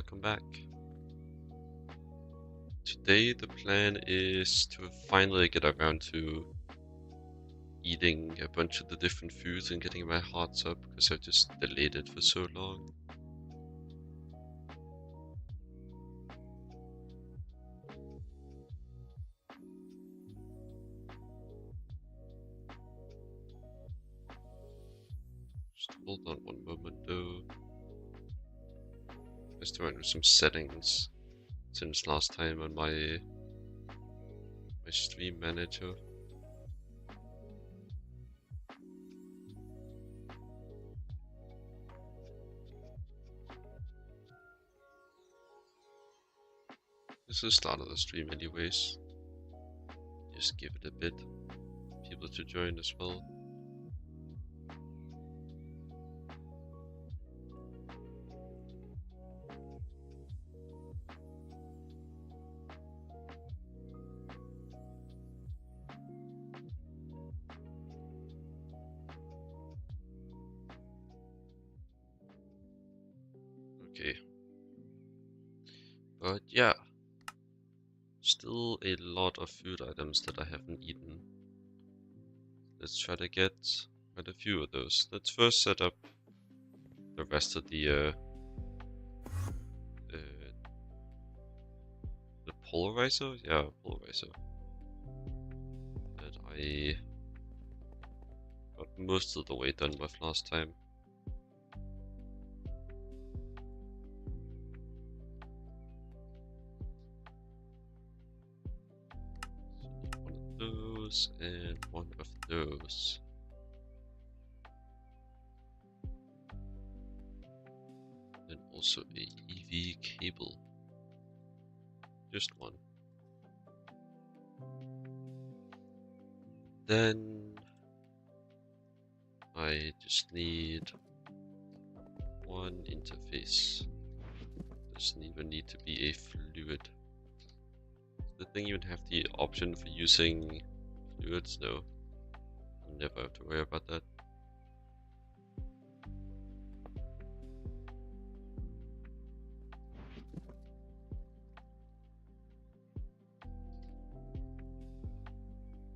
welcome back. Today the plan is to finally get around to eating a bunch of the different foods and getting my hearts up because I've just delayed it for so long. Just hold on one moment though. Just to run some settings since last time on my stream manager. This is the start of the stream anyways. Just give it a bit. People to join as well. Okay. But yeah. Still a lot of food items that I haven't eaten. Let's try to get quite a few of those. Let's first set up the rest of the polarizer? Yeah, polarizer. That I got most of the way done with last time. One of those and one of those. And also a EV cable. Just one. Then I just need one interface. Doesn't even need to be a fluid. The thing even have the option for using fluids? No. I'll never have to worry about that.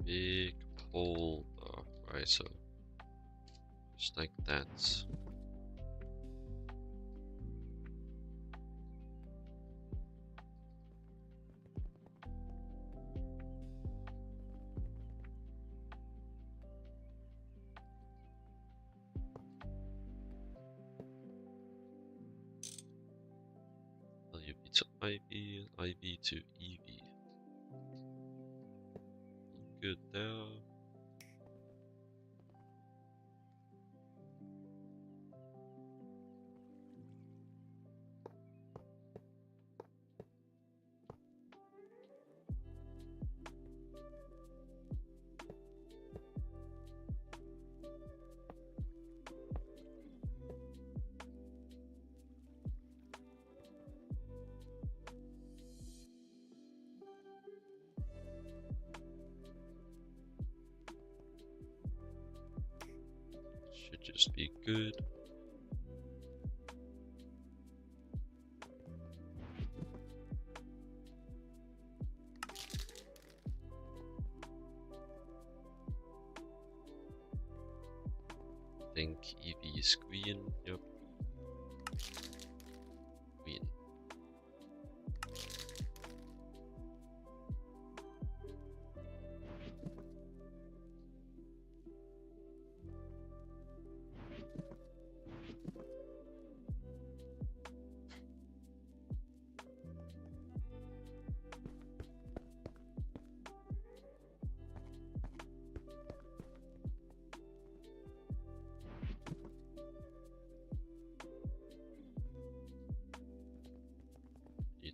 Big hole, right, so just like that. LUB to IV, IV to EV. Good there. Should just be good. I think EV is green, yep. Green.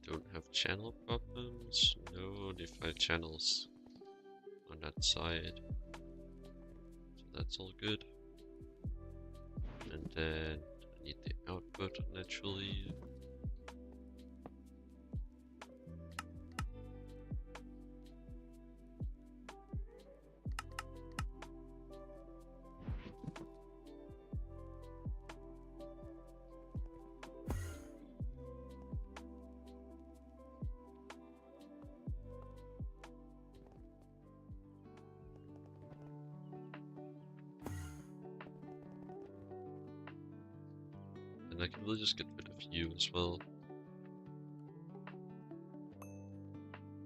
Don't have channel problems, no defined channels on that side, so that's all good. And then I need the output naturally. And I can really just get rid of you as well.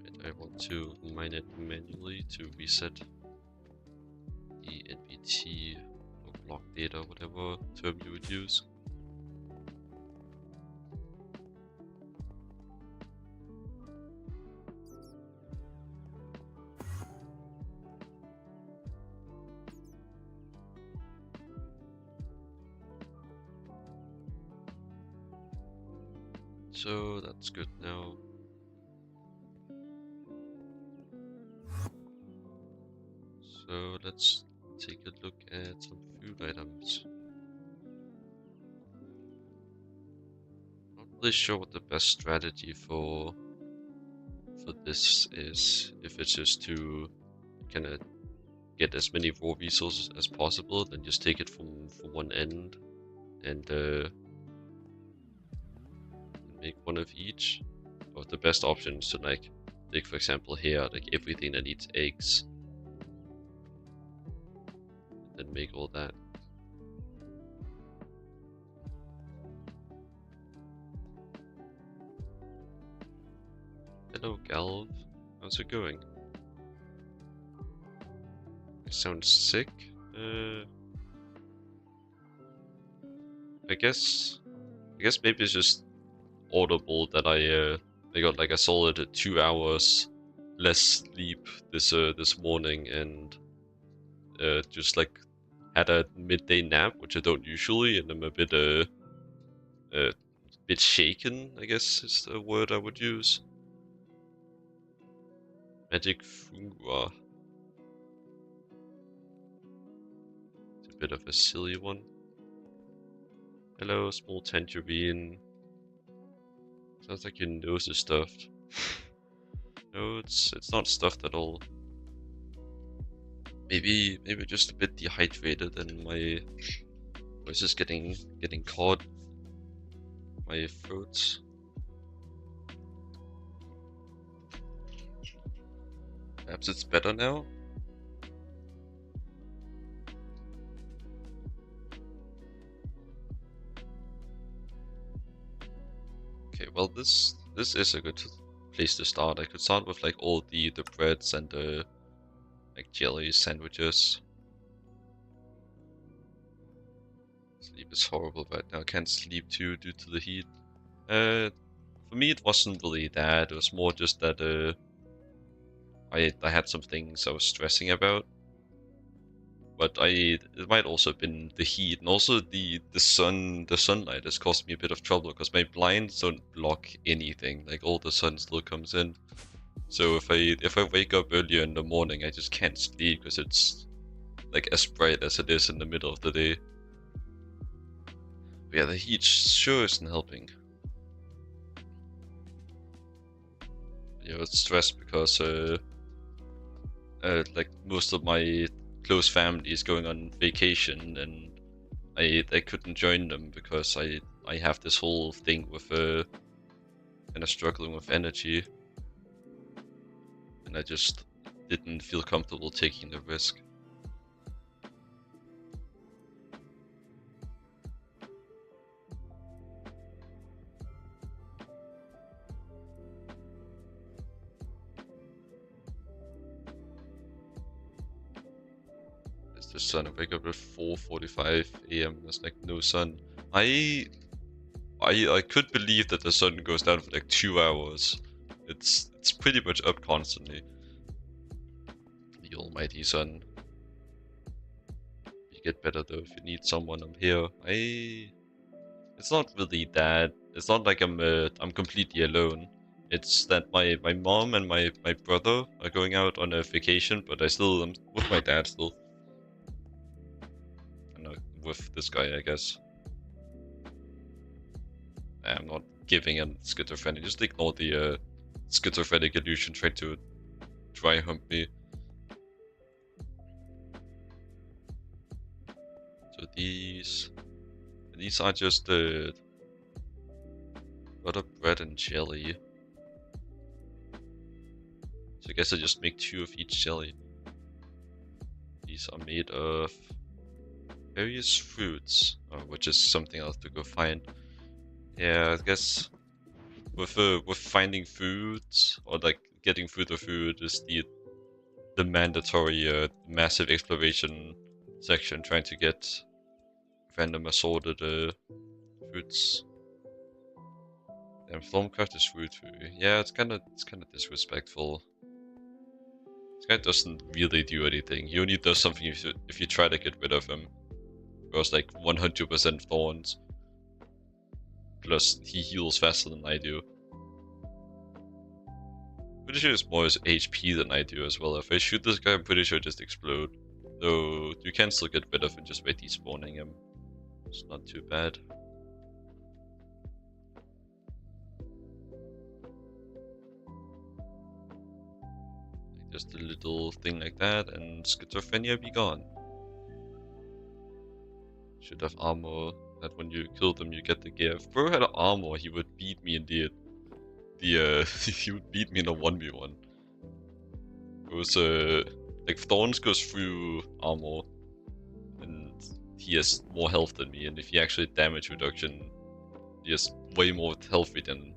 And I want to mine it manually to reset the NBT or block data, whatever term you would use. So that's good now. So let's take a look at some food items. Not really sure what the best strategy for this is. If it's just to kind of get as many raw resources as possible, then just take it from one end and make one of each. Or the best option is to like take, for example, here like everything that needs eggs, and then make all that. Hello, Galv. How's it going? You sound sick. I guess maybe it's just audible that I got like a solid 2 hours less sleep this morning, and just like had a midday nap, which I don't usually, and I'm a bit shaken, I guess is the word I would use. Magic Fungua. It's a bit of a silly one. Hello, small tangerine. Sounds like your nose is stuffed. No, it's not stuffed at all. Maybe just a bit dehydrated and my voice is getting caught. My throat. Perhaps it's better now. Okay, well this is a good place to start. I could start with like all the breads and the like jelly sandwiches. Sleep is horrible right now. I can't sleep too due to the heat. For me it wasn't really that. It was more just that I had some things I was stressing about. But it might also have been the heat, and also the sunlight has caused me a bit of trouble because my blinds don't block anything. Like all the sun still comes in. So if I wake up earlier in the morning, I just can't sleep because it's like as bright as it is in the middle of the day. But yeah, the heat sure isn't helping. You know, it's stressed because like most of my close family is going on vacation, and I couldn't join them because I have this whole thing with kind of struggling with energy, and I just didn't feel comfortable taking the risk. The sun. I wake up at 4:45 a.m. There's like no sun. I could believe that the sun goes down for like 2 hours. It's pretty much up constantly. The almighty sun. You get better though if you need someone. I'm here. It's not really that. It's not like I'm completely alone. It's that my mom and my brother are going out on a vacation, but I still am with my dad still. With this guy, I guess. I'm not giving a schizophrenic. Just ignore the schizophrenic illusion trying to dry hump me. So these are just butter, bread, and jelly. So I guess I just make 2 of each jelly. These are made of various fruits, which is something I'll have to go find. Yeah, I guess with finding food or like getting food or food is the mandatory massive exploration section, trying to get random assorted foods. And Stormcraft is rude too. Yeah, it's kind of disrespectful. This guy doesn't really do anything. He only does something if you try to get rid of him. It was like 100% thorns. Plus he heals faster than I do. Pretty sure it's more his HP than I do as well. If I shoot this guy, I'm pretty sure I just explode. Though you can still get rid of him just by despawning him. It's not too bad. Just a little thing like that, and schizophrenia be gone. Should have armor that when you kill them you get the gear. If Bro had armor, he would beat me in the he would beat me in a 1v1. It was like Thorns goes through armor, and he has more health than me, and if he actually damage reduction, he has way more health than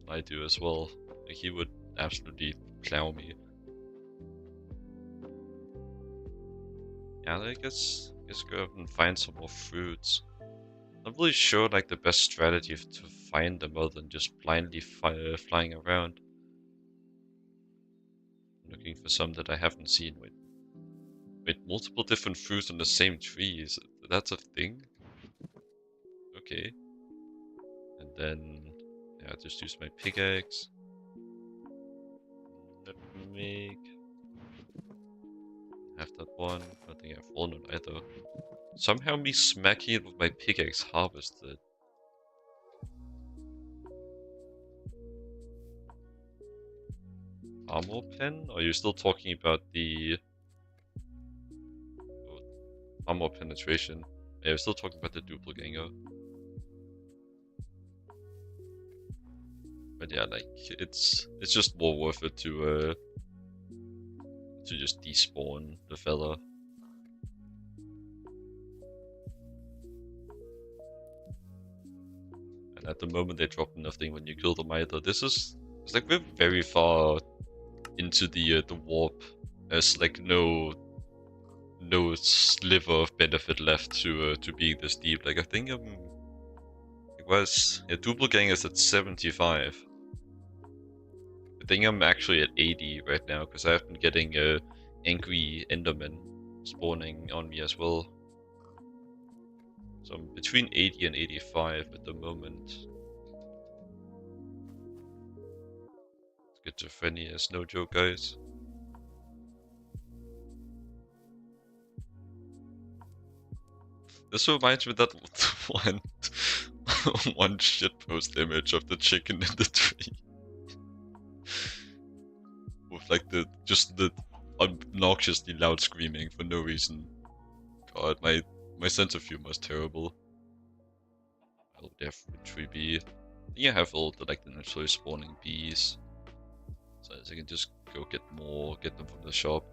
I do as well. Like he would absolutely plow me. Yeah, I guess go out and find some more fruits. Not really sure like the best strategy to find them other than just blindly flying around. I'm looking for some that I haven't seen. Wait, multiple different fruits on the same tree, that's a thing? Okay. And then, yeah, just use my pickaxe. Nutmeg. Have that one. I don't think I've fallen on either. Somehow me smacking it with my pickaxe harvested. Armor pen? Or are you still talking about the armor penetration? Yeah, we're still talking about the doppelganger. But yeah, like it's just more worth it to just despawn the fella. And at the moment they drop nothing when you kill them either. It's like we're very far into the warp. There's like no sliver of benefit left to being this deep. Like I think it was doppelganger is at 75. I think I'm actually at 80 right now because I've been getting angry endermen spawning on me as well. So I'm between 80 and 85 at the moment. Schizophrenia is no joke, guys. This reminds me of that one shitpost image of the chicken in the tree. With like just the obnoxiously loud screaming for no reason. God, my sense of humor is terrible. I'll definitely be. I think I have all the like the naturally spawning bees, so I can just go get them from the shop.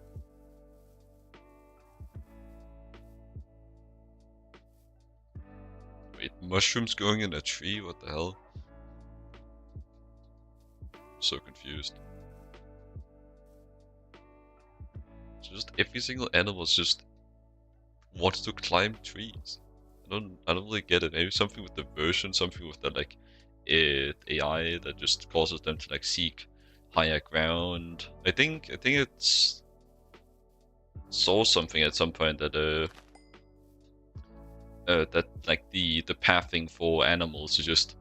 Wait, mushrooms going in a tree? What the hell? I'm so confused. Just every single animal just wants to climb trees. I don't really get it. Maybe something with the version, something with the like AI that just causes them to like seek higher ground. I think it's saw something at some point that that like the pathing for animals to just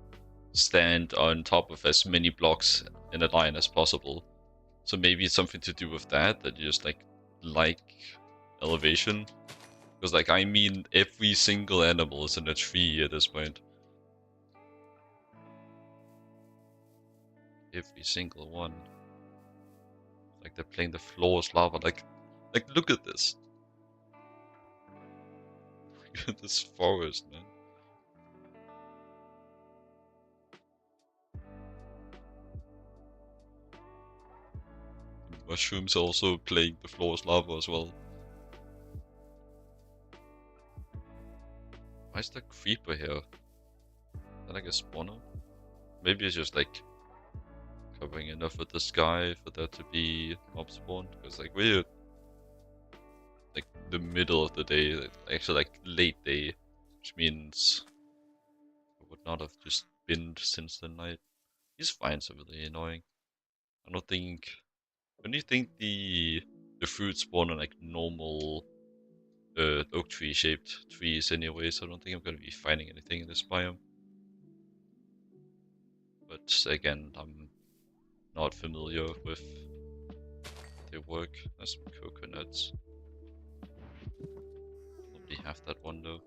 stand on top of as many blocks in a line as possible. So maybe it's something to do with that you just like elevation. Because like I mean every single animal is in a tree at this point. Every single one. Like they're playing the floor is lava. Like look at this. Look at this forest, man. The mushrooms also playing the floor is lava as well. Why is the creeper here? that like a spawner? Maybe it's just like covering enough of the sky for there to be mob spawn, because like we're like the middle of the day, actually like late day, which means it would not have just been since the night. These vines are really annoying. I don't think. When you think the fruit spawn on like normal oak tree shaped trees anyway, so I don't think I'm gonna be finding anything in this biome. But again, I'm not familiar with how they work. There's some coconuts. Probably have that one though.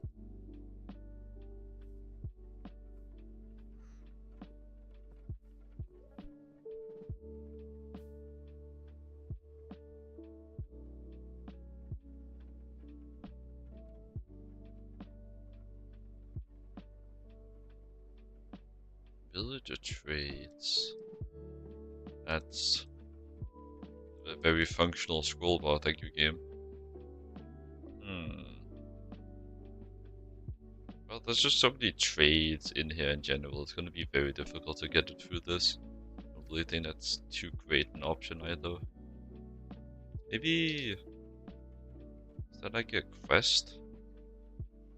Villager trades. That's a very functional scroll bar, thank you, game. Well, there's just so many trades in here in general, it's gonna be very difficult to get it through this. I don't really think that's too great an option either. Maybe... is that like a quest?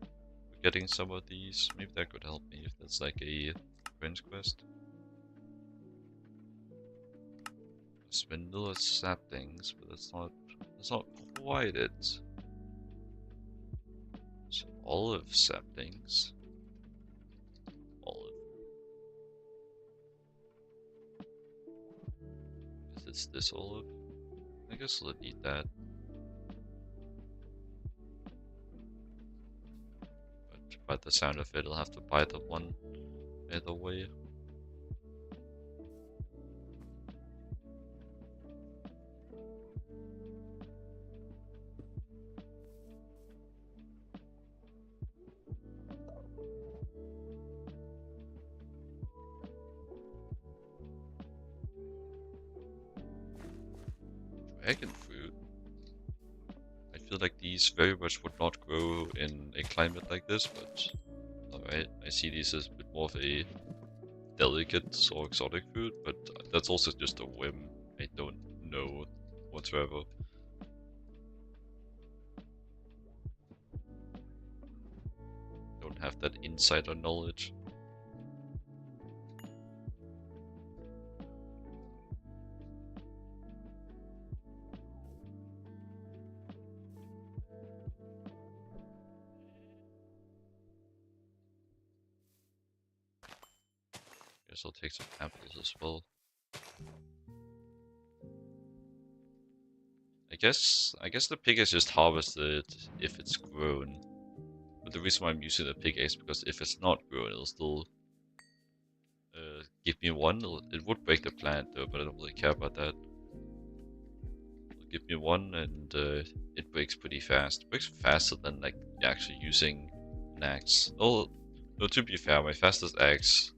For getting some of these? Maybe that could help me if that's like a friend's quest. Spindle saplings, but that's not quite it. So olive saplings. Olive. Is it this olive? I guess I'll eat that. But by the sound of it, I'll have to buy the one either way. Dragon fruit. I feel like these very much would not grow in a climate like this, but alright, I see these as a bit more of a delicate or exotic fruit, but that's also just a whim. I don't know whatsoever. Don't have that insider knowledge. Guess I'll take some apples as well. I guess the pig is just harvested if it's grown. But the reason why I'm using the pig is because if it's not grown, it'll still give me one. It would break the plant though, but I don't really care about that. It'll give me one, and it breaks pretty fast. It breaks faster than like actually using an axe. Oh, no, to be fair, my fastest axe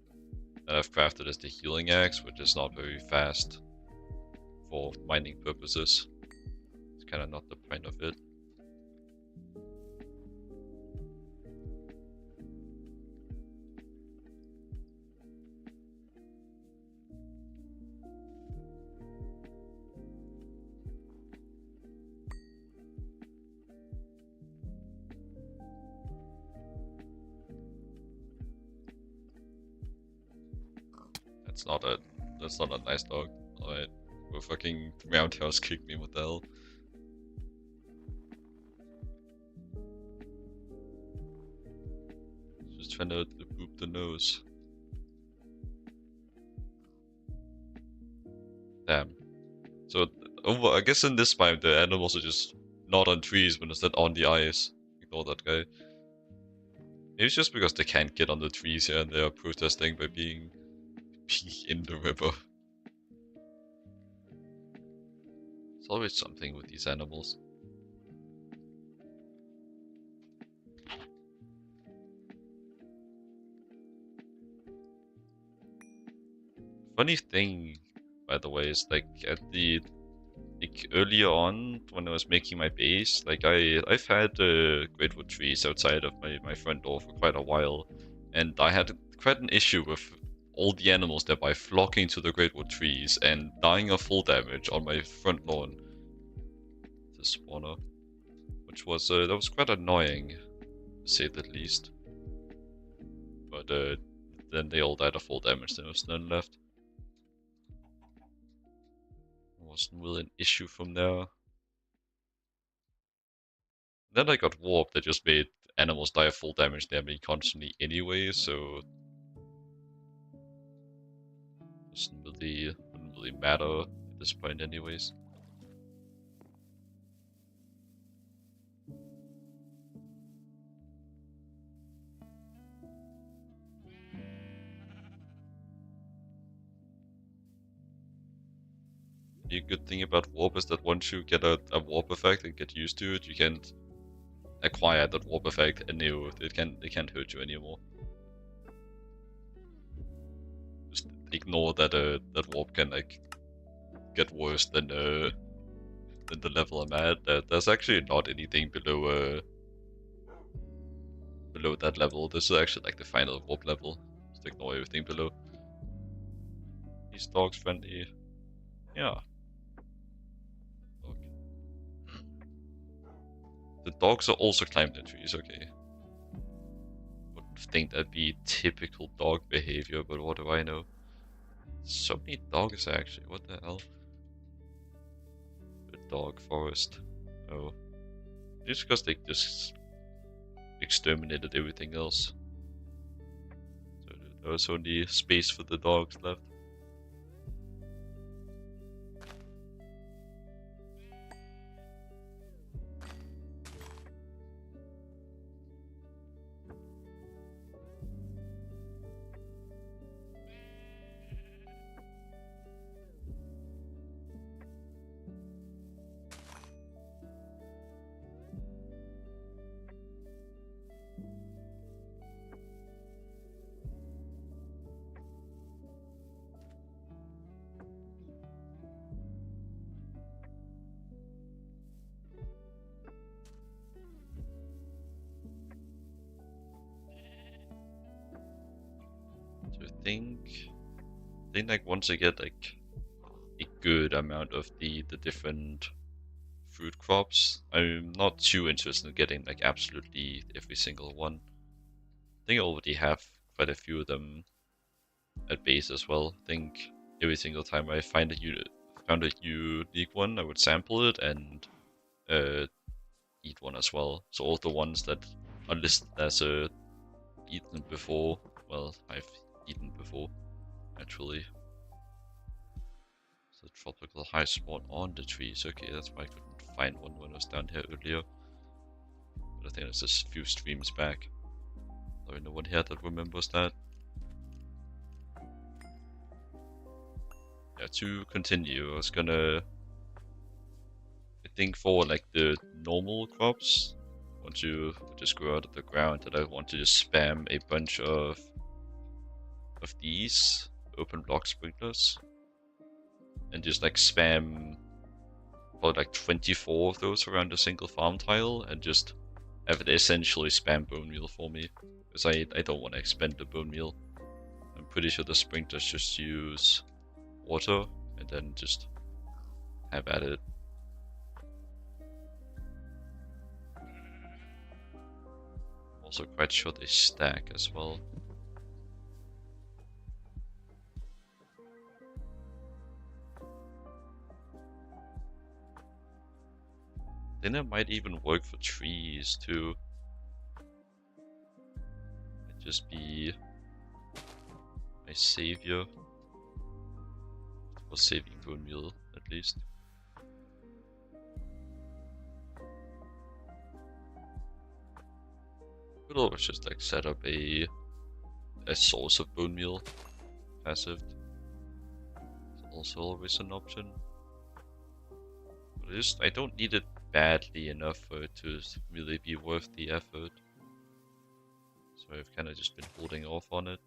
that I've crafted is the healing axe, which is not very fast for mining purposes. It's kind of not the point of it. That's not a nice dog. Alright. Will fucking roundhouse kick me, what the hell? Just trying to boop the nose. Damn. So I guess in this biome the animals are just not on trees but instead on the ice. Ignore that guy. Maybe it's just because they can't get on the trees here and they are protesting by being in the river. There's always something with these animals. Funny thing, by the way, is like earlier on when I was making my base, like I've had greatwood trees outside of my front door for quite a while, and I had quite an issue with all the animals thereby flocking to the greatwood trees and dying of full damage on my front lawn. The spawner, which was that was quite annoying, to say the least. But then they all died of full damage. There was none left. It wasn't really an issue from there. Then I got warped. That just made animals die of full damage near me constantly anyway, so it wouldn't really matter at this point anyways. The good thing about warp is that once you get a warp effect and get used to it, you can't acquire that warp effect anew. It can't hurt you anymore. Just ignore that that warp can like get worse than the level I'm at. There's actually not anything below below that level. This is actually like the final warp level. Just ignore everything below. These dogs friendly. Yeah. The dogs are also climbing the trees, okay. Would think that'd be typical dog behavior, but what do I know? So many dogs actually, what the hell? The dog forest. Oh. It's because they just exterminated everything else. So there was only space for the dogs left. I think like once I get like a good amount of the different fruit crops, I'm not too interested in getting like absolutely every single one. I think I already have quite a few of them at base as well. I think every single time I found a unique one, I would sample it and eat one as well. So all the ones that are listed as eaten before, well, I've eaten before, actually. So tropical high spawn on the trees. Okay, that's why I couldn't find one when I was down here earlier. But I think it's just a few streams back. There's no one here that remembers that. Yeah, to continue, I was gonna... I think for like the normal crops, once you just grow out of the ground, that I want to just spam a bunch of these open block sprinklers. And just like spam probably like 24 of those around a single farm tile and just have it essentially spam bone meal for me. Because I don't want to expend the bone meal. I'm pretty sure the sprinklers just use water and then just have at it. Also quite sure they stack as well. Then it might even work for trees too. Might just be my savior for saving bone meal at least. Could always just like set up a source of bone meal passive. It's also always an option. But I don't need it badly enough for it to really be worth the effort. So I've kind of just been holding off on it.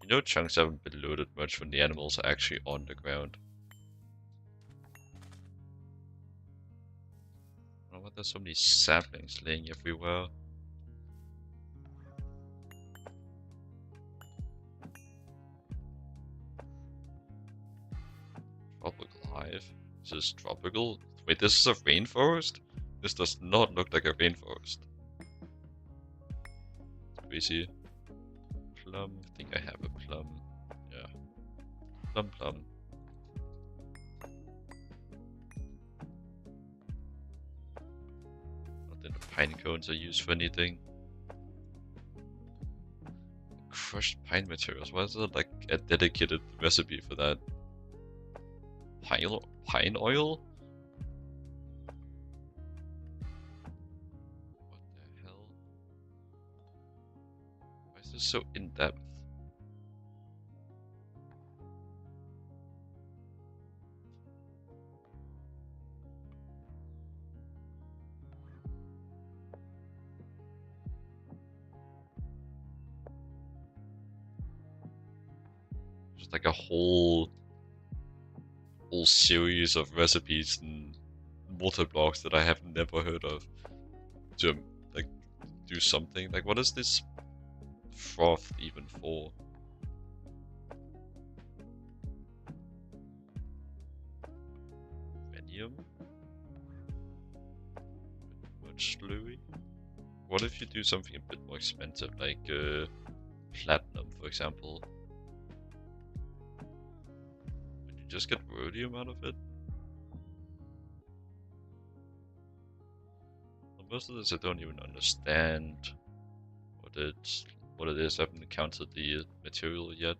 You know, chunks haven't been loaded much when the animals are actually on the ground. there's so many saplings laying everywhere? Tropical hive. Is this tropical? Wait, this is a rainforest? This does not look like a rainforest. It's crazy. Plum. I think I have a plum. Yeah. Plum. Not that the pine cones are used for anything. Crushed pine materials. Why is there like a dedicated recipe for that? Pine oil? What the hell? Why is this so in-depth? Just like a whole series of recipes and water blocks that I have never heard of to like do something. Like, what is this froth even for? Venium? Much Louis? What if you do something a bit more expensive, like platinum, for example? Would you just get rhodium out of it? Well, most of this I don't even understand what it is. I haven't encountered the material yet.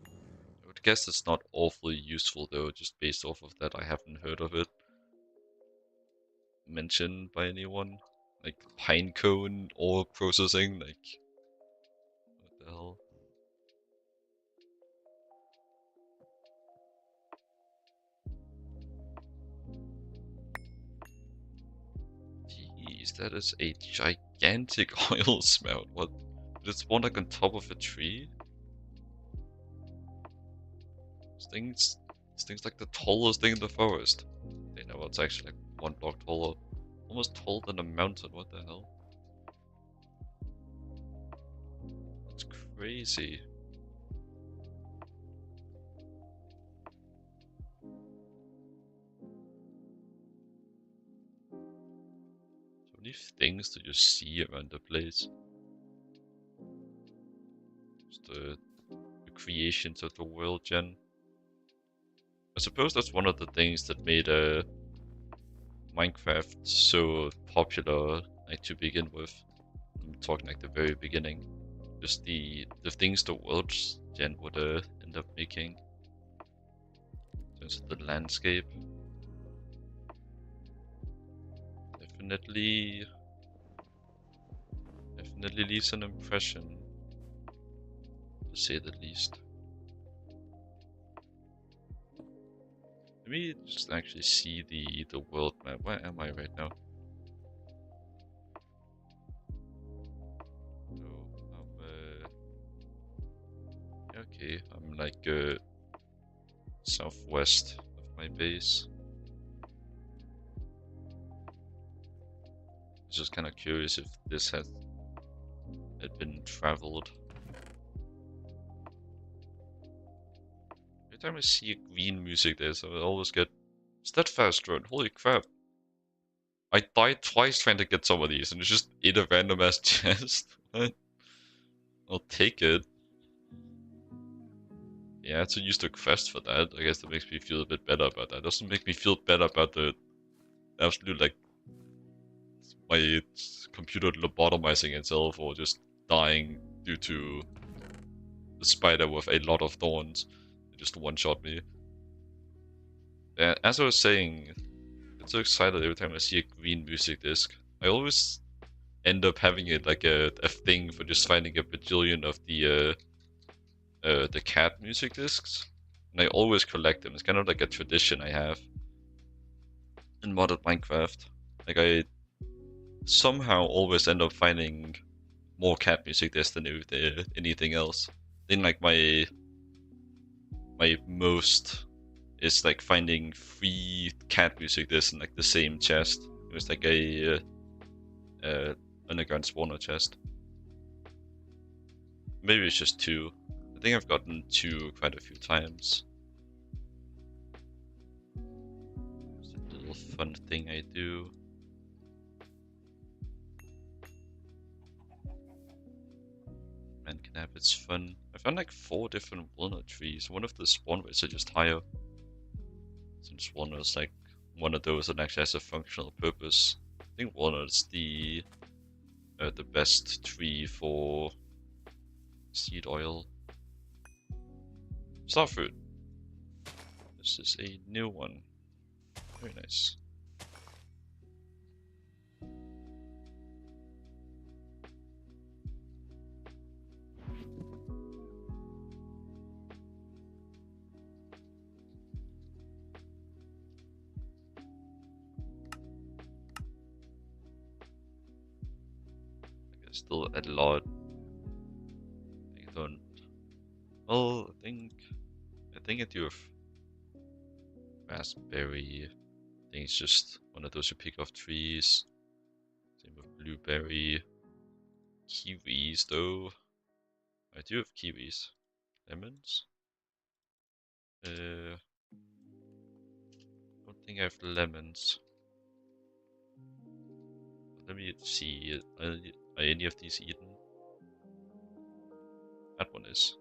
I would guess it's not awfully useful though, just based off of that I haven't heard of it mentioned by anyone. Like pine cone ore processing, like what the hell? Jeez, that is a gigantic oil smelt. What? It's one like on top of a tree? This thing's like the tallest thing in the forest. They know it's actually like 1 block taller. Almost taller than a mountain, what the hell? That's crazy. So many things to just see around the place. Just the creations of the world, Gen. I suppose that's one of the things that made Minecraft so popular, like to begin with. I'm talking like the very beginning. Just the things the world Gen would end up making. In terms of the landscape. Definitely leaves an impression, to say the least. Let me just actually see the world map. Where am I right now? Okay, I'm like southwest of my base. Just kind of curious if this had been traveled. Every time I see a green music there, so I always get steadfast drone. Holy crap! I died twice trying to get some of these, and it's just in a random ass chest. What? I'll take it. Yeah, I had to use the quest for that. I guess that makes me feel a bit better about that. It doesn't make me feel better about the absolute, like, my computer lobotomizing itself or just dying due to the spider with a lot of thorns. It just one-shot me. Yeah, as I was saying, I get so excited every time I see a green music disc. I always end up having it like a thing for just finding a bajillion of the cat music discs, and I always collect them. It's kind of like a tradition I have in modded Minecraft. Like I somehow always end up finding more cat music discs than anything else. Then like my most is like finding 3 cat music discs in like the same chest. It was like a underground spawner chest. Maybe it's just 2. I think I've gotten 2 quite a few times. It's a little fun thing I do. Man can have its fun. I found like 4 different walnut trees. One of the spawn rates are just higher. Since walnut's like one of those that actually has a functional purpose. I think walnut's the best tree for seed oil. Starfruit. This is a new one. Very nice. Still a lot. I don't. Well, I think I do have raspberry. I think it's just one of those you pick off trees. Same with blueberry. Kiwis though. I do have kiwis. Lemons. Don't think I have lemons. Let me see. Are any of these eaten? That one is.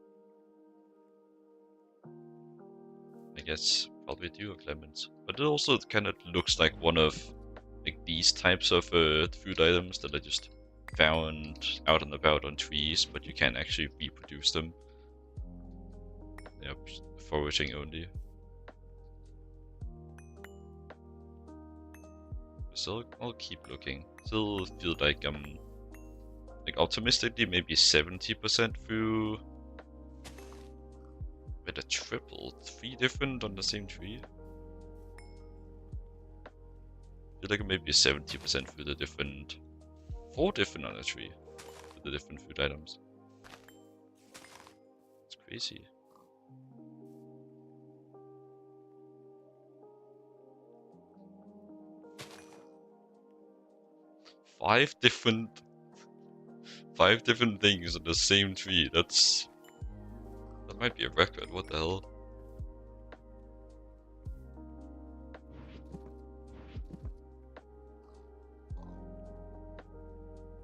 I guess probably do have lemons. But it also kind of looks like one of like these types of food items that I just found out and about on trees, but you can't actually reproduce them. Yep, foraging only. So I'll keep looking. Still feel like I'm like optimistically maybe 70% through. With a triple, 3 different on the same tree. I feel like maybe 70% through the different, 4 different on a tree with the different food items. It's crazy. Five different things on the same tree. That might be a record. What the hell?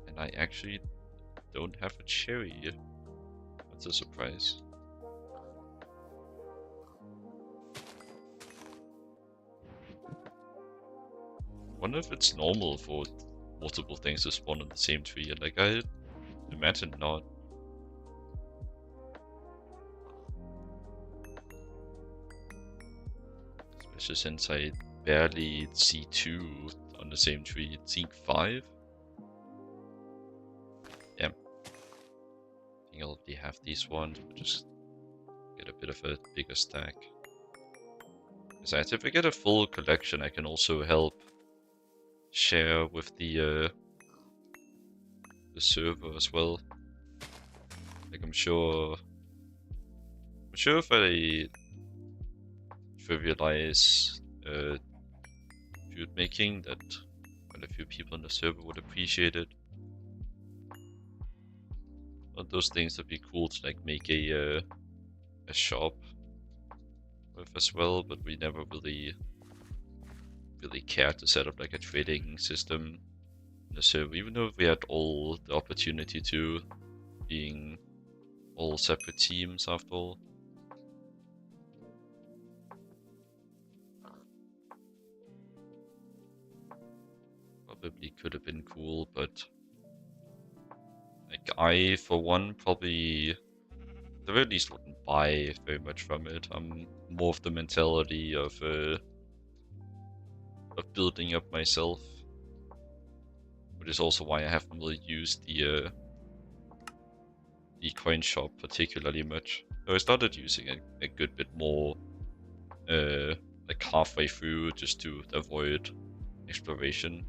And I actually don't have a cherry. That's a surprise. Wonder if it's normal for multiple things to spawn on the same tree. Like, I imagine not. Especially since I barely see 2 on the same tree. Seeing 5? Yeah. I think I'll already have these ones, but just get a bit of a bigger stack. Besides, if I get a full collection, I can also help share with the server as well. Like I'm sure if I trivialize food making, that quite a few people on the server would appreciate it. But those things would be cool to like make a shop with as well, but we never really cared to set up like a trading system in the server, even though we had all the opportunity to, being all separate teams after all. Probably could have been cool, but like I, for one, probably at the very least wouldn't buy very much from it. I'm more of the mentality of building up myself, which is also why I haven't really used the coin shop particularly much. So I started using it a good bit more like halfway through, just to avoid exploration.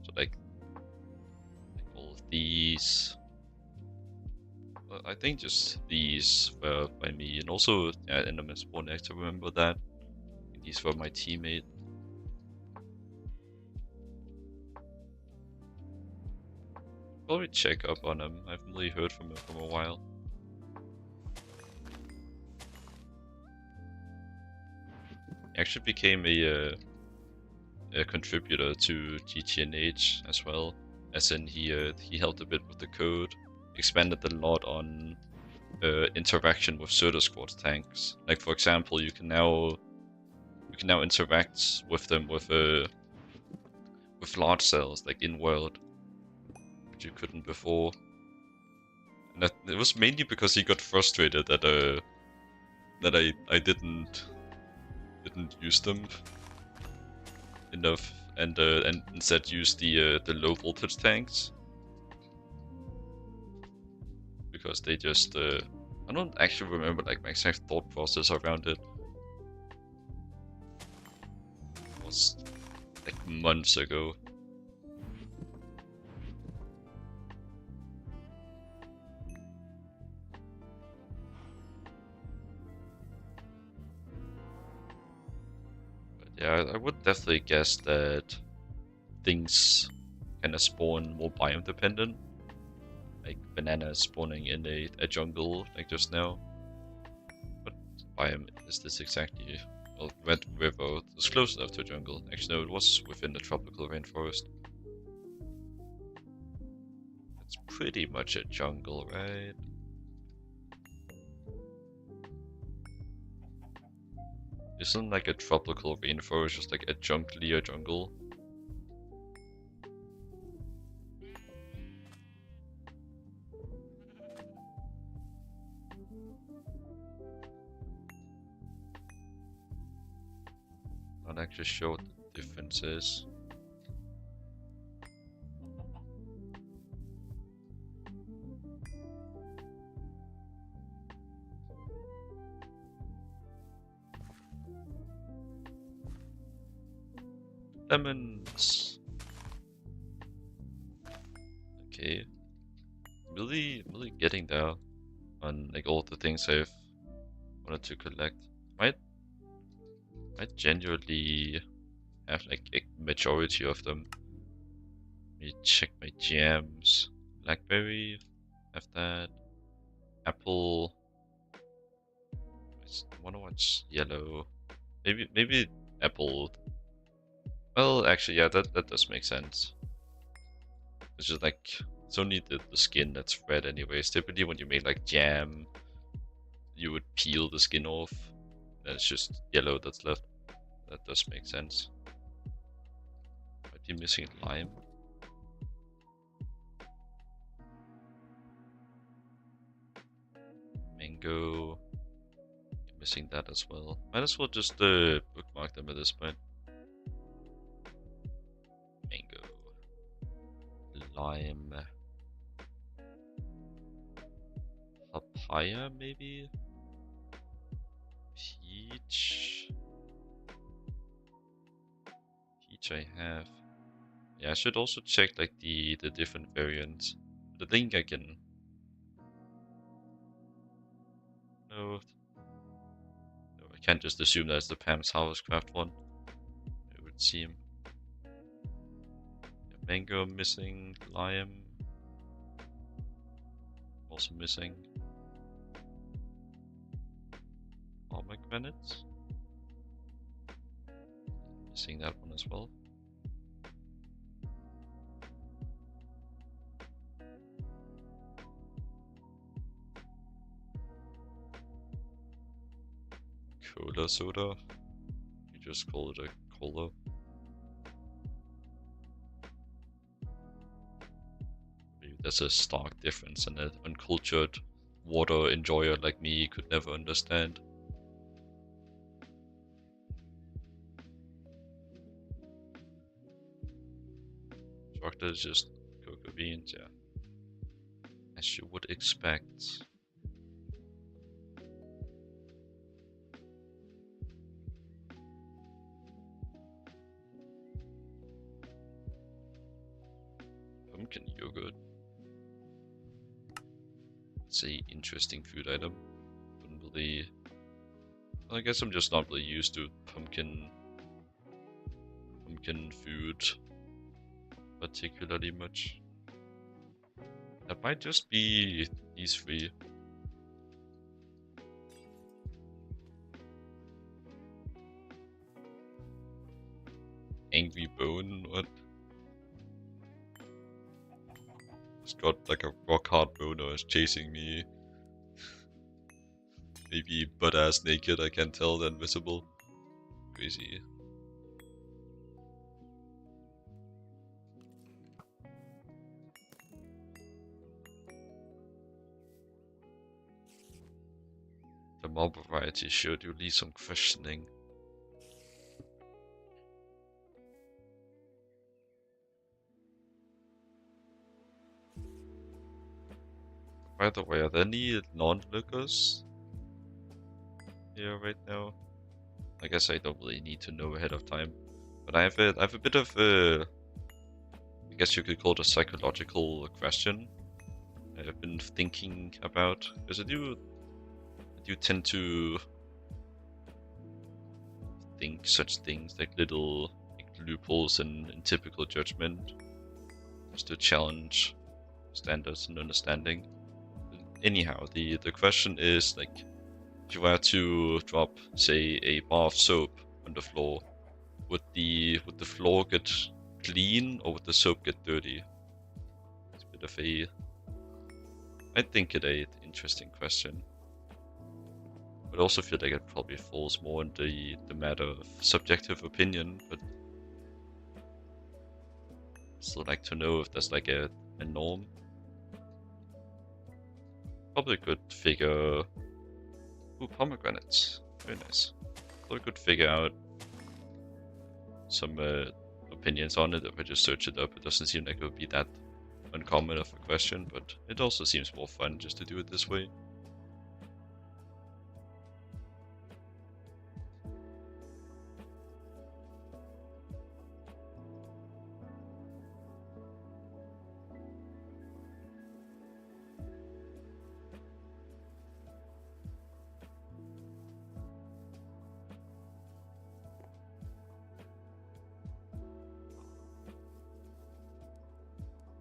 So like all of these. I think just these were by me, and also yeah, Enderman Spawn Eggs. I remember that. These were my teammate. Probably check up on him. I haven't really heard from him for a while. He actually became a contributor to GTNH as well, as in he helped a bit with the code, expanded a lot on interaction with Surtur Squad tanks. Like for example, you can now interact with them with large cells like in world, which you couldn't before. And it was mainly because he got frustrated that I didn't use them enough, and instead used the low voltage tanks, because they just I don't actually remember like my exact thought process around it. It was like months ago. Yeah, I would definitely guess that things kind of spawn more biome dependent. Like bananas spawning in a jungle like just now. What biome is this exactly? Well, Red River was close enough to a jungle. Actually, no, it was within the tropical rainforest. It's pretty much a jungle, right? Isn't like a tropical rainforest just like a junglier jungle? Not actually sure what the difference is. Lemons. Okay. Really getting there on like all the things I've wanted to collect. Might genuinely have like a majority of them. Let me check my jams. Blackberry, have that. Apple. I wonder what's yellow. Maybe apple. Well, actually, yeah, that does make sense. It's just like it's only the skin that's red, anyways. Typically, when you make like jam, you would peel the skin off, and it's just yellow that's left. That does make sense. Might be missing lime. Mango. Missing that as well. Might as well just bookmark them at this point. Mango. Lime. Papaya, maybe? Peach. Peach I have. Yeah, I should also check like the different variants. But I think I can... No, I can't just assume that's the Pam's Harvestcraft one. It would seem. Yeah, mango missing, lime also missing. Pomegranates. Missing that one as well. Cola soda. You just call it a cola. Maybe there's a stark difference, and an uncultured water enjoyer like me could never understand. Chocolate is just cocoa beans, yeah. As you would expect. Pumpkin yogurt. say, interesting food item. Wouldn't really. Well, I guess I'm just not really used to pumpkin food particularly much. That might just be these three. Angry bone, what? Just got like a rock hard boner is chasing me. Maybe butt ass naked, I can't tell, then visible. Crazy. The mob variety showed you leave some questioning. By the way, are there any non-lookers here right now? I guess I don't really need to know ahead of time. But I have a bit of a, I guess you could call it a psychological question I've been thinking about. Because I do tend to think such things like little loopholes in typical judgment, just to challenge standards and understanding. Anyhow, the question is like, if you were to drop, say, a bar of soap on the floor, would the floor get clean or would the soap get dirty? It's a bit of a, I think it an interesting question. But I also feel like it probably falls more in the matter of subjective opinion, but still like to know if there's like a norm. Probably could figure. Ooh, pomegranates. Very nice. Probably could figure out some opinions on it if I just search it up. It doesn't seem like it would be that uncommon of a question, but it also seems more fun just to do it this way.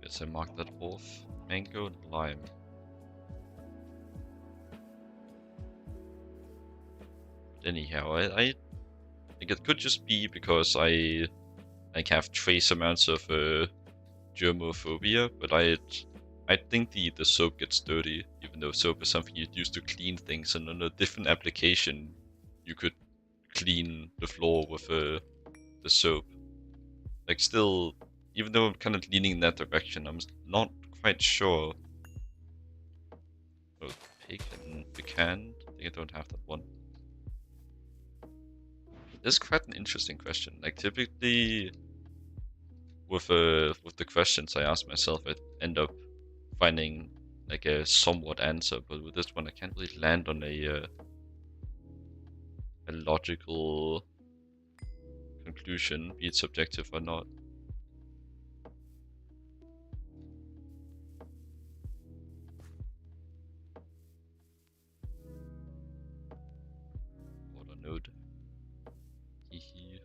Guess I marked that off. Mango and lime. But anyhow, I think it could just be because I like have trace amounts of germophobia, but I think the soap gets dirty, even though soap is something you'd use to clean things, and on a different application, you could clean the floor with the soap. Like still, even though I'm kind of leaning in that direction, I'm not quite sure. Oh, pig and pecan? I think I don't have that one. This is quite an interesting question. Like typically, with the questions I ask myself, I end up finding like a somewhat answer, but with this one, I can't really land on a logical conclusion, be it subjective or not. Water node. Hehe.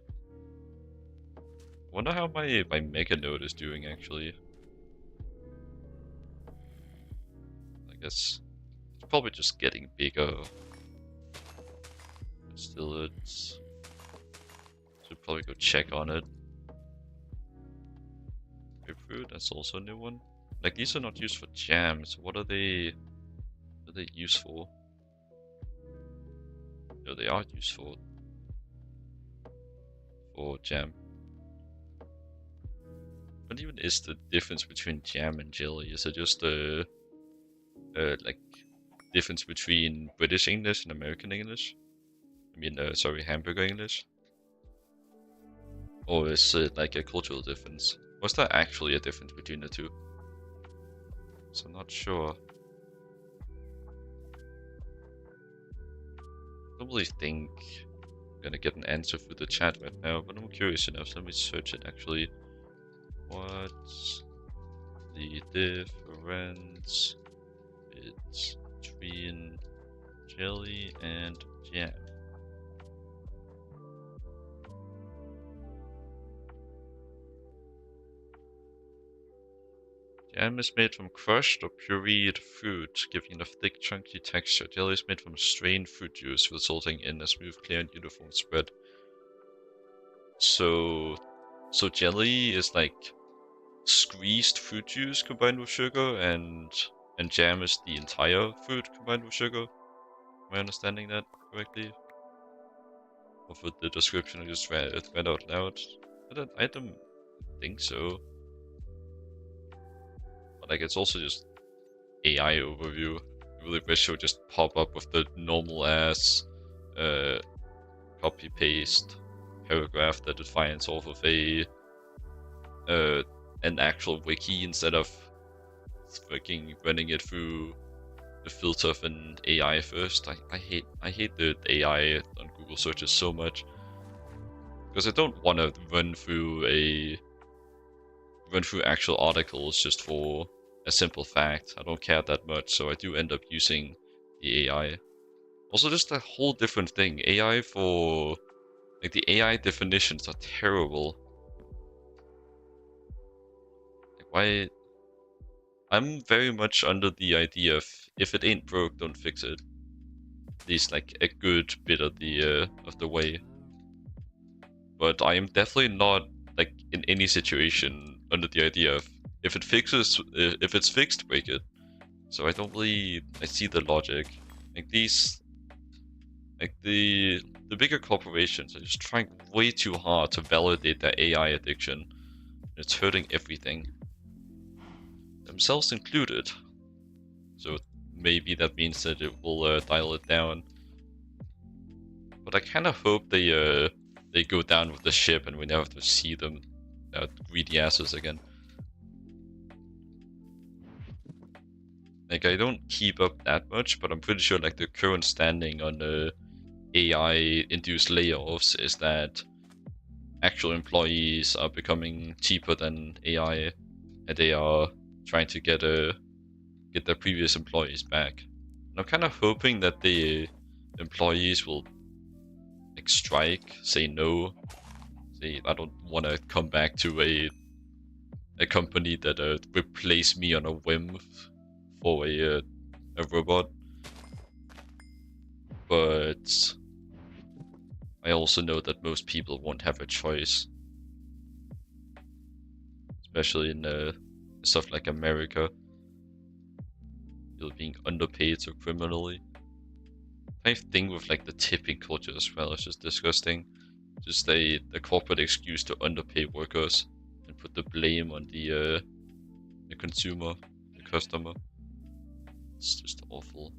Wonder how my mega node is doing actually. I guess it's probably just getting bigger. But still, it's should probably go check on it. Grapefruit, that's also a new one. Like these are not used for jams. What are they used for? No, they are used for jam. What even is the difference between jam and jelly? Is it just like difference between British English and American English? I mean, sorry, Hamburger English? Or is it like a cultural difference? Was there actually a difference between the two? So I'm not sure. I don't really think I'm gonna get an answer through the chat right now, but I'm curious enough, so let me search it actually. What's the difference It's between jelly and jam. Jam is made from crushed or pureed fruit, giving it a thick, chunky texture. Jelly is made from strained fruit juice, resulting in a smooth, clear, and uniform spread. So jelly is like squeezed fruit juice combined with sugar, and jam is the entire fruit combined with sugar. Am I understanding that correctly? Or for the description I just read out loud? I don't think so. But like, it's also just AI overview. I really wish it would just pop up with the normal ass copy paste paragraph that it finds off of an actual wiki instead of fucking running it through the filter of an AI first. I hate the AI on Google searches so much, because I don't want to run through actual articles just for a simple fact. I don't care that much, so I do end up using the AI. Also, just a whole different thing. AI for like, the AI definitions are terrible. Like, why? I'm very much under the idea of, if it ain't broke, don't fix it. At least like a good bit of the way. But I am definitely not, like, in any situation under the idea of, if it's fixed, break it. So I don't really see the logic. Like, these, like, the bigger corporations are just trying way too hard to validate their AI addiction. It's hurting everything, themselves included. So maybe that means that it will dial it down. But I kind of hope they go down with the ship and we never have to see them, greedy asses again. Like, I don't keep up that much, but I'm pretty sure like the current standing on the AI-induced layoffs is that actual employees are becoming cheaper than AI, and they are trying to get their previous employees back. And I'm kind of hoping that the employees will like strike, say no, say I don't want to come back to a company that replaced me on a whim for a robot. But I also know that most people won't have a choice, especially in stuff like America. People being underpaid so criminally. Kind of thing with like the tipping culture as well. It's just disgusting. Just the corporate excuse to underpay workers and put the blame on the consumer, the customer. It's just awful.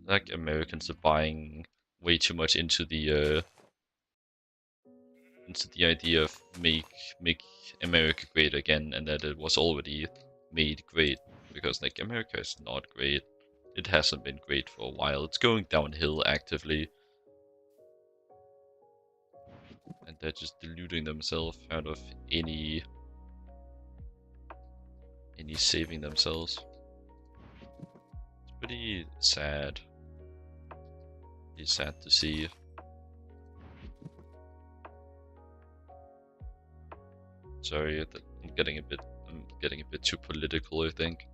Like, Americans are buying way too much into the idea of make America great again, and that it was already made great, because like America is not great. It hasn't been great for a while. It's going downhill actively, and they're just deluding themselves out of any saving themselves. It's pretty sad. It's sad to see. Sorry, I'm getting a bit too political, I think.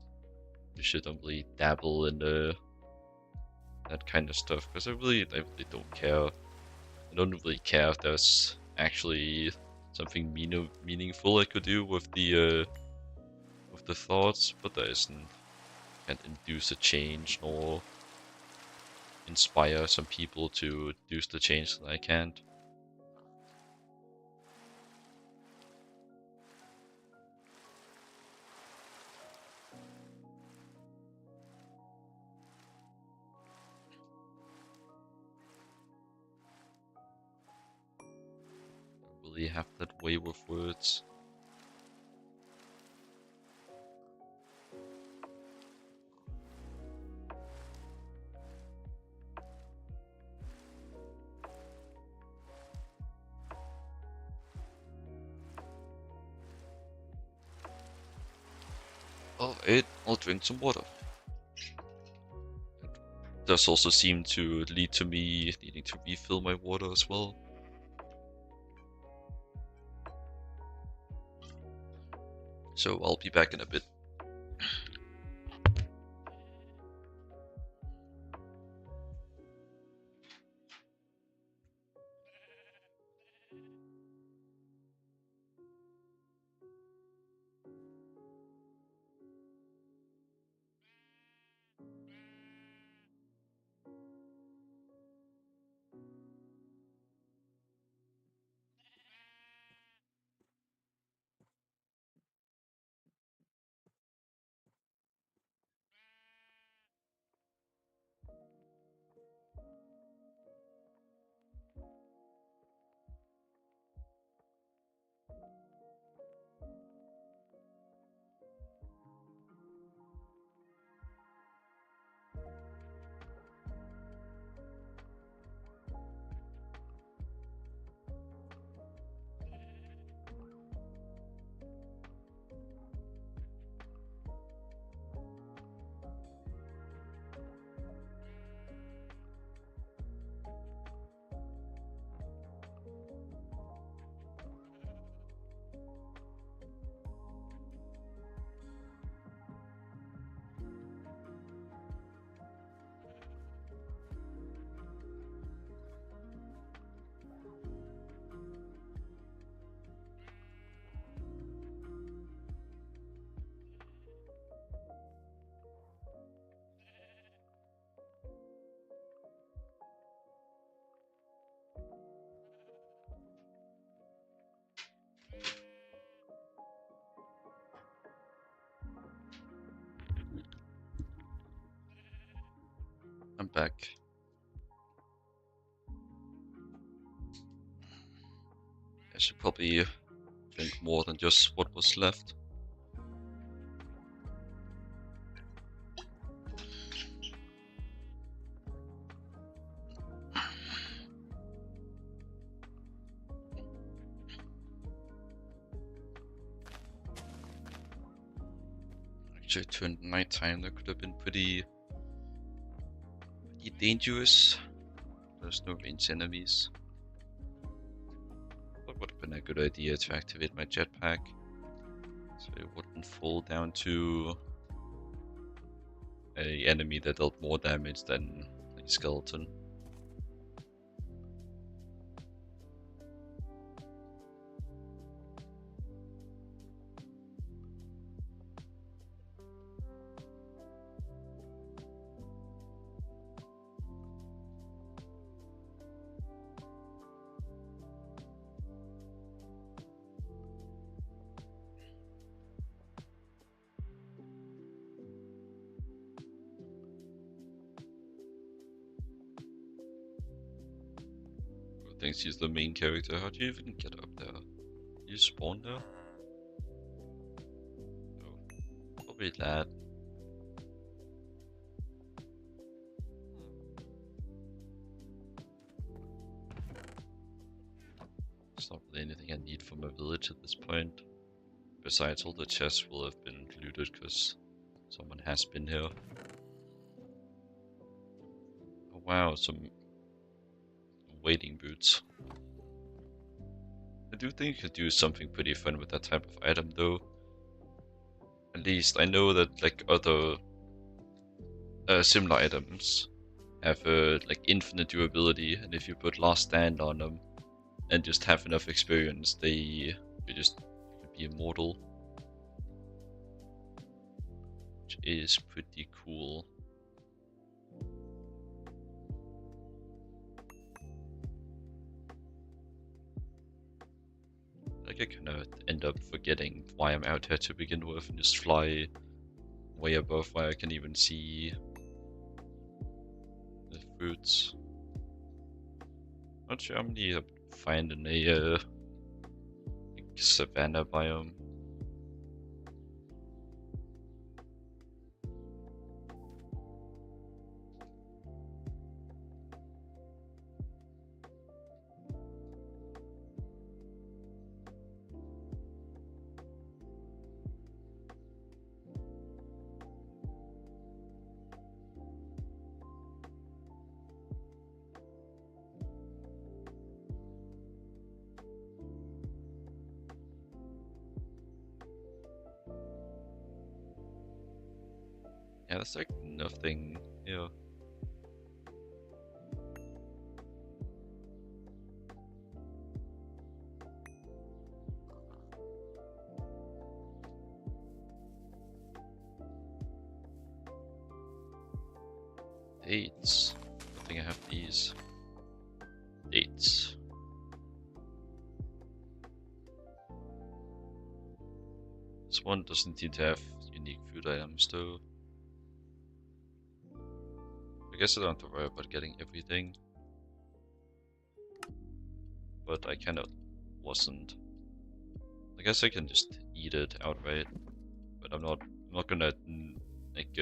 We shouldn't really dabble in that kind of stuff, because I really don't care. I don't really care if there's actually something meaningful I could do with the thoughts, but there isn't. Can't induce a change nor inspire some people to induce the change that I can't. I really have that way with words. Alright, I'll drink some water. It does also seem to lead to me needing to refill my water as well. So I'll be back in a bit. I'm back. I should probably drink more than just what was left. Actually, it turned nighttime. That could have been pretty dangerous. There's no ranged enemies. That would have been a good idea to activate my jetpack, so it wouldn't fall down to an enemy that dealt more damage than a skeleton. Thinks he's the main character. How do you even get up there? You spawn there? Oh, probably that. There's not really anything I need from a village at this point. Besides, all the chests will have been looted because someone has been here. Oh wow, some wading boots. I do think you could do something pretty fun with that type of item though. At least I know that like other similar items have like infinite durability, and if you put Last Stand on them and just have enough experience, they just could be immortal. Which is pretty cool. Like I kind of end up forgetting why I'm out here to begin with and just fly way above where I can even see the fruits. Not sure how many I find in a savanna biome. Yeah, there's like nothing here. Dates. I think I have these. Dates. This one doesn't seem to have unique food items though. I guess I don't have to worry about getting everything. But I kind of wasn't. I guess I can just eat it outright. But I'm not gonna like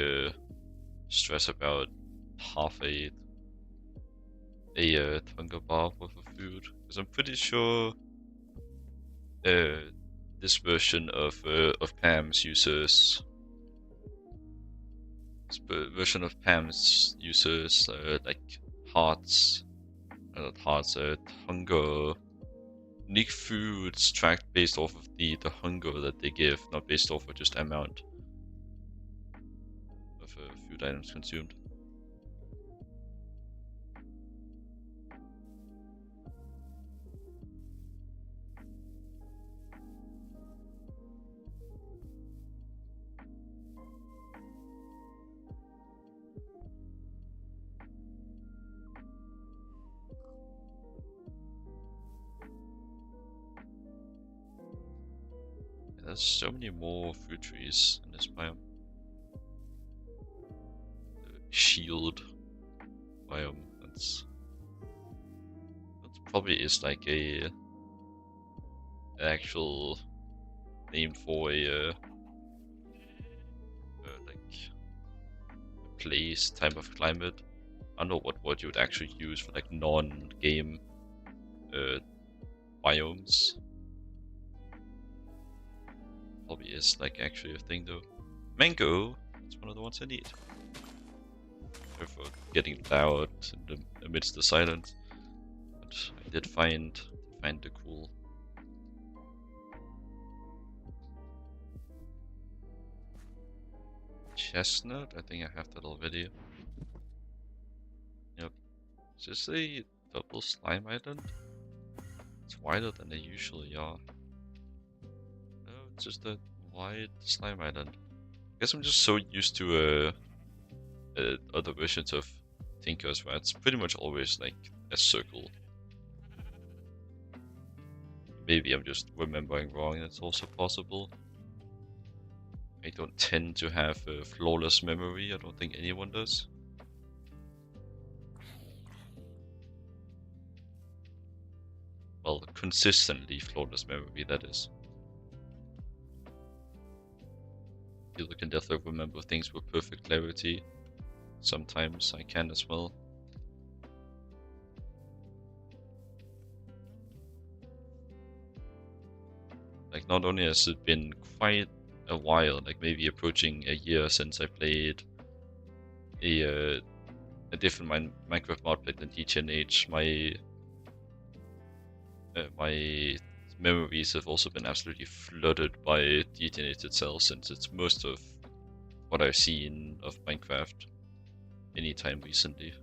stress about half a hunger bar worth of food, because I'm pretty sure this version of Pam's uses like hearts, not hearts, hunger, unique foods tracked based off of the hunger that they give, not based off of just amount of food items consumed. There's so many more fruit trees in this biome. The shield biome. That probably is like an actual name for a like a place type of climate. I don't know what you would actually use for like non-game biomes. Probably is like actually a thing though. Mango! That's one of the ones I need. Sorry for getting loud amidst the silence. But I did find the cool. Chestnut? I think I have that already. Yep. Is this a double slime island? It's wider than they usually are. No, it's just a wide slime island. I guess I'm just so used to other versions of Tinkers where it's pretty much always like a circle. Maybe I'm just remembering wrong, that's also possible. I don't tend to have a flawless memory, I don't think anyone does. Well, consistently flawless memory, that is. People can definitely remember things with perfect clarity. Sometimes I can as well. Like, not only has it been quite a while, like maybe approaching a year since I played a different Minecraft mod pack than GTNH, my memories have also been absolutely flooded by GTNH itself, since it's most of what I've seen of Minecraft anytime recently.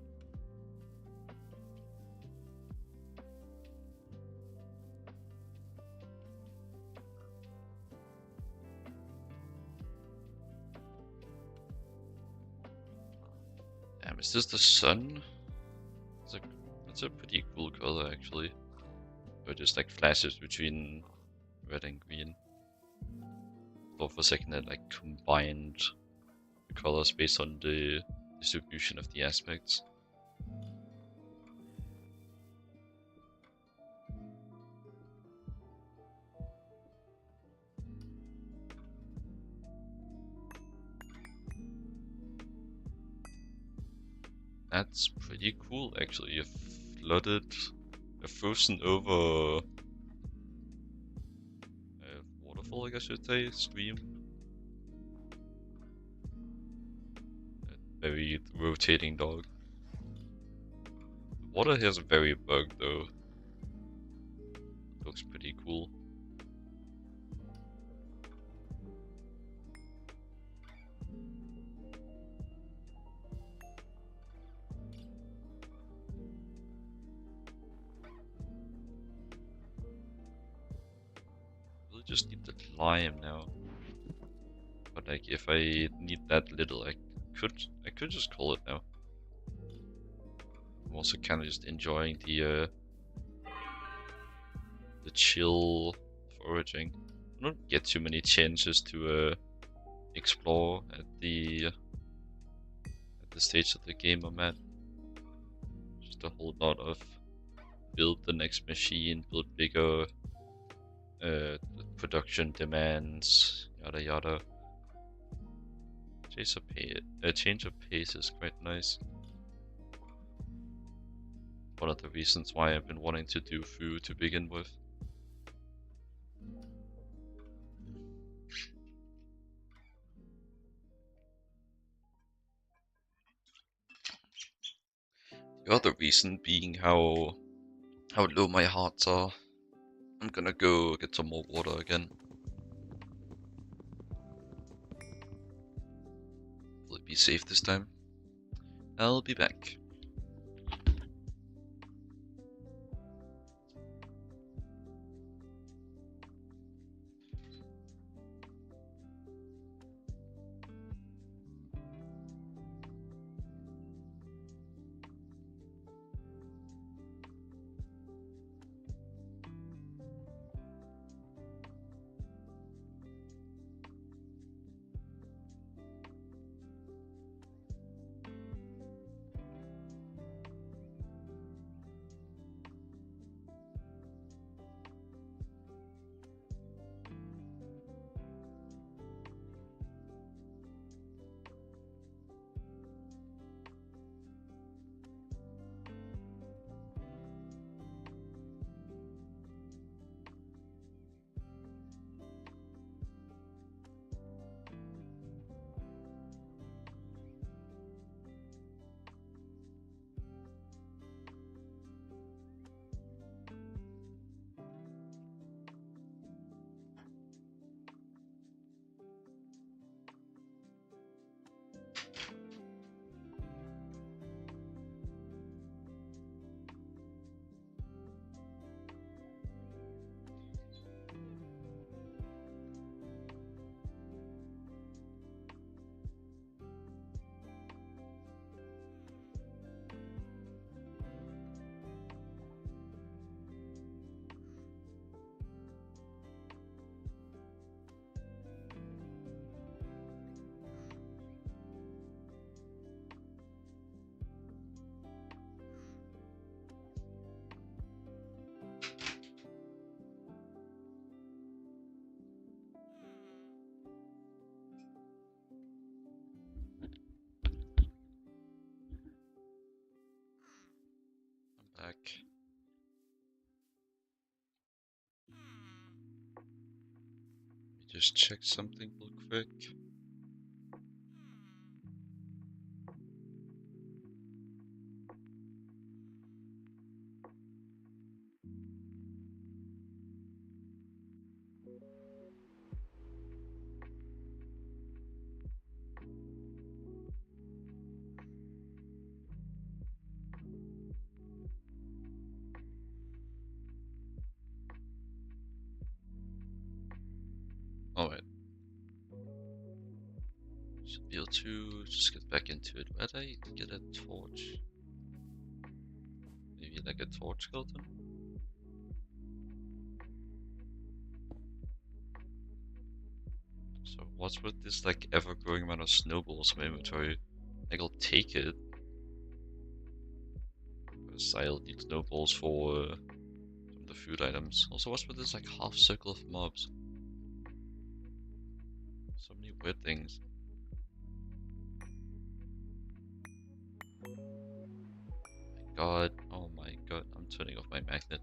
Damn, is this the sun? It's a pretty cool color actually. Or just like flashes between red and green. Thought for a second that like combined the colors based on the distribution of the aspects. That's pretty cool actually. A frozen over waterfall, I guess you'd say, stream. A very rotating dog. The water here is very bugged though. Looks pretty cool. just need the lime now. But like, if I need that little, I could just call it now. I'm also kind of just enjoying the chill foraging. I don't get too many chances to explore at the stage of the game I'm at. Just a whole lot of build the next machine, build bigger, the production demands, yada yada. Change of pace is quite nice. One of the reasons why I've been wanting to do food to begin with. The other reason being how low my hearts are. I'm gonna go get some more water again. Will it be safe this time? I'll be back. Back. Let me just check something real quick. Alright. Should be able to just get back into it. Where'd I get a torch? Maybe like a torch skeleton? So what's with this like ever growing amount of snowballs in my inventory? Like I'll take it. Because I'll need snowballs for some of the food items. Also, what's with this like half circle of mobs? So many weird things. God, oh my god, I'm turning off my magnet.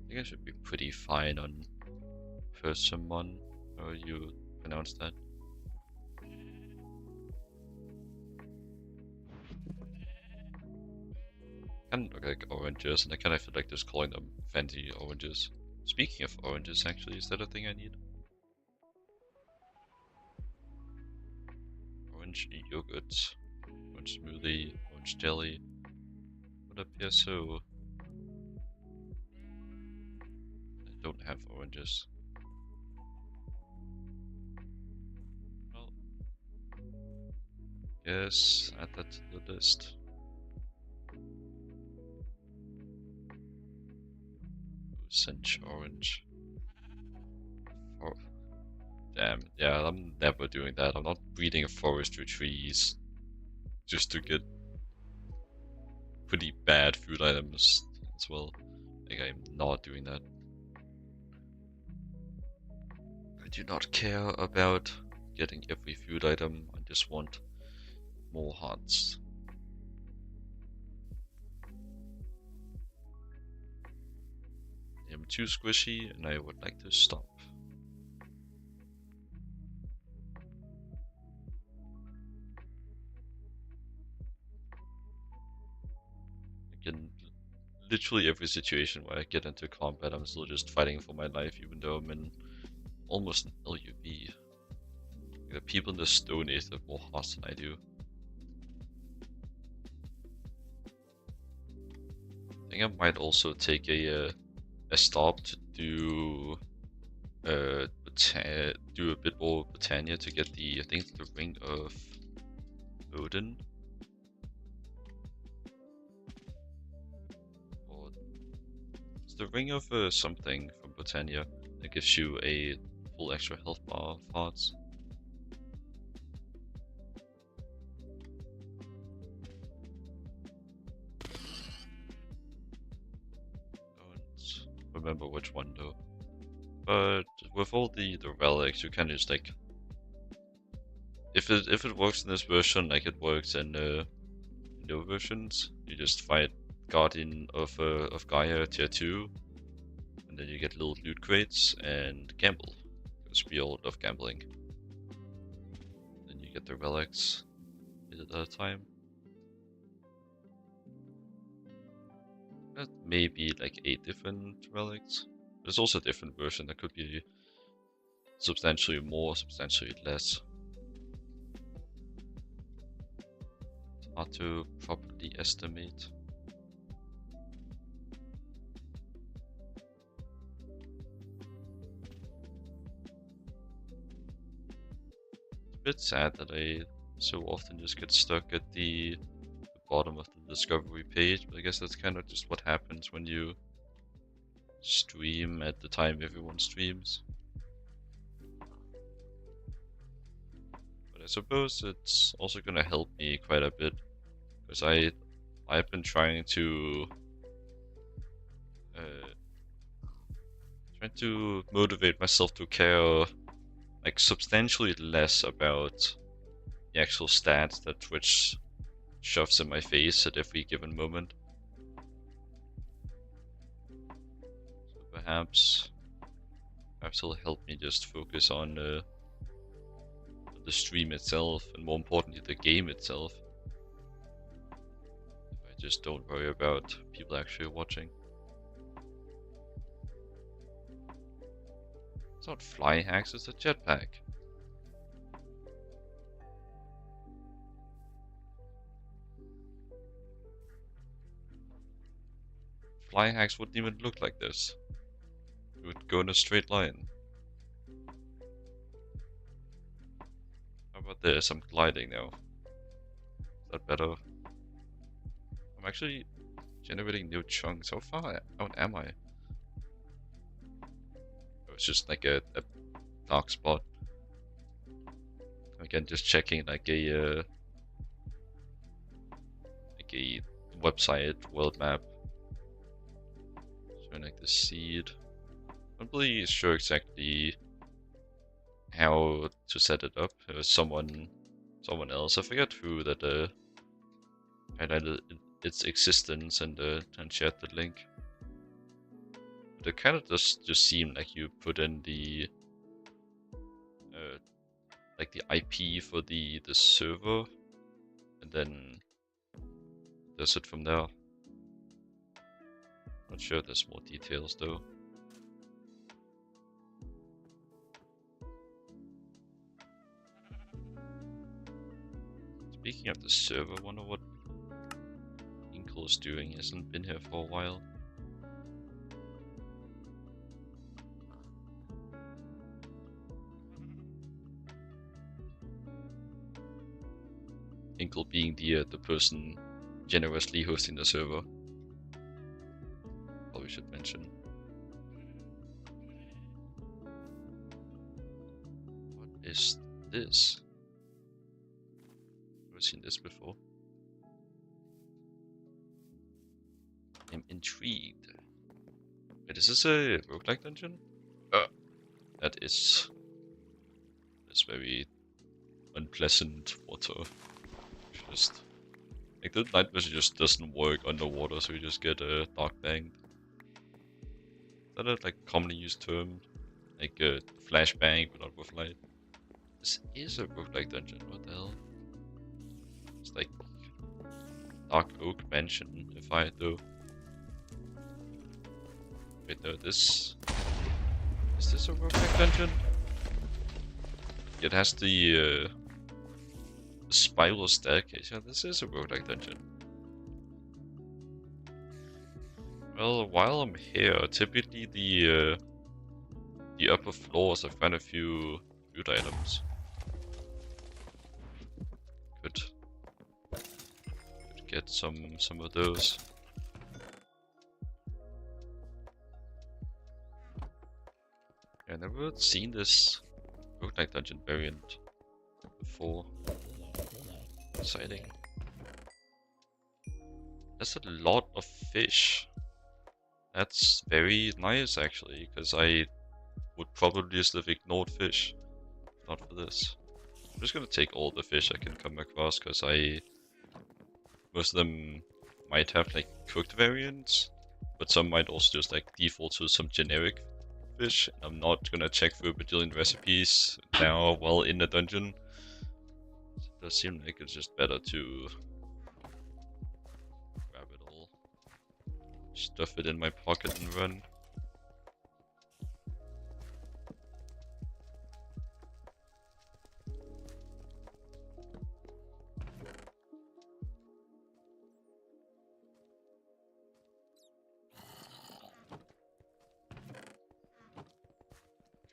I think I should be pretty fine on Persimmon, how you pronounce that. Kind of look like oranges, and I kind of feel like just calling them fancy oranges. Speaking of oranges, actually, is that a thing I need? orange yogurt, orange smoothie, orange jelly. What appears so? I don't have oranges. Well, yes, add that to the list. Cinch orange. Oh, damn, yeah, I'm never doing that. I'm not breeding a forest with trees just to get pretty bad food items as well. Like, I'm not doing that. I do not care about getting every food item. I just want more hearts. I'm too squishy and I would like to stop. In literally every situation where I get into combat, I'm still just fighting for my life, even though I'm in almost an LUV. The people in the Stone Age have more hearts than I do. I think I might also take a stop to do do a bit more Britannia to get the, I think, the Ring of Odin. Or it's the Ring of something from Britannia that gives you a full extra health bar of hearts. Don't remember which one though. But with all the relics, you can just like, if it works in this version like it works in no versions, you just fight Guardian of Gaia tier 2, and then you get little loot crates and gamble, because we all love gambling. Then you get the relics at a time. That may be like 8 different relics. There's also a different version that could be substantially more, substantially less. It's hard to properly estimate. It's a bit sad that I so often just get stuck at the bottom of the discovery page, but I guess that's kind of just what happens when you stream at the time everyone streams. But I suppose it's also gonna help me quite a bit, because I've been trying to motivate myself to care like substantially less about the actual stats that Twitch shoves in my face at every given moment. So perhaps it'll help me just focus on the stream itself, and more importantly the game itself. If I just don't worry about people actually watching. It's not fly hacks, it's a jetpack. Fly hacks wouldn't even look like this. It would go in a straight line. How about this? I'm gliding now. Is that better? I'm actually generating new chunks. How far out am I? Oh, it's just like a dark spot. Again, just checking like a website world map. Showing like the seed. I'm not really sure exactly how to set it up. There was someone else, I forget who, that highlighted its existence and shared the link. But it kind of just seemed like you put in the like the IP for the server, and then does it from there. Not sure if there's more details though. Speaking of the server, I wonder what Inkle is doing. He hasn't been here for a while. Inkle being the person generously hosting the server. Probably should mention. What is this? Never seen this before. I'm intrigued. Wait, is this a roguelike dungeon? That is very unpleasant water. Just like the night vision just doesn't work underwater, so you just get dark banged. Is that a like commonly used term? Like flashbang but not with light. This is a roguelike dungeon, what the hell? It's like Dark Oak Mansion, if I do. Wait, no, this... Is this a roguelike dungeon? It has the spiral staircase. Yeah, this is a roguelike dungeon. Well, while I'm here, typically the upper floors I find a few food items. Could get some of those. Yeah, I never seen this roguelike dungeon variant before. Exciting. There's a lot of fish. That's very nice actually, because I would probably just have ignored fish if not for this. I'm just gonna take all the fish I can come across, because most of them might have like cooked variants, but some might also just like default to some generic fish. I'm not gonna check for a bajillion recipes now while in the dungeon. So it does seem like it's just better to grab it all, stuff it in my pocket and run.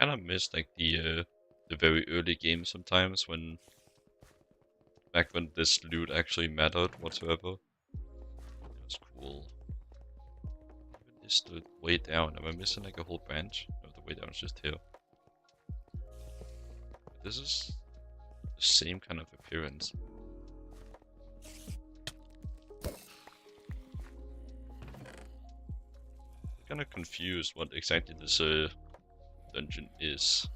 Kind of miss like the very early game sometimes, when back when this loot actually mattered whatsoever. That's cool. Even this the way down. Am I missing like a whole branch? No, the way down is just here. This is the same kind of appearance. Kind of confused what exactly this dungeon is.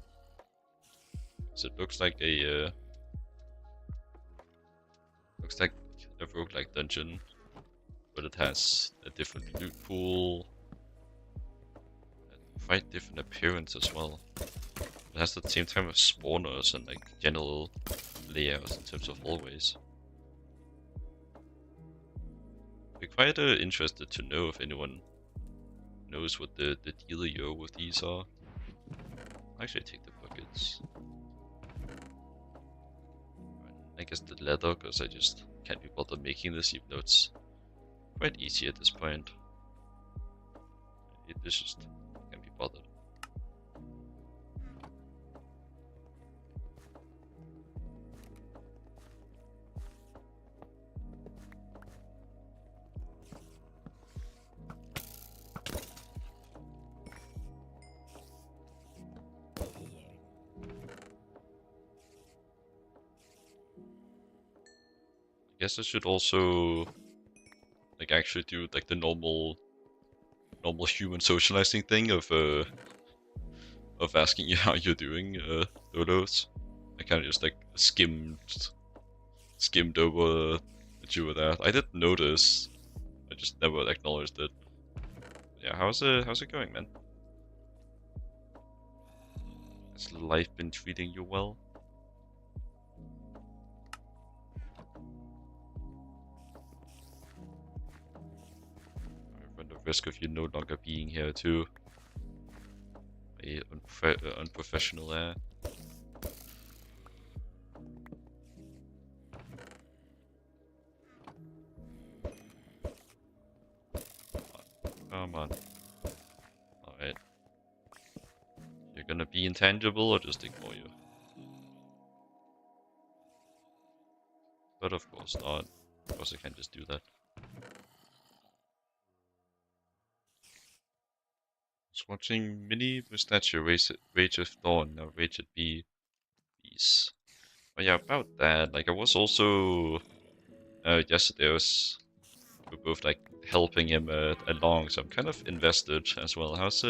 So it looks like a roguelike dungeon, but it has a different loot pool, and quite different appearance as well. It has the same time of spawners and like general layouts in terms of hallways. I'd be quite interested to know if anyone knows what the dealio with these are. I'll actually take the buckets. I guess the leather, because I just can't be bothered making this, even though it's quite easy at this point. It just can't be bothered. I guess I should also like actually do like the normal human socializing thing of asking you how you're doing, Dodos. I kind of just like skimmed over that you were there. I did notice, I just never acknowledged it. Yeah, how's it going, man? Has life been treating you well? I run the risk of you no longer being here too. A unprofessional air. Come on. Alright. You're gonna be intangible or just ignore you? But of course not. Of course I can't just do that. I was watching Mini Mustachio Rage of Dawn, now Rage at Bees. Oh yeah, about that, like I was also yesterday we're both like helping him along, so I'm kind of invested as well. How's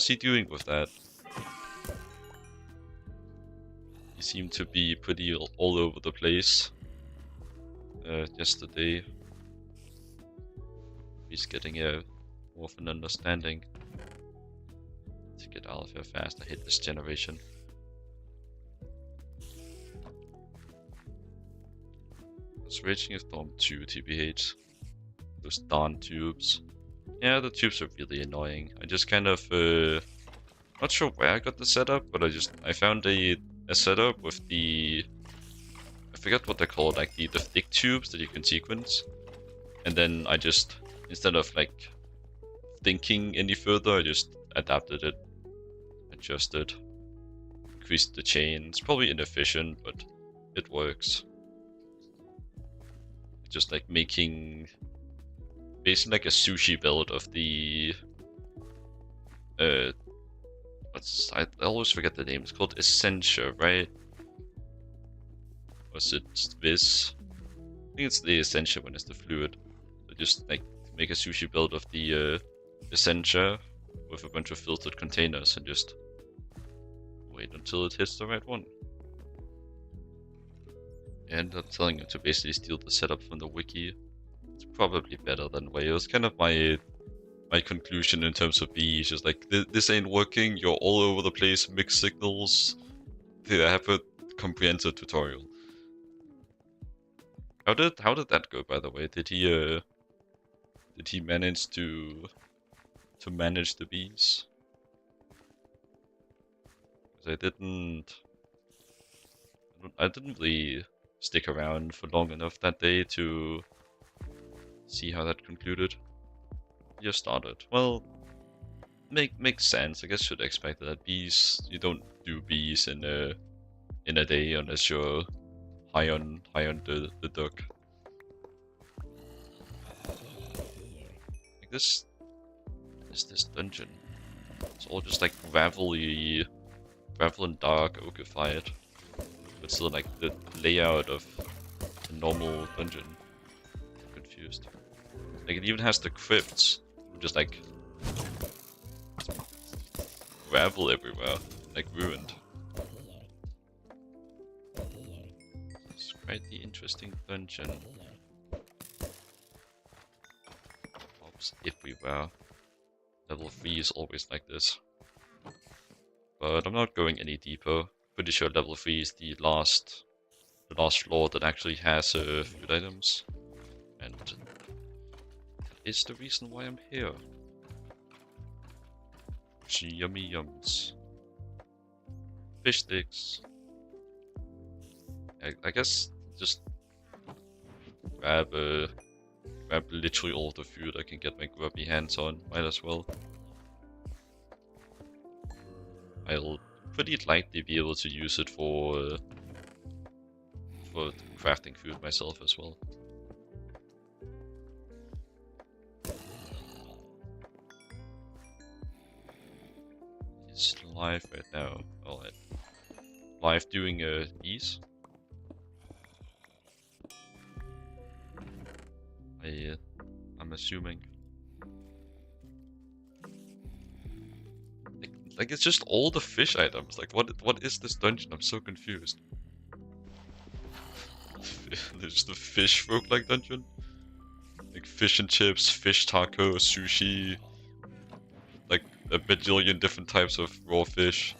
he doing with that? He seemed to be pretty all over the place yesterday. He's getting more of an understanding. To get out of here fast, I hate this generation. It's Raging of Storm 2 TBH. Those darn tubes. Yeah, the tubes are really annoying. I just kind of not sure where I got the setup, but I found a setup with I forget what they're called, like the thick tubes that you can sequence. And then I just, instead of like thinking any further, I just adapted it, adjusted, increased the chain. It's probably inefficient, but it works. Just like making basically like a sushi build of the I always forget the name. It's called Essentia, right? Was it this? I think it's the Essentia when it's the fluid. So just like make a sushi build of the Essentia with a bunch of filtered containers and just wait until it hits the right one. And I'm telling you to basically steal the setup from the wiki. It's probably better than way. It was kind of my conclusion in terms of B. It's just like this ain't working. You're all over the place. Mixed signals. I have a comprehensive tutorial. How did that go, by the way? Did he manage to manage the bees? Because I didn't really stick around for long enough that day to see how that concluded. Just started. Well, makes sense. I guess should expect that bees. You don't do bees in a day unless you're high on the duck. Like this dungeon. It's all just like gravel and dark, okified. But still like the layout of a normal dungeon. I'm confused. Like it even has the crypts. Just like gravel everywhere. Like ruined. It's quite the interesting dungeon. Mobs everywhere. Level 3 is always like this. But I'm not going any deeper. Pretty sure level 3 is the last floor that actually has food items. And that is the reason why I'm here. Yummy yums. Fish sticks. I guess just grab literally all the food I can get my grubby hands on. Might as well. I'll pretty likely be able to use it for crafting food myself as well. It's live right now. Alright. Live doing these. I'm assuming. Like it's just all the fish items. Like what is this dungeon? I'm so confused. There's the fish roguelike dungeon. Like fish and chips, fish tacos, sushi. Like a bajillion different types of raw fish.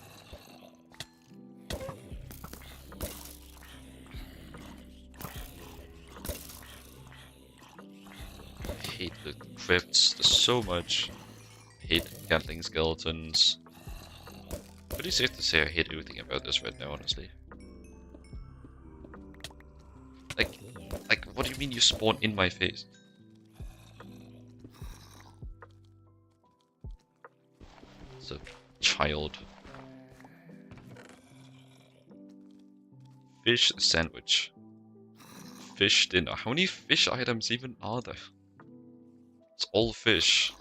I hate the crypts. There's so much. I hate Gatling skeletons. Pretty safe to say I hate everything about this right now, honestly. Like, what do you mean you spawn in my face? It's a child. Fish sandwich. Fish dinner. How many fish items even are there? It's all fish.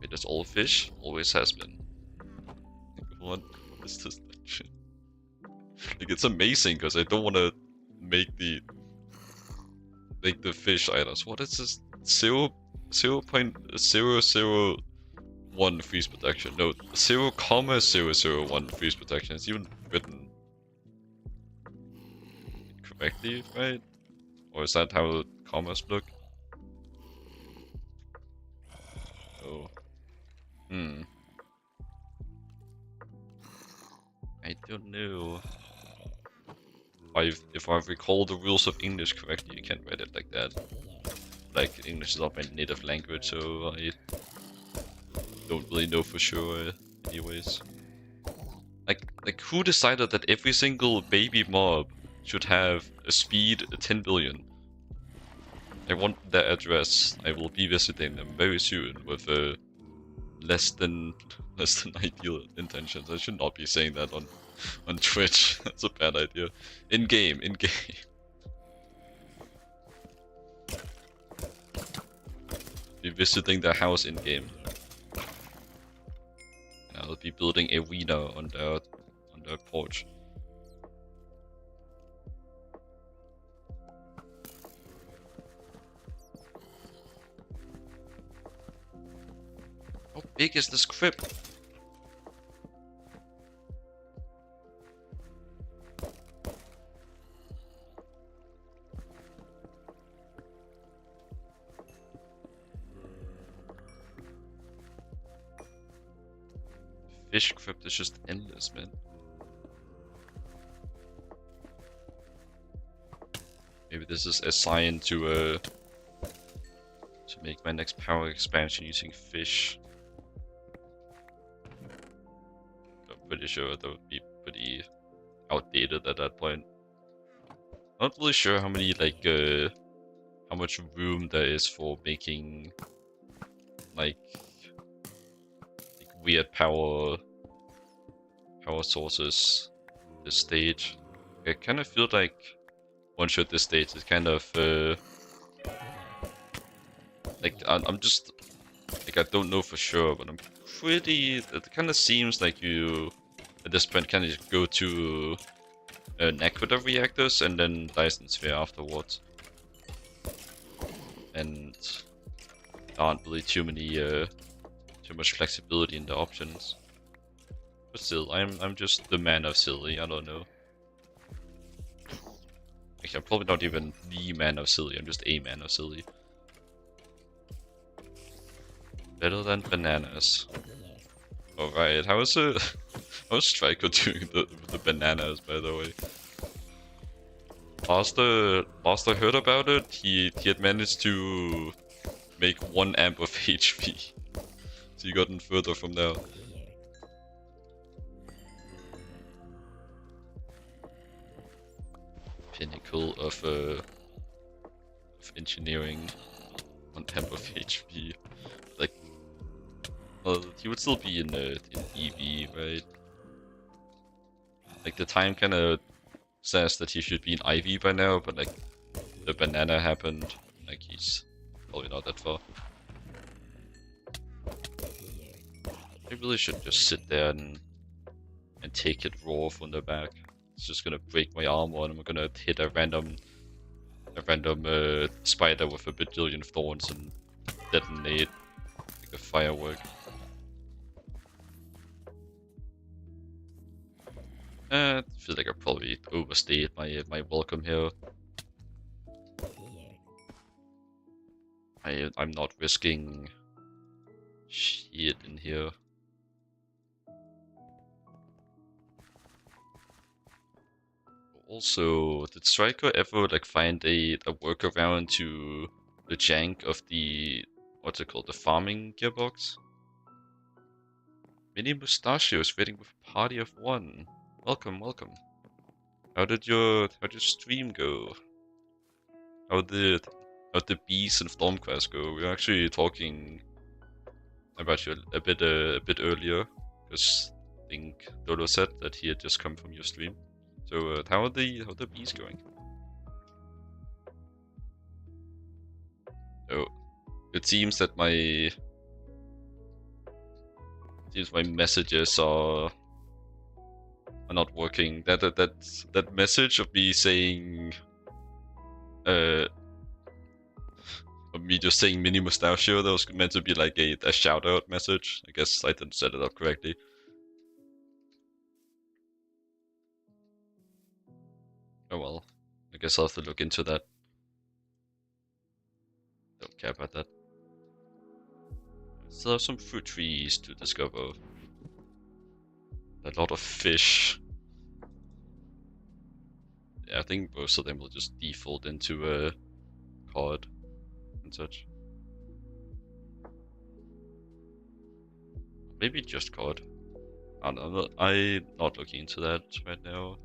Wait, it's all fish? Always has been. What is this shit? Like, it's amazing because I don't want to make the fish items. What is this? 0.001 freeze protection. No, 0,001 freeze protection. It's even written correctly, right? Or is that how commas look? Oh. I don't know. If I recall the rules of English correctly, you can't write it like that. Like, English is not my native language, so I don't really know for sure anyways. Like who decided that every single baby mob should have a speed 10 billion? I want their address. I will be visiting them very soon with less than ideal intentions. I should not be saying that on Twitch. That's a bad idea. In game. Be visiting their house in game. And I'll be building a arena on their porch. How big is this crypt? Fish crypt is just endless, man. Maybe this is a sign to make my next power expansion using fish. I'm pretty sure that would be pretty outdated at that point. Not really sure how many how much room there is for making like weird power sources this stage. I kind of feel like one shot this stage is kind of like I'm just like I don't know for sure, but I'm pretty. It kind of seems like you at this point kind of just go to an aqueduct reactors and then Dyson sphere afterwards, and there aren't really too much flexibility in the options. But still, I'm just the man of silly. I don't know. Actually, I'm probably not even the man of silly. I'm just a man of silly. Better than bananas. Alright, how's Striker doing the bananas, by the way? Last I heard about it, he had managed to make 1 amp of HP. So he gotten further from there. Pinnacle of engineering, 1 amp of HP. Like, well, he would still be in EV, right? Like the time kind of says that he should be in IV by now, but like the banana happened, like he's probably not that far. I really should just sit there and take it raw from the back. It's just gonna break my armor, and I'm gonna hit a random spider with a bajillion thorns and detonate like a firework. I feel like I probably overstayed my welcome here. I'm not risking shit in here. Also, did Striker ever like find a workaround to the jank of the what's it called, the farming gearbox? Mini Mustachios waiting with a party of 1. Welcome. How did your stream go? How did Beast and Stormcast go? We were actually talking about you a bit earlier, because I think Dodo said that he had just come from your stream. So how are the bees going? Oh, it seems that my messages are not working. That message of me saying of me just saying mini mustachio, that was meant to be like a shout out message. I guess I didn't set it up correctly. Oh well, I guess I'll have to look into that. Don't care about that. Still have some fruit trees to discover. A lot of fish. Yeah, I think most of them will just default into a cod and such. Maybe just cod. I don't know. I'm not looking into that right now.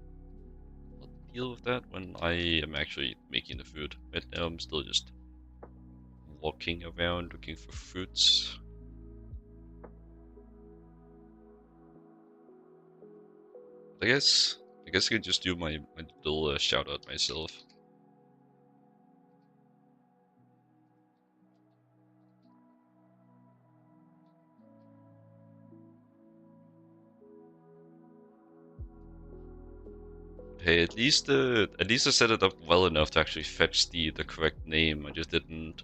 I'll deal with that when I am actually making the food. Right now I'm still just walking around looking for fruits. I guess I can just do my little shout out myself. Hey, at least I set it up well enough to actually fetch the correct name. I just didn't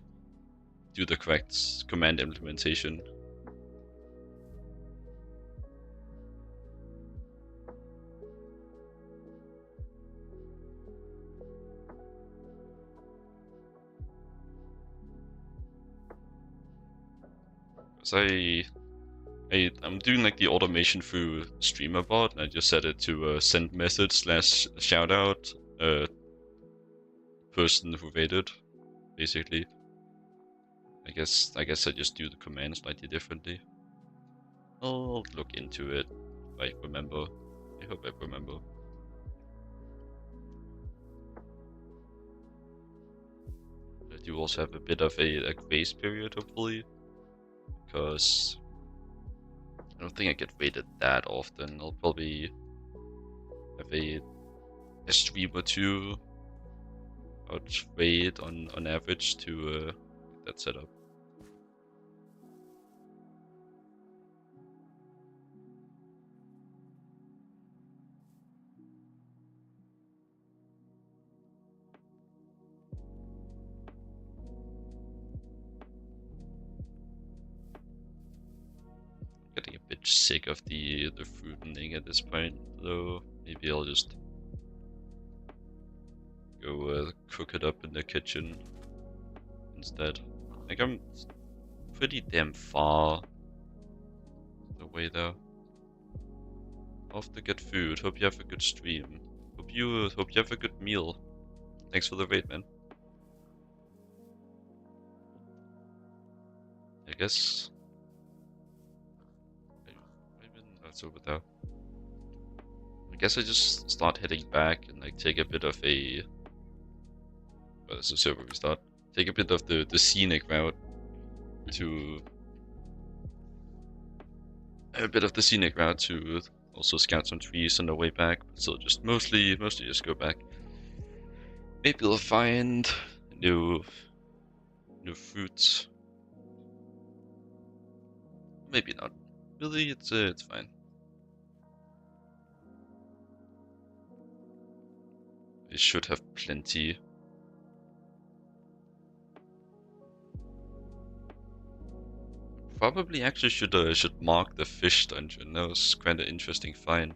do the correct command implementation. Because I'm doing like the automation through streamer bot, and I just set it to send message slash shout out person who waited, basically. I guess I just do the command slightly differently. I'll look into it if I remember. I hope I remember. I do also have a bit of a grace period, hopefully, because I don't think I get raided that often. I'll probably have a stream or two out raid on average to get that set up. Getting a bit sick of the fruiting at this point, though. Maybe I'll just go cook it up in the kitchen instead. Like I'm pretty damn far away though. Off to get food. Hope you have a good stream. Hope you have a good meal. Thanks for the raid, man. I guess maybe that's over there. I guess I just start heading back and like take a bit of a. Well, this is where we start. Take a bit of the scenic route to. Also scout some trees on the way back, but still just mostly just go back. Maybe we'll find new fruits. Maybe not. Really, it's fine. We should have plenty. Probably actually should mark the fish dungeon. That was quite an interesting find.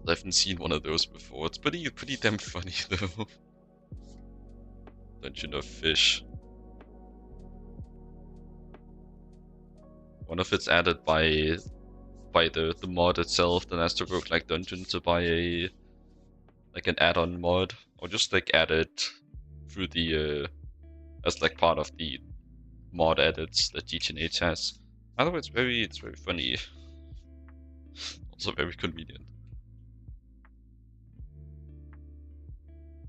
I haven't seen one of those before. It's pretty damn funny though. Dungeon of fish. One of it's added by the mod itself, then has to work like dungeon to buy a like an add-on mod, or just like add it through the as like part of the mod edits that GTNH has. Otherwise, it's very funny. Also very convenient.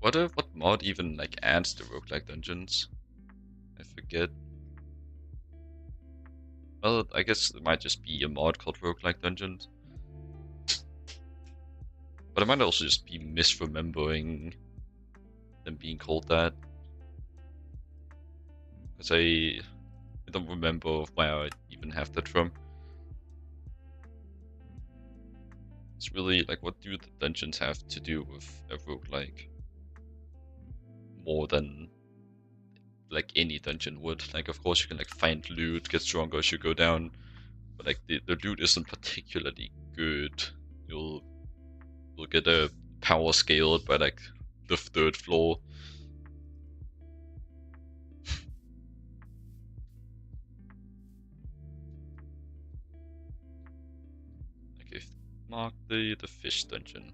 What mod even like adds the roguelike dungeons? I forget. Well, I guess it might just be a mod called Roguelike Dungeons. But I might also just be misremembering them being called that. Because I don't remember where I even have that from. It's really like, what do the dungeons have to do with a roguelike? More than like any dungeon would. Like, of course you can like find loot, get stronger as you go down, but like the loot isn't particularly good. You'll get a power scaled by like the 3rd floor. Okay, mark the fish dungeon.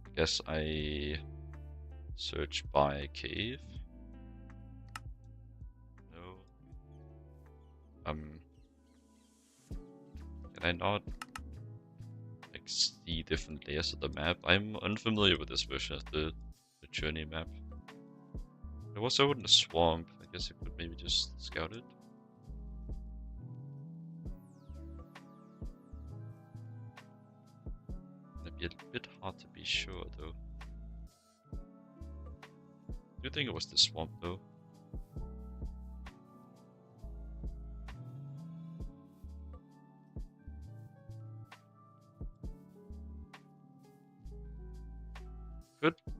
I guess I search by cave. No. Can I not like see different layers of the map? I'm unfamiliar with this version of the journey map. It was over in the swamp. I guess I could maybe just scout it. It'd be a bit hard to be sure though. I do think it was the swamp though.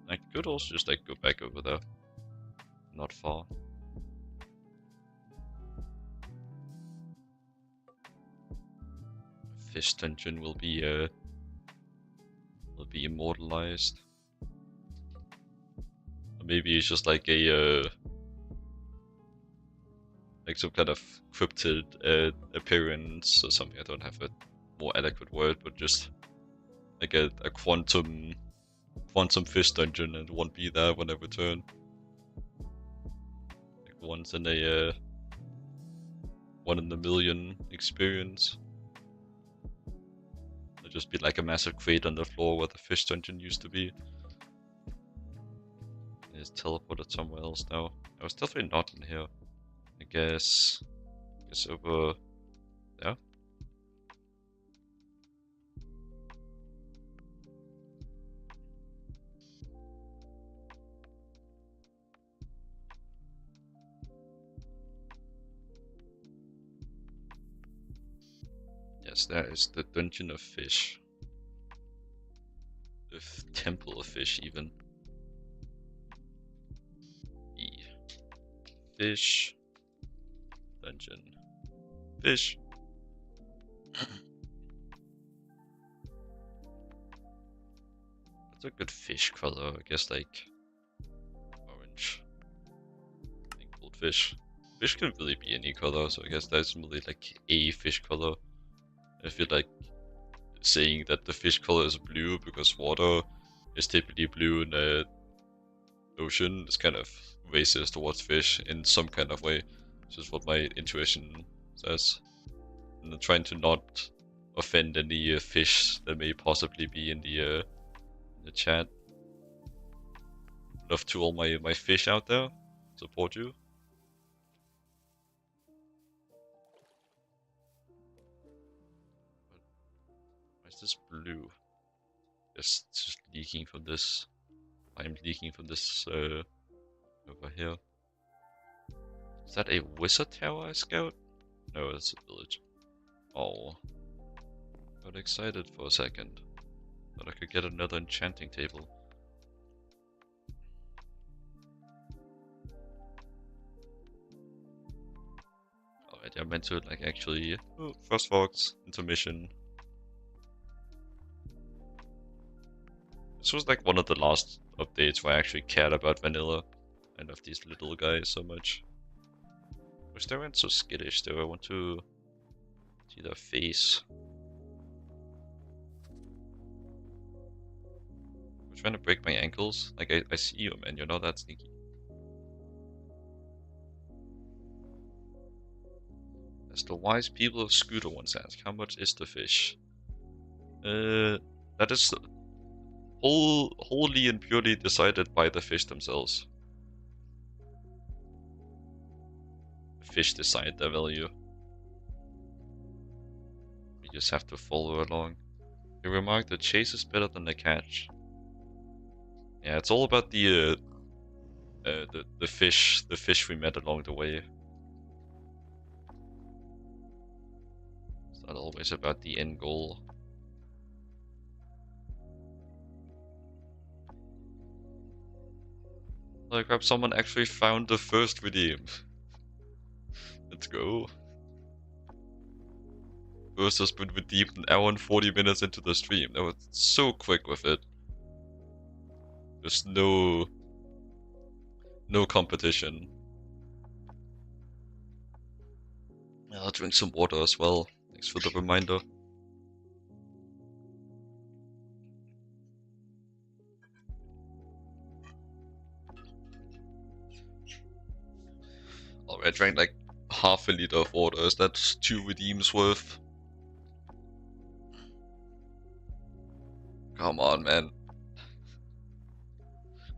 I could also just like go back over there. Not far. Fish dungeon will be immortalized. Or maybe it's just like a like some kind of cryptid appearance or something. I don't have a more adequate word, but just like a quantum fish dungeon, and won't be there when I return. Like once in a 1 in a million experience. It'll just be like a massive crate on the floor where the fish dungeon used to be. It's teleported somewhere else now. I was definitely not in here. I guess over there. Yes, that is the Dungeon of Fish. The Temple of Fish, even. E. Fish. Dungeon. Fish. That's a good fish color, I guess, like orange. I think goldfish. Fish can really be any color, so I guess that's really like a fish color. I feel like saying that the fish color is blue because water is typically blue in the ocean is kind of racist towards fish in some kind of way. Which is what my intuition says. And I'm trying to not offend any fish that may possibly be in the chat. Love to all my fish out there. Support you. Why is this blue? It's just leaking from this. I'm leaking from this over here. Is that a wizard tower I scout? No, it's a village. Oh. Got excited for a second. Thought I could get another enchanting table. Alright, I meant to like actually... Oh, Frost Fox, intermission. This was like one of the last updates where I actually cared about vanilla and of these little guys so much. Wish they weren't so skittish though. I want to see their face. I'm trying to break my ankles. Like I see you, man. You're not that sneaky. As the wise people of Scooter once asked, how much is the fish? That is wholly and purely decided by the fish themselves. fish decide their value. We just have to follow along. You remark the chase is better than the catch. Yeah, it's all about the fish we met along the way. It's not always about the end goal. Holy crap, someone actually found the first redeem. Let's go. First has been redeemed an hour and 40 minutes into the stream. That was so quick with it. There's no competition. I'll drink some water as well. Thanks for the reminder. Alright, I drank like half a liter of water. Is that 2 redeems worth? Come on, man.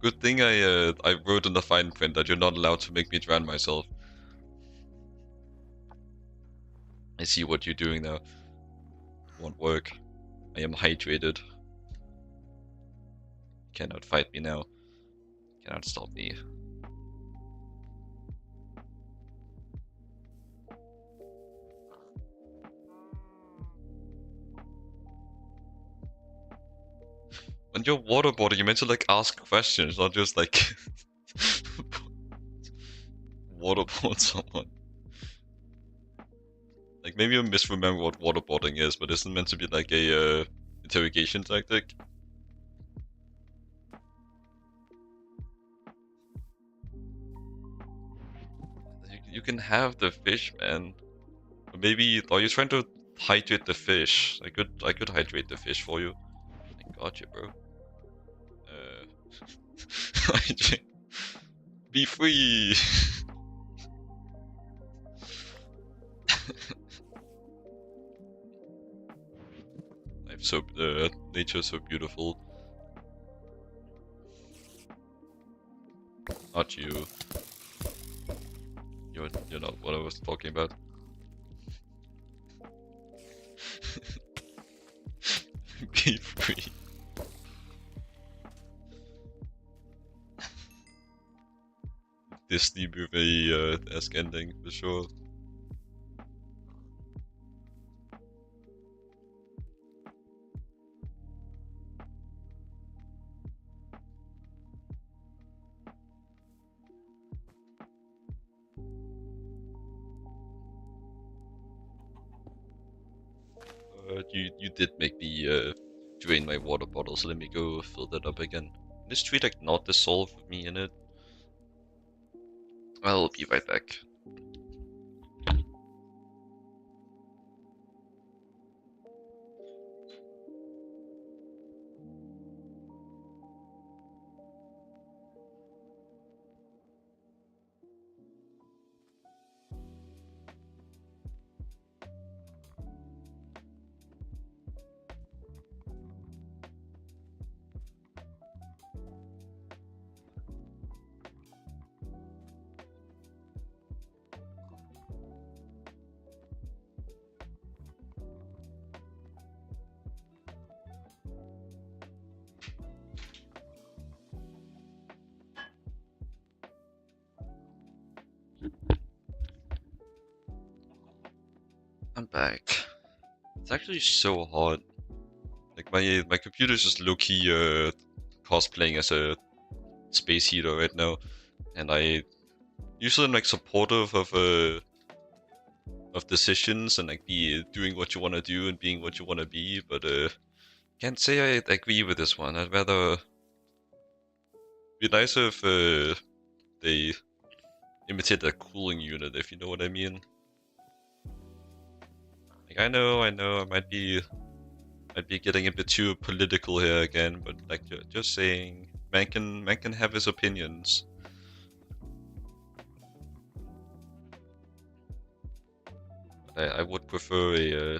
Good thing I wrote in the fine print that you're not allowed to make me drown myself. I see what you're doing now. Won't work. I am hydrated. Cannot fight me now. Cannot stop me. When you're waterboarding, you meant to like ask questions, not just like waterboard someone. Like maybe I misremember what waterboarding is, but isn't it meant to be like a interrogation tactic? You can have the fish, man. Or maybe are you trying to hydrate the fish? I could hydrate the fish for you. I got you, bro. Be free. Life's so nature's so beautiful. Not you. You're not what I was talking about. Be free. Disney movie-esque ending for sure. You did make me drain my water bottle, so let me go fill that up again. This tree like not dissolve with me in it. I'll be right back. I'm back. It's actually so hot. Like my computer's just low-key cosplaying as a space heater right now, and I usually am like supportive of decisions and like be doing what you want to do and being what you want to be, but can't say I agree with this one. I'd rather be nicer if they imitate a cooling unit, if you know what I mean. Like I know, I might be getting a bit too political here again, but like just saying, man can have his opinions. I would prefer a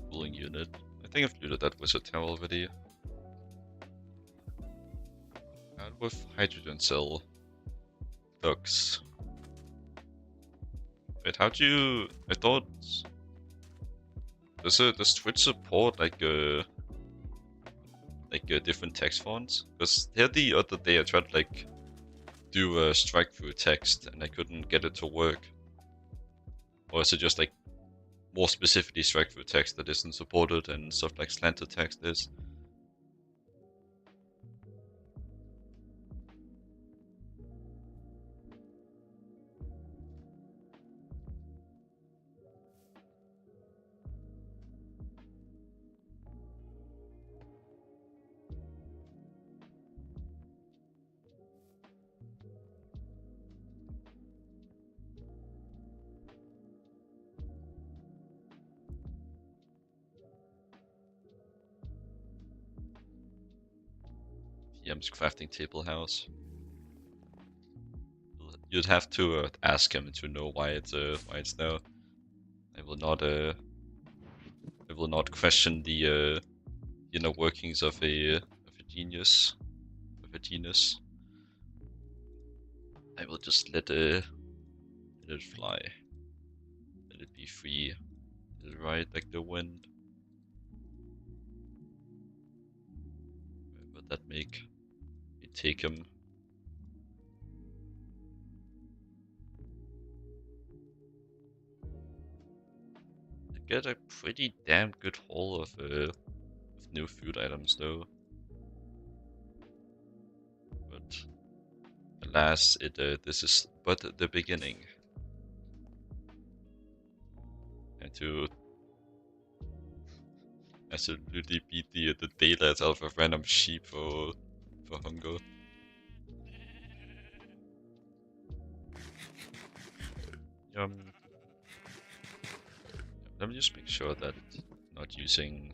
cooling unit. I think I've looted that wizard tower already. And with hydrogen cell ducts. Wait, how do you... I thought... Does Twitch support like different text fonts? Because here the other day I tried to like do a strike through text and I couldn't get it to work. Or is it just like more specifically strike through text that isn't supported and stuff like slanted text is? VM's crafting table house. You'd have to ask him to know why it's there. I will not question the inner workings of a genius. I will just let it fly. Let it be free. Let it ride like the wind. Where would that make me take him? I get a pretty damn good haul of new food items though. But alas, this is but the beginning. And to absolutely beat the daylights out of random sheep for hunger. Let me just make sure that I'm not using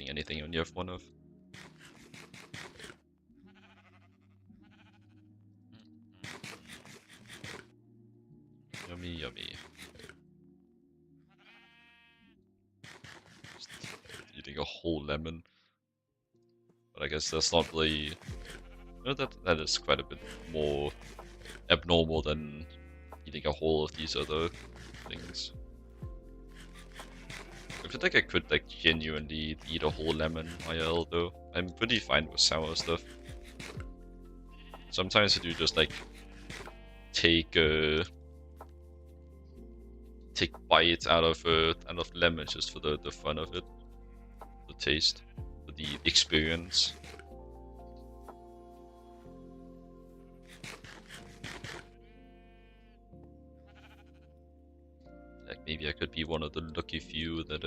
anything on the F1 of. Yummy, yummy. Just eating a whole lemon. But I guess that's not really... No, that is quite a bit more abnormal than eating a whole of these other things. I feel like I could like genuinely eat a whole lemon IRL though. I'm pretty fine with sour stuff. Sometimes I do just like take bites out of lemon just for the fun of it, the taste, for the experience. Like maybe I could be one of the lucky few that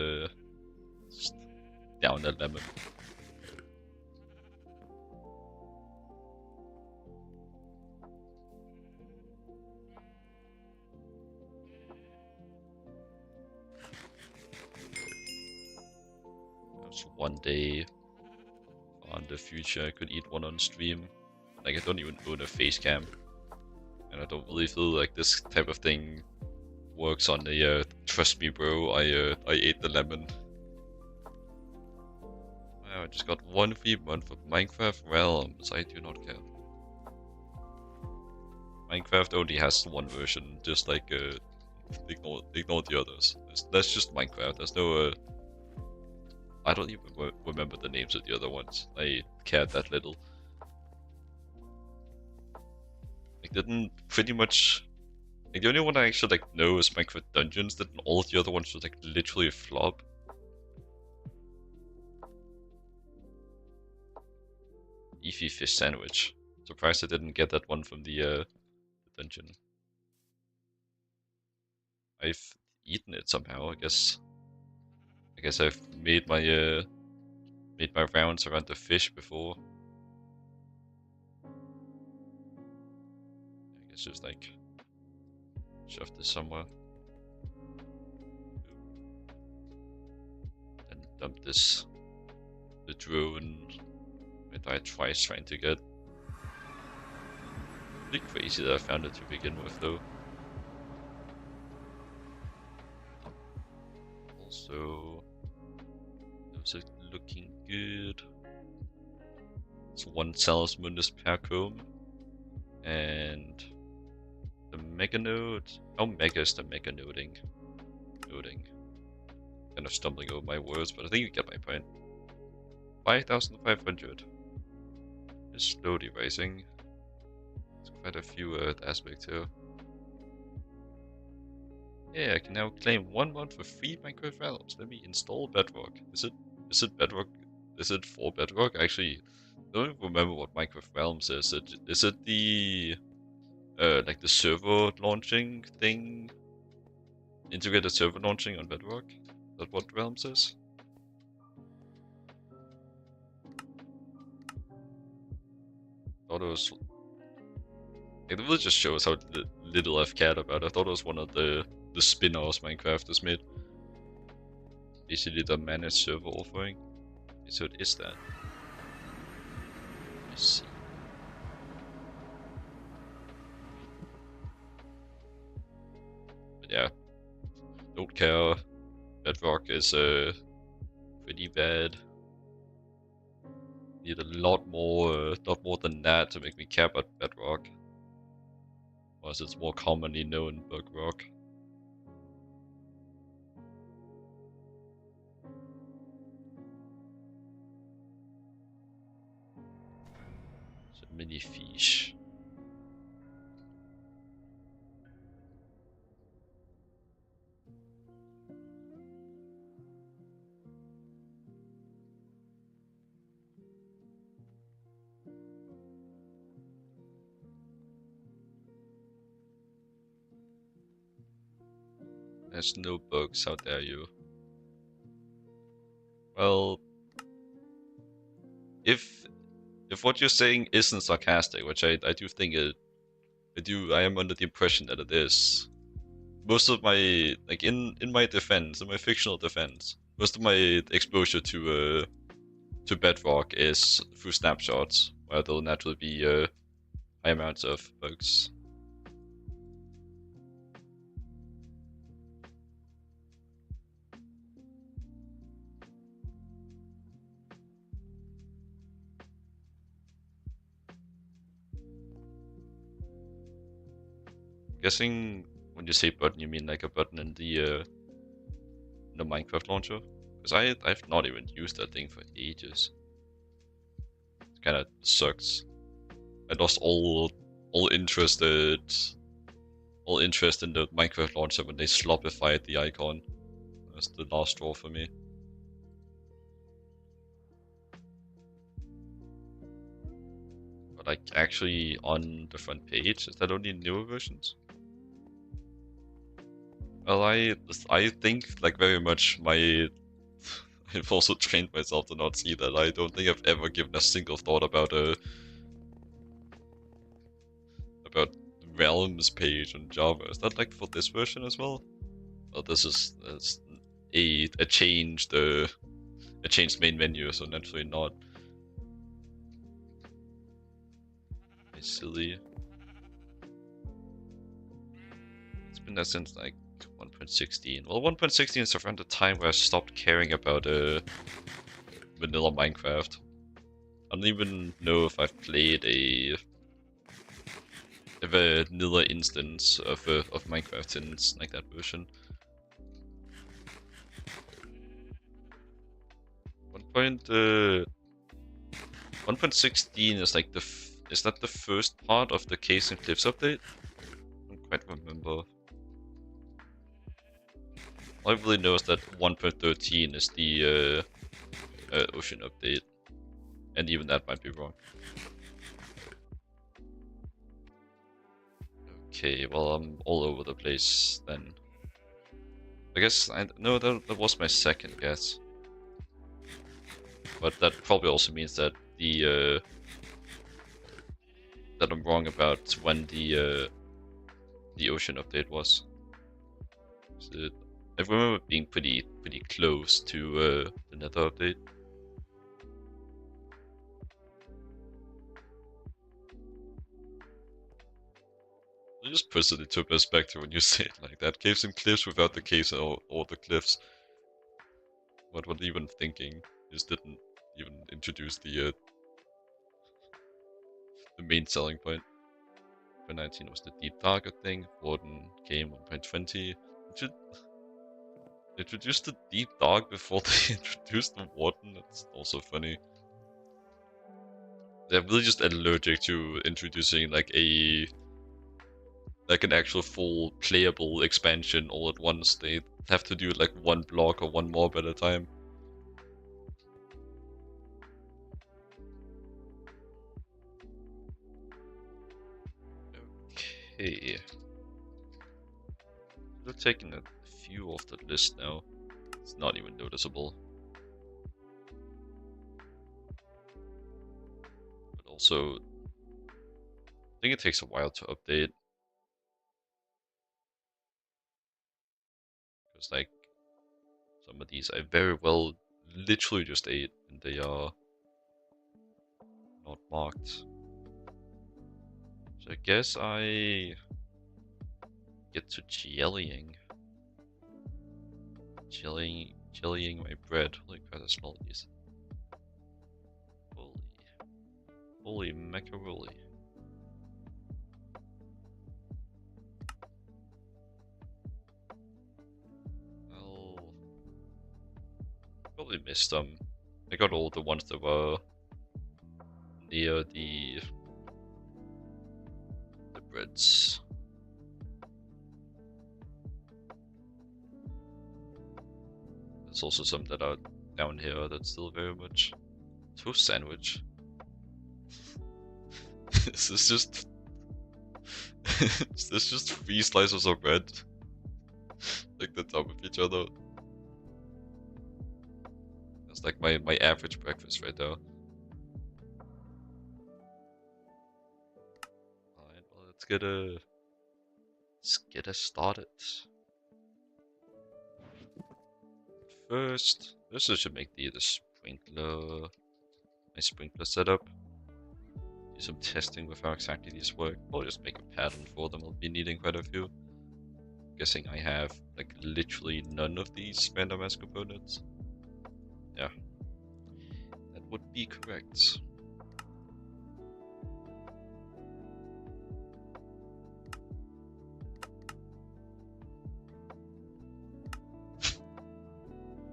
just down that lemon. So one day on the future I could eat one on stream. Like I don't even own a face cam. And I don't really feel like this type of thing works on the trust me bro, I ate the lemon. Wow, I just got 1 free month of Minecraft Realms. I do not care. Minecraft only has one version, just like ignore the others. That's just Minecraft. There's no I don't even remember the names of the other ones. I cared that little. Like didn't pretty much like the only one I actually like know is Minecraft Dungeons. Didn't all of the other ones was like literally a flop? Leafy fish sandwich. Surprised I didn't get that one from the dungeon. I've eaten it somehow. I guess I've made my rounds around the fish before. I guess just like shove this somewhere. And dump this the drone I died twice trying to get. Pretty crazy that I found it to begin with though. Also, those are looking good. It's 1 Salus Mundus per comb, and the mega node. How mega is the mega noding? Noding. Kind of stumbling over my words, but I think you get my point. 5,500. It's slowly rising. It's quite a few aspects here. Yeah, I can now claim 1 month for free Minecraft realms. Let me install Bedrock. Is it Bedrock? Is it for Bedrock? Actually, I don't even remember what Minecraft realms is. Is it the like the server launching thing? Integrated server launching on Bedrock? Is that what realms is? Thought it was. It really just shows how little I've cared about it. I thought it was one of the spin-offs Minecraft has made. Basically the managed server offering. Okay, so it is that. I see. But yeah. Don't care. Bedrock is pretty bad. Need a lot more than that to make me care about Bedrock. Or as it's more commonly known, Bedrock. So many fish. There's no bugs, how dare you. Well, if what you're saying isn't sarcastic, which I do think I am under the impression that it is. Most of my, like in my defense, in my fictional defense, most of my exposure to Bedrock is through snapshots, where there'll naturally be high amounts of bugs. Guessing when you say button, you mean like a button in the Minecraft launcher? Because I've not even used that thing for ages. It kind of sucks. I lost all interest in the Minecraft launcher when they sloppified the icon. That's the last straw for me. But like actually on the front page, is that only newer versions? Well, I think like very much my I've also trained myself to not see that. I don't think I've ever given a single thought about realms page on Java. Is that like for this version as well? Well, this is a changed main menu, so naturally not. It's silly. It's been there since like 1.16. Well, 1.16 is around the time where I stopped caring about vanilla Minecraft. I don't even know if I've played a vanilla instance of Minecraft since like that version. 1.16 is like is that the first part of the Caves and Cliffs update? I don't quite remember. All I really know is that 1.13 is the ocean update, and even that might be wrong. Okay, well I'm all over the place then. I guess no, that was my second guess, but that probably also means that that I'm wrong about when the ocean update was. So I remember being pretty close to the Nether update. I just put it into perspective when you say it like that. Caves and cliffs without the caves or the cliffs. What even thinking? Just didn't even introduce the main selling point. 2019 was the deep darker thing. Warden came 1.20. They introduced the deep dark before they introduced the warden. That's also funny. They're really just allergic to introducing like an actual full playable expansion all at once. They have to do like one block or one mob at a time. Okay. We're taking a few off the list now. It's not even noticeable. But also, I think it takes a while to update. Because like, some of these I very well literally just ate and they are not marked. So I guess I get to jellying my bread. Holy crap, I smell these. Holy macaroni. I'll probably missed them. I got all the ones that were near the breads. There's also some that are down here that's still very much toast sandwich. This is just there's just 3 slices of bread like the top of each other. That's like my average breakfast right there. Alright, well let's get us started. First, I should make the sprinkler, my sprinkler setup. Do some testing with how exactly these work. Or just make a pattern for them. I'll be needing quite a few. Guessing I have like literally none of these random ass components. Yeah, that would be correct.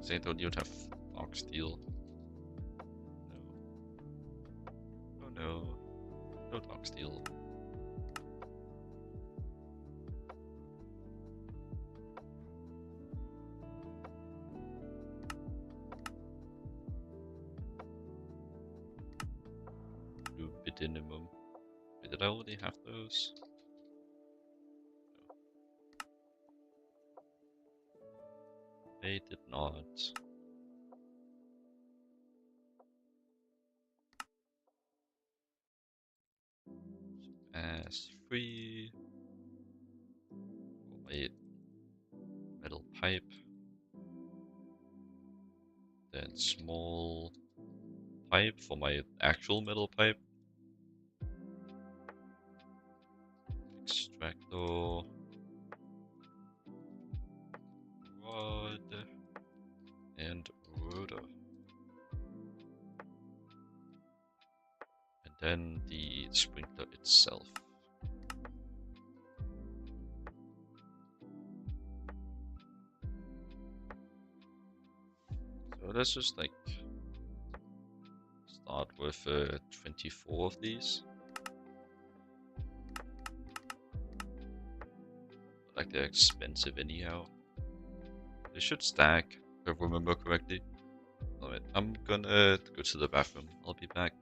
They don't even have dark steel. No. Oh no. No dark steel. Minimum. Wait, did I already have those? No. I did not. As free. Oh, wait. Metal pipe. Then small pipe for my actual metal pipe. Extractor. Rod. And rotor. And then the sprinkler itself. So let's just like start with 24 of these. Like they're expensive anyhow. They should stack, if I remember correctly. Alright, I'm gonna go to the bathroom. I'll be back.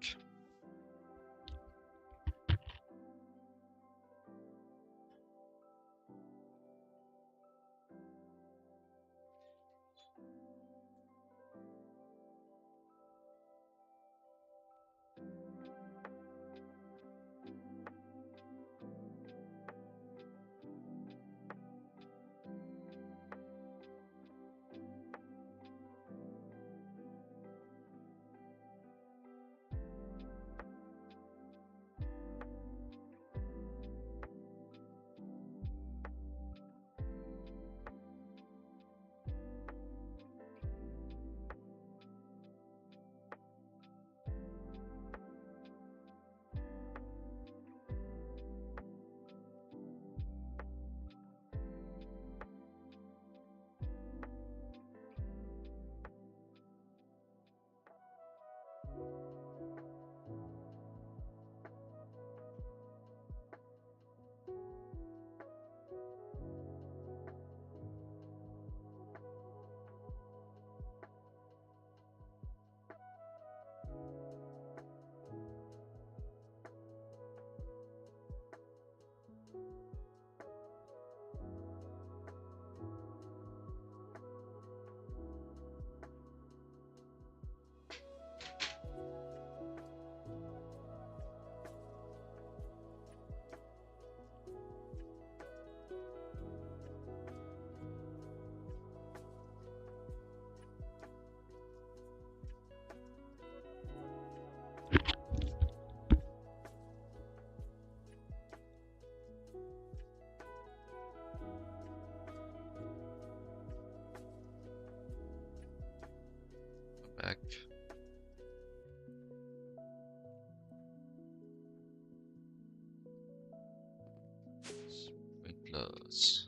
plus.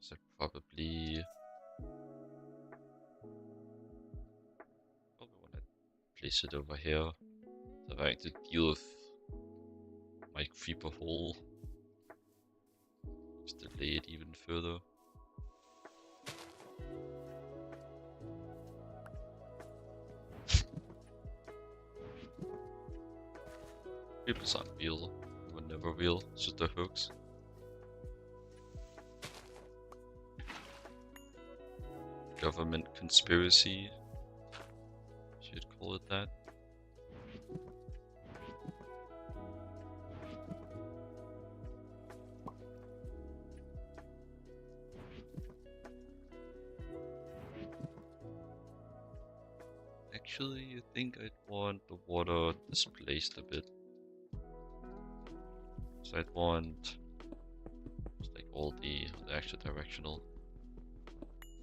So probably want to place it over here. So I have to deal with my creeper hole. Just delay it even further. Creepers aren't real. They were never real. It's just the hooks. Government conspiracy. Should call it that. Actually, I think I'd want the water displaced a bit. So I'd want just like all the extra directional.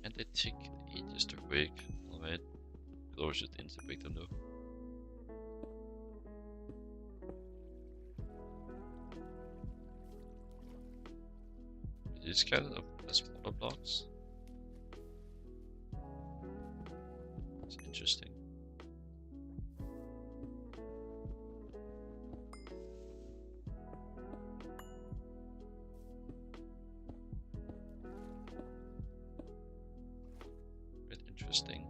And they take ages to break. Alright. Could always just instant break them though. It is kind of smaller blocks. It's interesting. Interesting.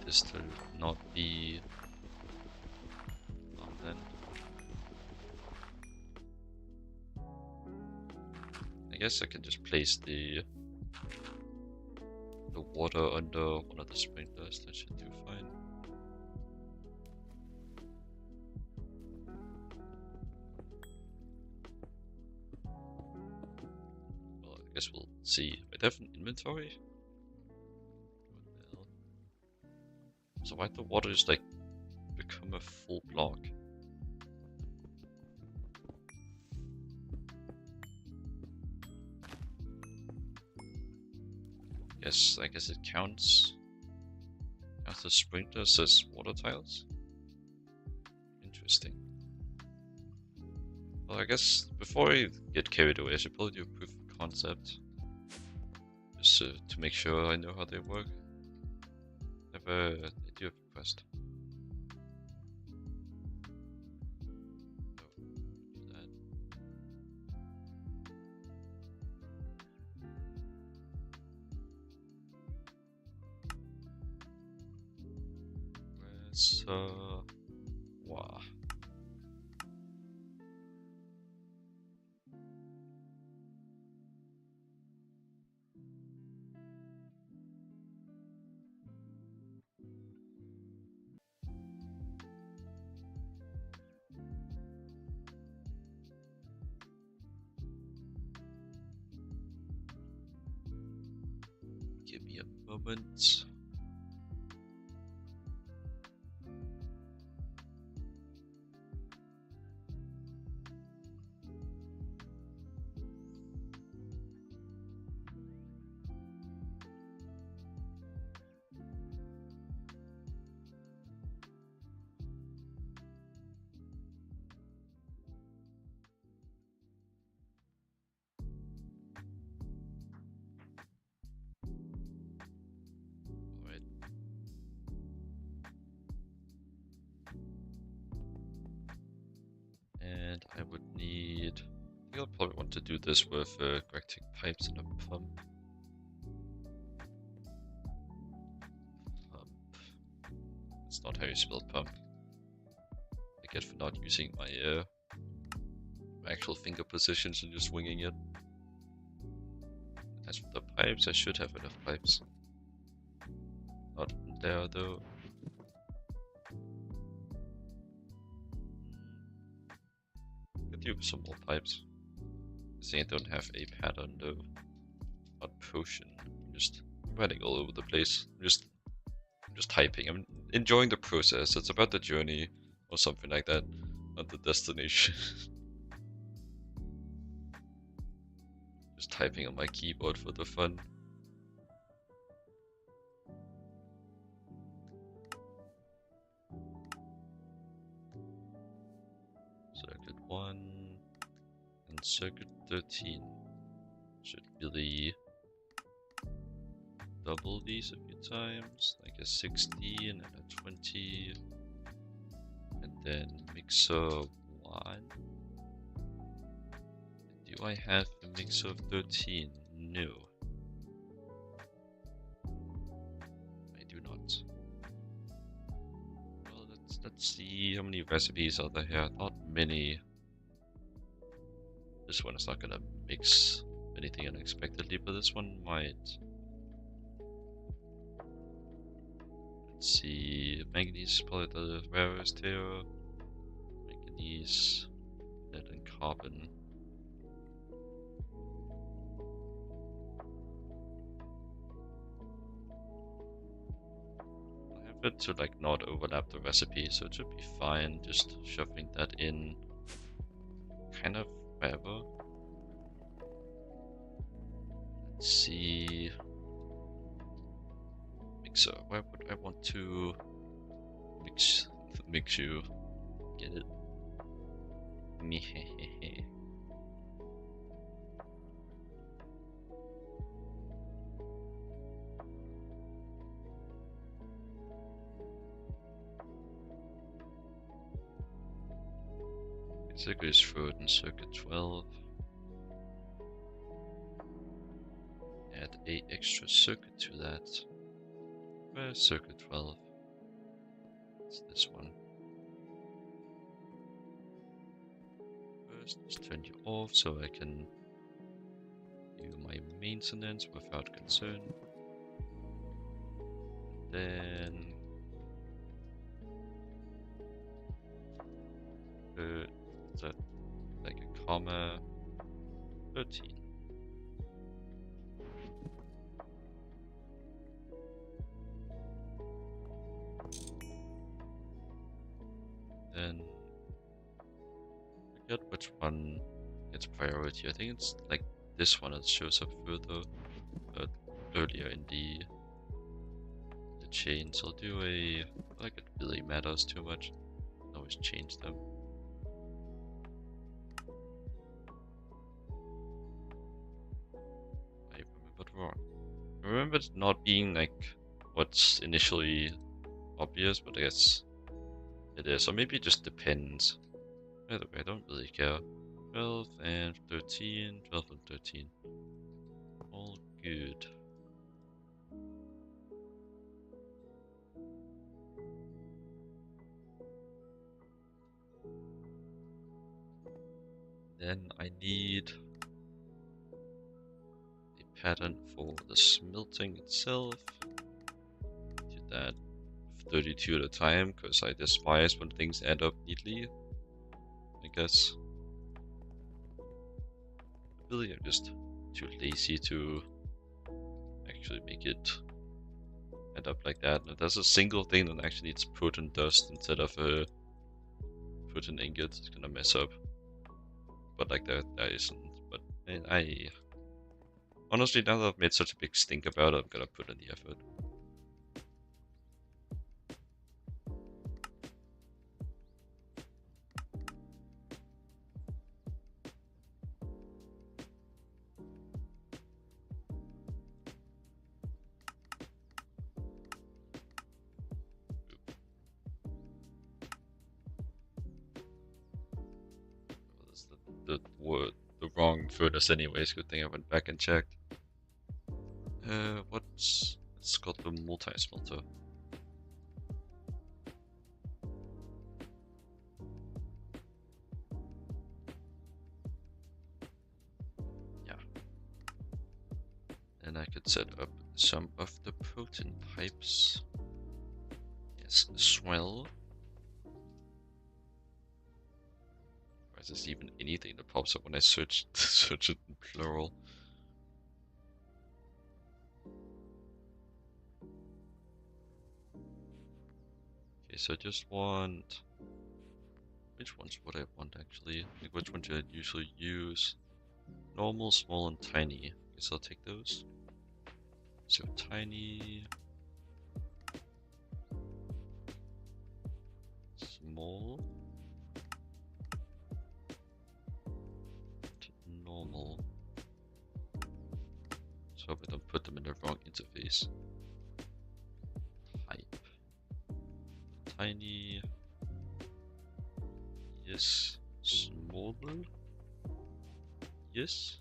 This to not be then. I guess I can just place the water under one of the sprinklers. That should do fine. Well, I guess we'll see. Wait, I have an inventory? So why'd the water just like become a full block? I guess it counts as the sprinklers as water tiles. Interesting. Well, I guess before I get carried away, I should probably do a proof of concept, just to make sure I know how they work. I do have a quest. Wow. Give me a moment. And I would need, I think I'll probably want to do this with correcting pipes and a pump. It's not how you spell pump. I get for not using my actual finger positions and just winging it. As for the pipes, I should have enough pipes. Not there though. Could use some more pipes. I think I don't have a pattern though. Not potion. I'm just running all over the place. I'm just typing. I'm enjoying the process. It's about the journey or something like that, not the destination. Just typing on my keyboard for the fun. Circuit 1 and circuit 13 should really double these a few times, like a 16 and a 20, and then mixer 1. Do I have a mixer of 13? No. I do not. Well, let's see how many recipes are there here. Not many. This one is not gonna mix anything unexpectedly, but this one might. Let's see. Manganese is probably the rarest here. Manganese, lead, and carbon. I have it to like not overlap the recipe, so it should be fine. Just shoving that in, kind of wherever. Let's see. Mixer. Where would I want to mix you? Get it? Mehehehe. Circuit is through it in circuit 12. Add a extra circuit to that. Where's circuit 12? It's this one. First, just turn you off so I can do my maintenance without concern. Then that like a comma 13. Then I forget which one gets priority. I think it's like this one that shows up further, but earlier in the chain. So I'll do a, like it really matters too much. I always change them. I remembered wrong. I remember it not being like what's initially obvious, but I guess it is. Or maybe it just depends. Either way, I don't really care. 12 and 13, 12 and 13. All good. Then I need a pattern for the smelting itself. Do that 32 at a time, because I despise when things add up neatly, I guess. Really, I'm just too lazy to actually make it add up like that. If there's a single thing that actually needs potent dust instead of a potent ingot, it's gonna mess up. But like that isn't. But I honestly, now that I've made such a big stink about it, I'm gonna put in the effort. The wrong furnace anyways. Good thing I went back and checked. It's got the multi-smelter. Yeah. Then I could set up some of the protein pipes. Yes, swell. Why is this even anything that pops up when I search it in plural? Okay, so I just want... Which ones would I want actually? Like, which one do I usually use? Normal, small, and tiny. Guess I'll take those. So tiny, small, normal. So hope I don't put them in the wrong interface. Type. Tiny. Yes. Smaller. Yes.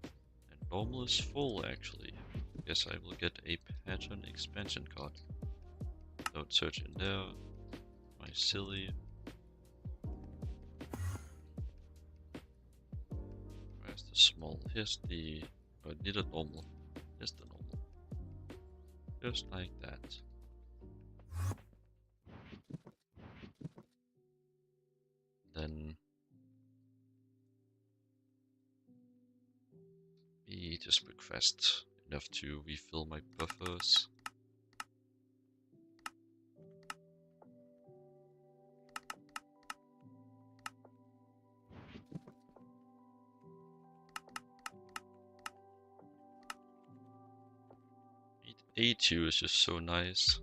And normal is full actually. Guess I will get a pattern expansion card. Don't search in there. My silly. Where's the small? Here's the... Oh, I need a normal. Here's the normal. Just like that. Then we just request enough to refill my buffers. A2 is just so nice.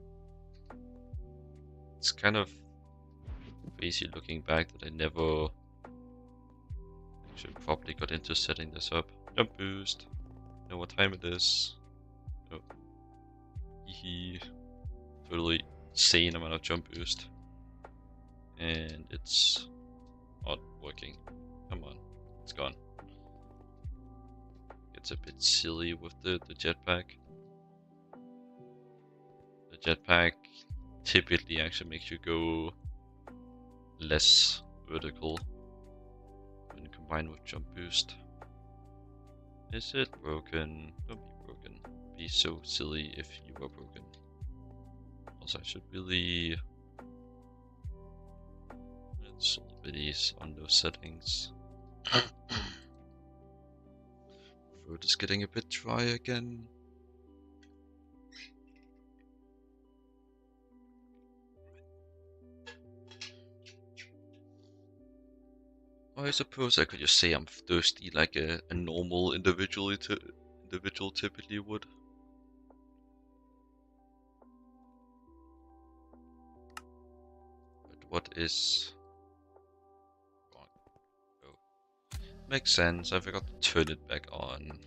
It's kind of crazy looking back that I never actually properly got into setting this up. Jump boost. Know what time it is. Oh. Hee. Totally insane amount of jump boost. And it's not working. Come on. It's gone. It's a bit silly with the jetpack. The jetpack typically actually makes you go less vertical when combined with jump boost. Is it broken? Don't be broken. Be so silly if you were broken. Also, I should really install biddies on those settings. Throat is getting a bit dry again. I suppose I could just say I'm thirsty like a normal individual typically would. But what is wrong? Oh. Makes sense, I forgot to turn it back on.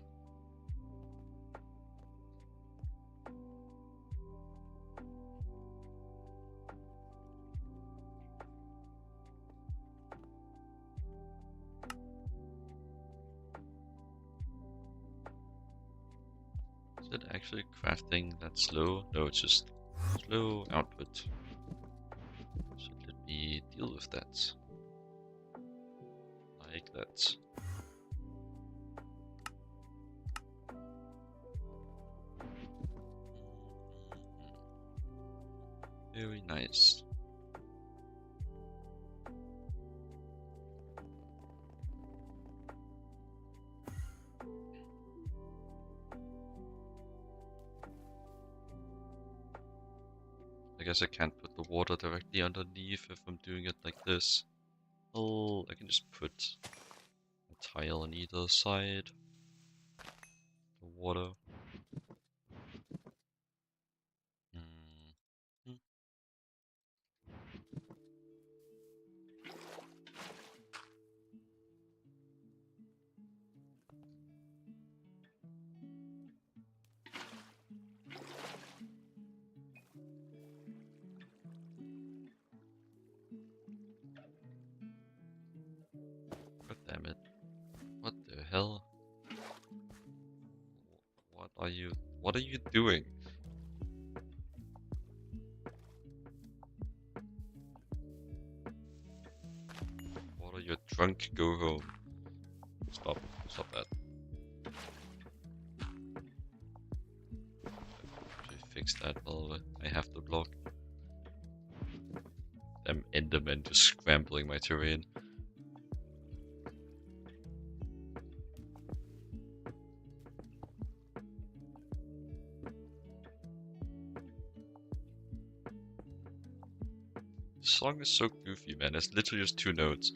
Is it actually crafting that slow? No, it's just slow output. So let me deal with that. Like that. Very nice. I guess I can't put the water directly underneath if I'm doing it like this. Oh, I can just put a tile on either side. The water. Mm. God damn it. What the hell? What are you doing? What are you drunk? Go home. Stop that. fix that while I have the block. Them Endermen just scrambling my terrain. This song is so goofy, man. It's literally just 2 notes.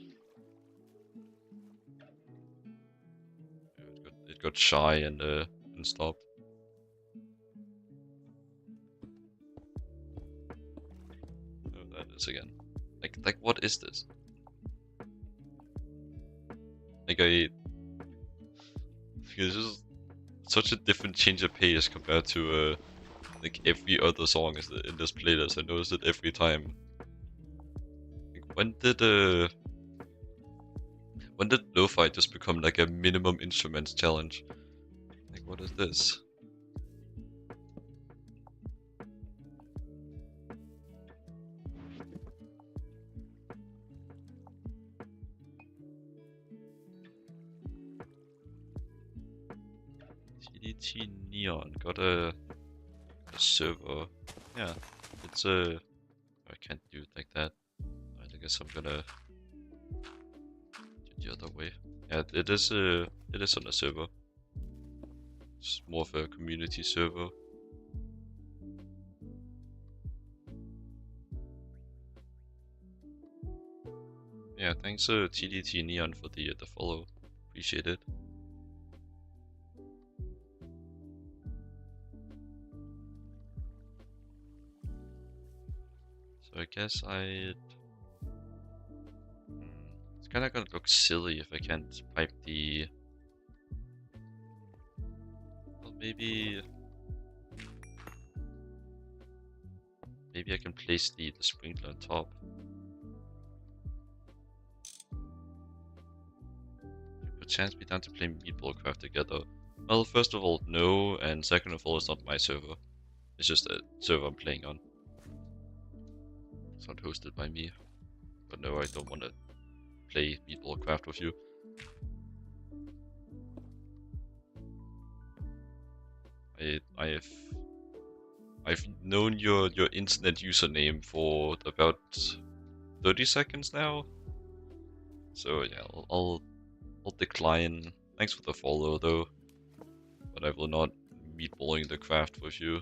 It got shy and stopped. Oh, that is again. Like what is this? Like this is such a different change of pace compared to like every other song in this playlist. I notice it every time. Like, when did lo-fi just become like a minimum instruments challenge? Like what is this? TDT Neon got a server. Yeah, it's I can't do it like that. I guess I'm gonna do the other way. Yeah, it is on a server. It's more of a community server. Yeah, thanks TDT Neon for the follow. Appreciate it. So I guess it's kind of gonna look silly if I can't pipe the. Well, maybe I can place the sprinkler on top. Could chance be down to play Meatball Craft together. Well, first of all, no, and second of all, it's not my server. It's just a server I'm playing on. It's not hosted by me. But no, I don't want to play Meatball Craft with you. I've known your internet username for about 30 seconds now. So yeah, I'll decline. Thanks for the follow though. But I will not meatballing the craft with you.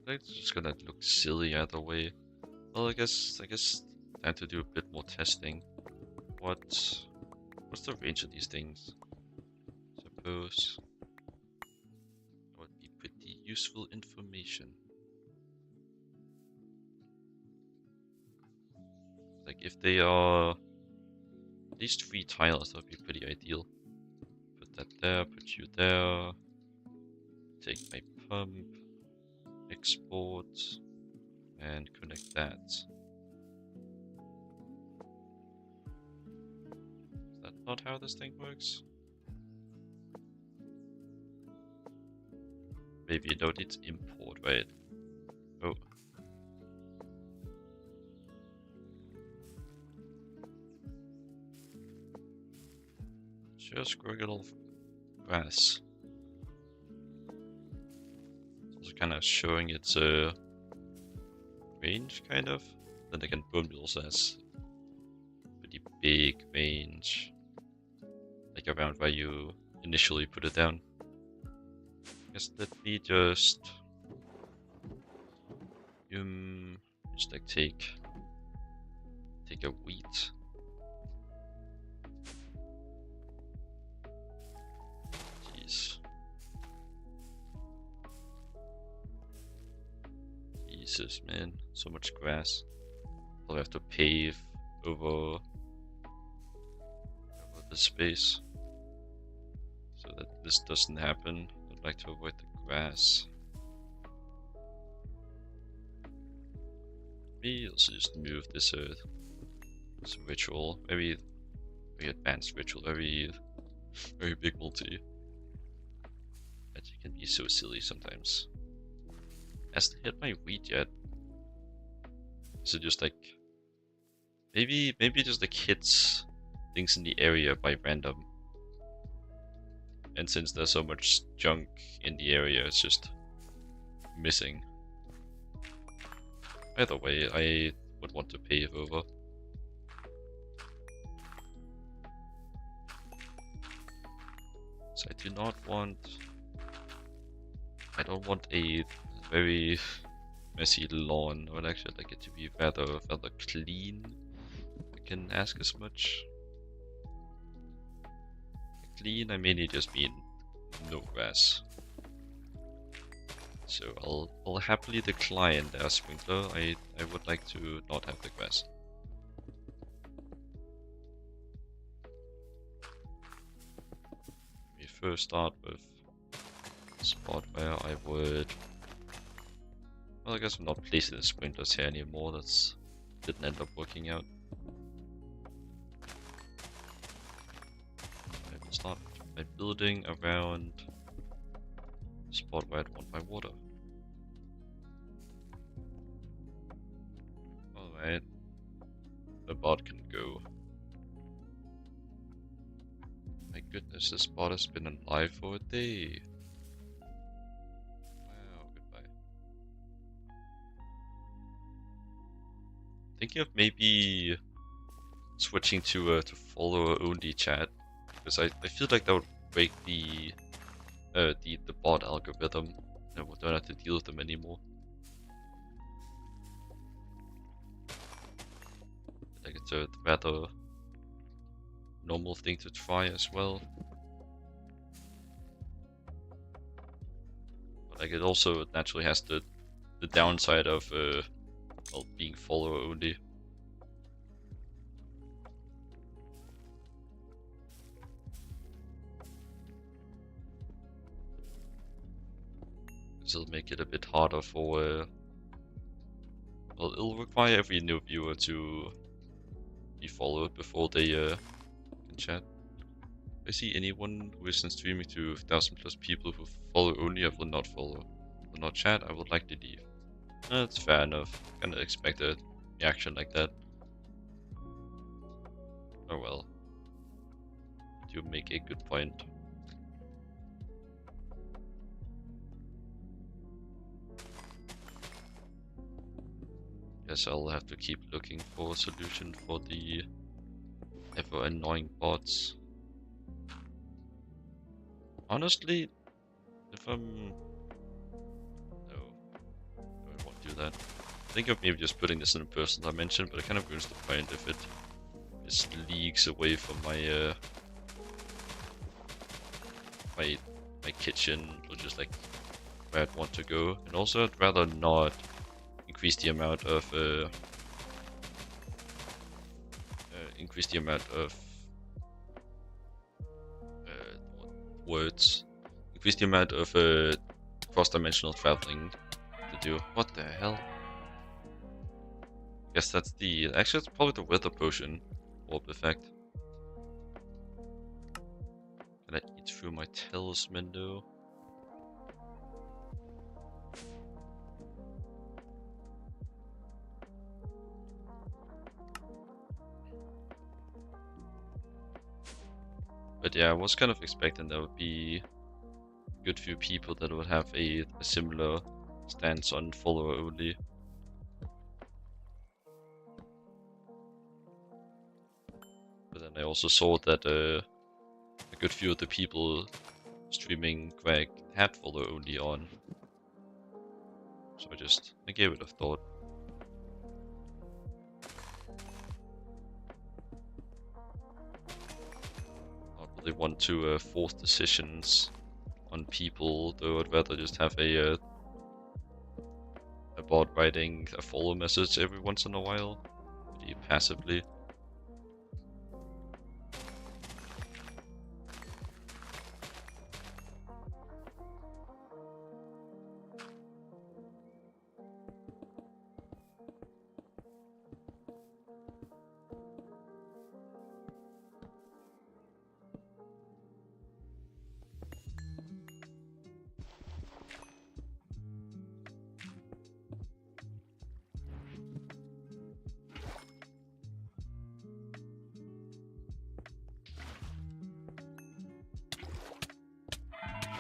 It's just gonna look silly either way. Well, I guess time to do a bit more testing. What's the range of these things? Suppose that would be pretty useful information. Like if they are at least 3 tiles, that would be pretty ideal. Put that there, put you there. Take my pump. Export and connect that. Is that not how this thing works? Maybe you don't need to import, right? Oh. Just growing a little grass. Kind of showing its range, kind of. Then again, bone meal also has pretty big range, like around where you initially put it down. I guess let me just like take a wheat. Jeez. Jesus, man, so much grass. I'll have to pave over the space so that this doesn't happen. I'd like to avoid the grass. Maybe also just move this ritual, very advanced ritual, very big multi. That can be so silly sometimes. Has it hit my wheat yet? Is it just like maybe it just like hits things in the area by random? And since there's so much junk in the area, it's just missing. Either way, I would want to pave over. So I do not want... I don't want a very messy lawn. I would actually like it to be rather clean. I can ask as much. Clean, I mainly just mean no grass. So I'll happily decline their sprinkler. I would like to not have the grass. We first start with a spot where I would... Well, I guess I'm not placing the sprinklers here anymore. That's didn't end up working out. I will start by building around the spot where I'd want my water. Alright. The bot can go. My goodness, this bot has been alive for a day. Wow, goodbye. Thinking of maybe switching to follower only chat, because I feel like that would break the bot algorithm, and we don't have to deal with them anymore. Like it's a rather normal thing to try as well. But like it also naturally has the downside of well, being follower only. This will make it a bit harder for well, it'll require every new viewer to be followed before they can chat. If I see anyone who isn't streaming to 1,000 plus people who follow only, I will not follow. I will not chat, I would like to leave. That's fair enough. Kinda expected a reaction like that. Oh well. You make a good point. Guess I'll have to keep looking for a solution for the ever annoying bots. Honestly, if I'm... No, I won't do that. I think of maybe just putting this in a personal dimension, but it kind of ruins the point if it just leaks away from my my kitchen, or just like where I'd want to go. And also, I'd rather not increase the amount of words, increase the amount of cross-dimensional traveling to do. What the hell? Guess that's the... Actually, it's probably the weather potion orb effect. Can I eat through my talisman though? But yeah, I was kind of expecting there would be a good few people that would have a similar stance on follower only. But then I also saw that a good few of the people streaming Greg had follower only on. So I gave it a thought. Not really want to force decisions on people, though I'd rather just have a bot writing a follow message every once in a while, pretty passively.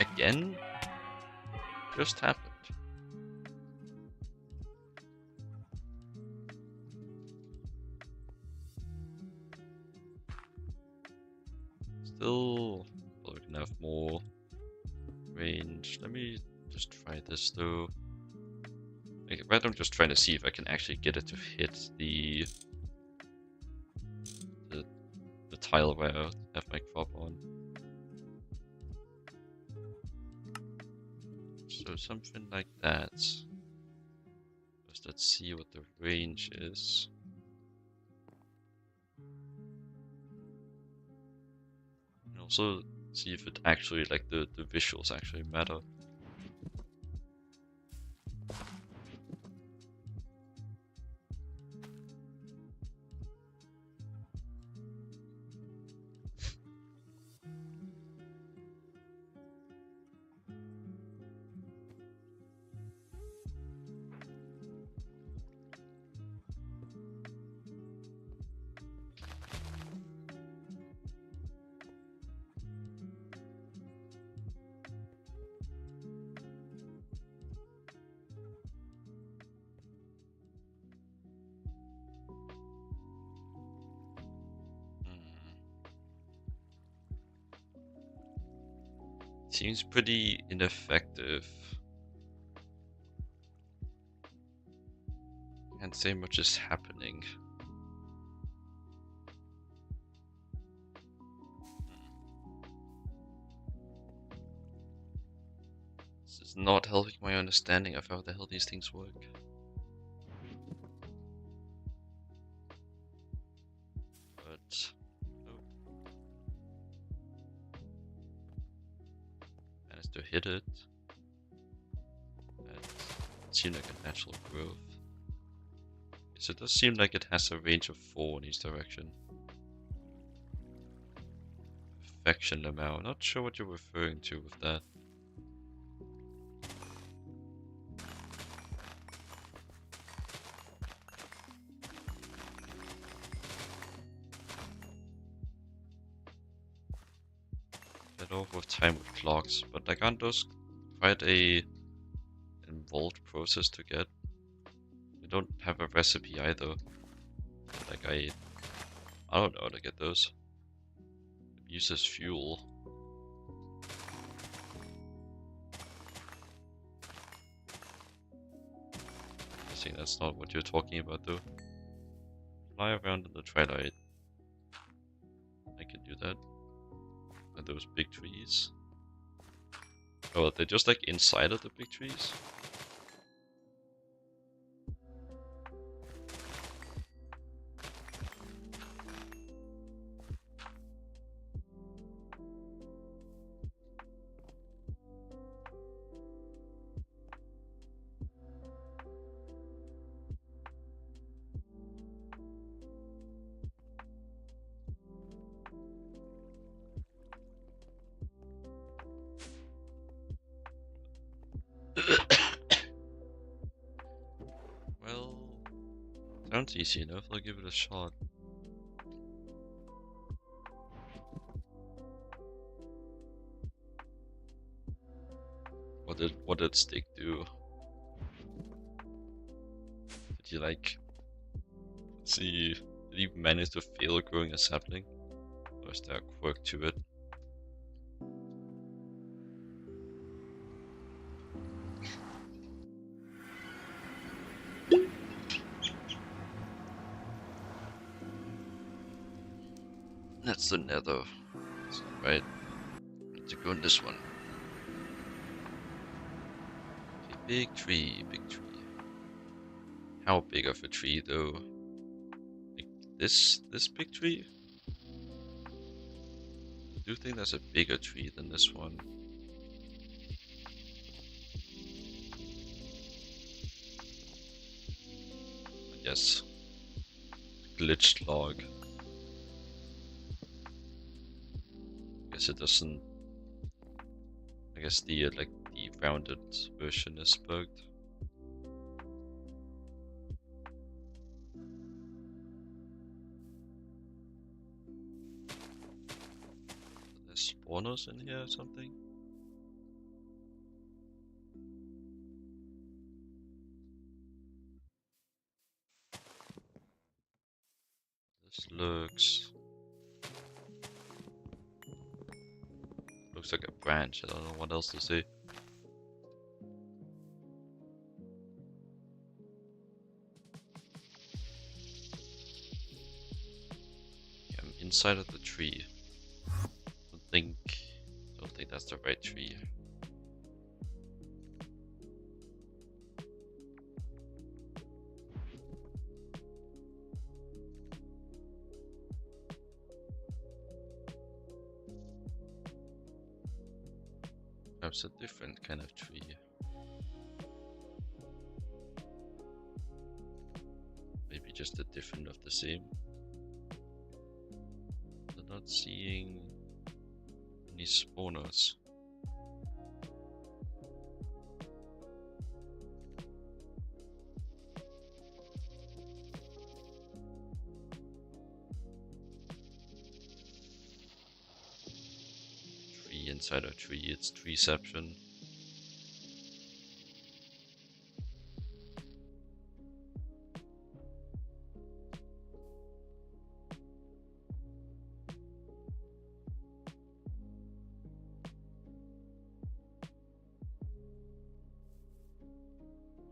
Again? Just happened. Still, we can have more range. Let me just try this though. Right, I'm just trying to see if I can actually get it to hit the tile where I have my crop on. So something like that. Just let's see what the range is. And also see if it actually, like, the visuals actually matter. Seems pretty ineffective. Can't say much is happening. This is not helping my understanding of how the hell these things work. But managed to hit it. That seemed like a natural growth. So it does seem like it has a range of 4 in each direction. Affection amount. Not sure what you're referring to with that. Get over with time with clocks, but like aren't those quite a involved process to get? They don't have a recipe either. Like I don't know how to get those. It uses fuel. Guessing that's not what you're talking about though. Fly around in the twilight. I can do that. And those big trees. Oh, they're just like inside of the big trees? Well, sounds easy enough. I'll give it a shot. What did stick do? Did he like? Let's see. Did he manage to fail growing a sapling? Or is there a quirk to it? That's the nether. That's not right. Need to go in this one. Okay, big tree, big tree. How big of a tree though? Like this big tree? I do think there's a bigger tree than this one. Yes. Glitched log. Guess it doesn't. I guess the like the rounded version is bugged. There's spawners in here or something? Looks like a branch. I don't know what else to say. Yeah, I'm inside of the tree. Don't think that's the right tree. Perhaps a different kind of tree. Maybe just a different of the same. I'm not seeing any spawners. Tree inside a tree, it's treeception.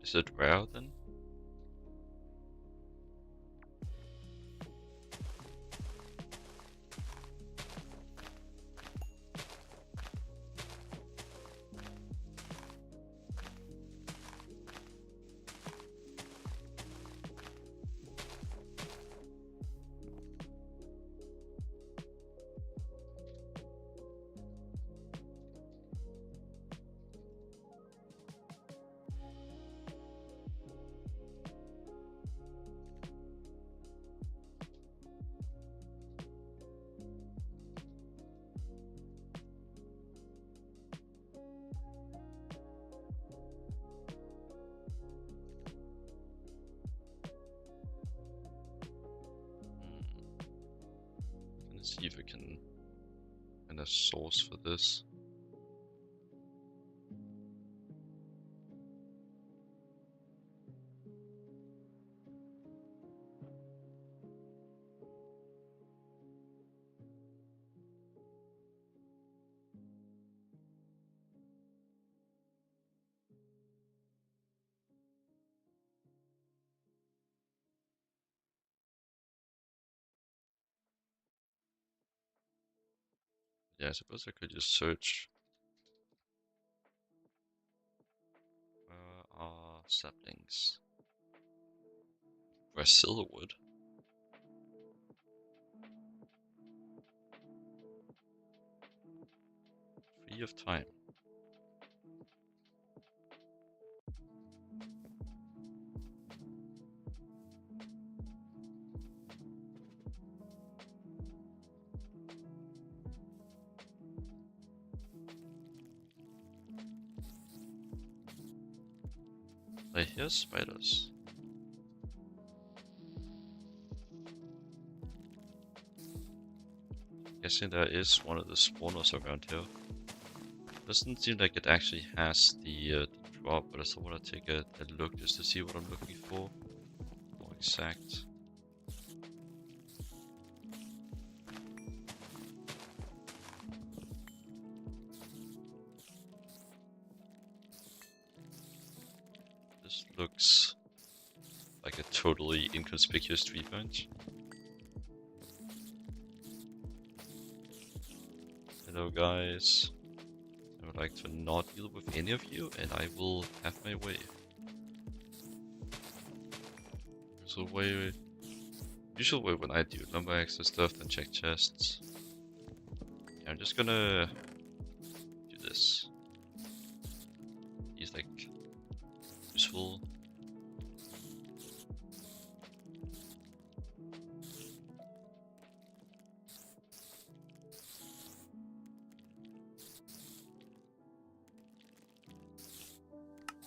Is it rare then? Let's see if we can find a source for this. Yeah, I suppose I could just search. Where are saplings? Where's silverwood? Tree of time. I hear spiders. Guessing there is one of the spawners around here. Doesn't seem like it actually has the drop, but I still want to take a look just to see what I'm looking for. More exact. This looks like a totally inconspicuous tree branch. Hello guys. I would like to not deal with any of you, and I will have my way. So usual way when I do lumber access stuff, then check chests. Yeah, I'm just gonna do this. He's like useful.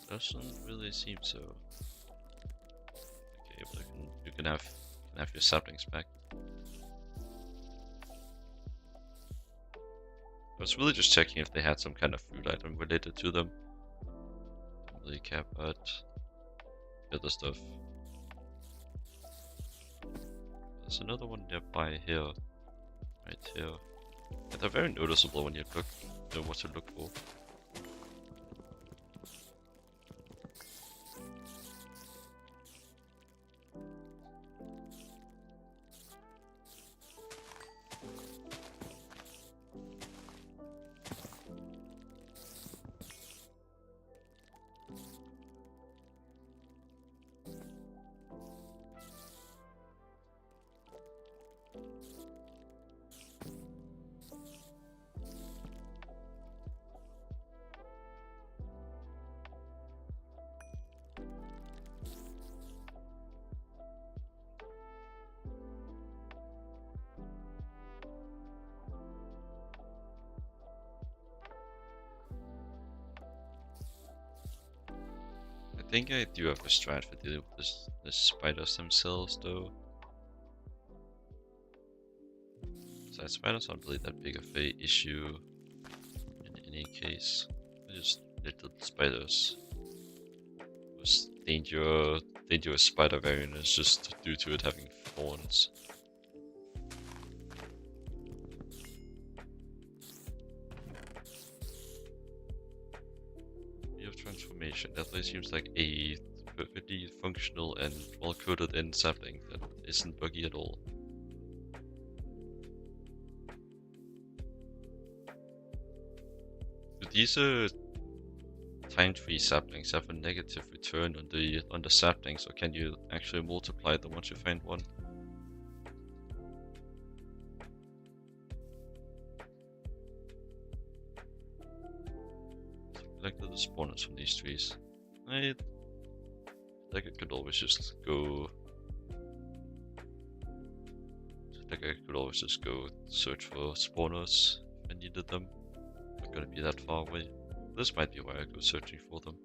Doesn't really seem so. Okay, but you can have your saplings back. I was really just checking if they had some kind of food item related to them. Don't really care about the other stuff. There's another one nearby here. Right here. Yeah, they're very noticeable when you look. know what to look for. I think I do have a strat for dealing with the spiders themselves, though. So spiders aren't really that big of a issue in any case. They're just little spiders. This dangerous spider variant is just due to it having thorns. Transformation definitely seems like a perfectly functional and well-coded in sapling that isn't buggy at all. Do these time tree saplings have a negative return on the saplings, or can you actually multiply them once you find one? Like the spawners from these trees. I could always just go. I could always just go search for spawners if I needed them. Not gonna be that far away. This might be where I go searching for them.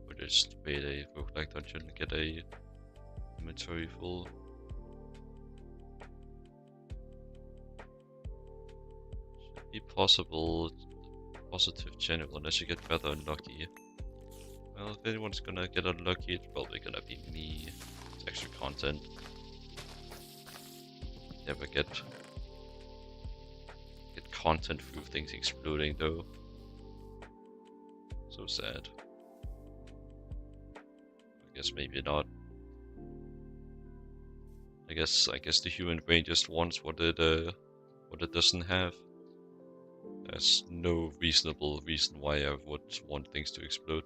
Or just raid a roguelike dungeon and get a inventory full. Should be possible. Positive general, unless you get rather unlucky. Well, if anyone's gonna get unlucky, it's probably gonna be me. It's extra content. Never get content through things exploding though. So sad. I guess maybe not. I guess the human brain just wants what it doesn't have. There's no reasonable reason why I would want things to explode.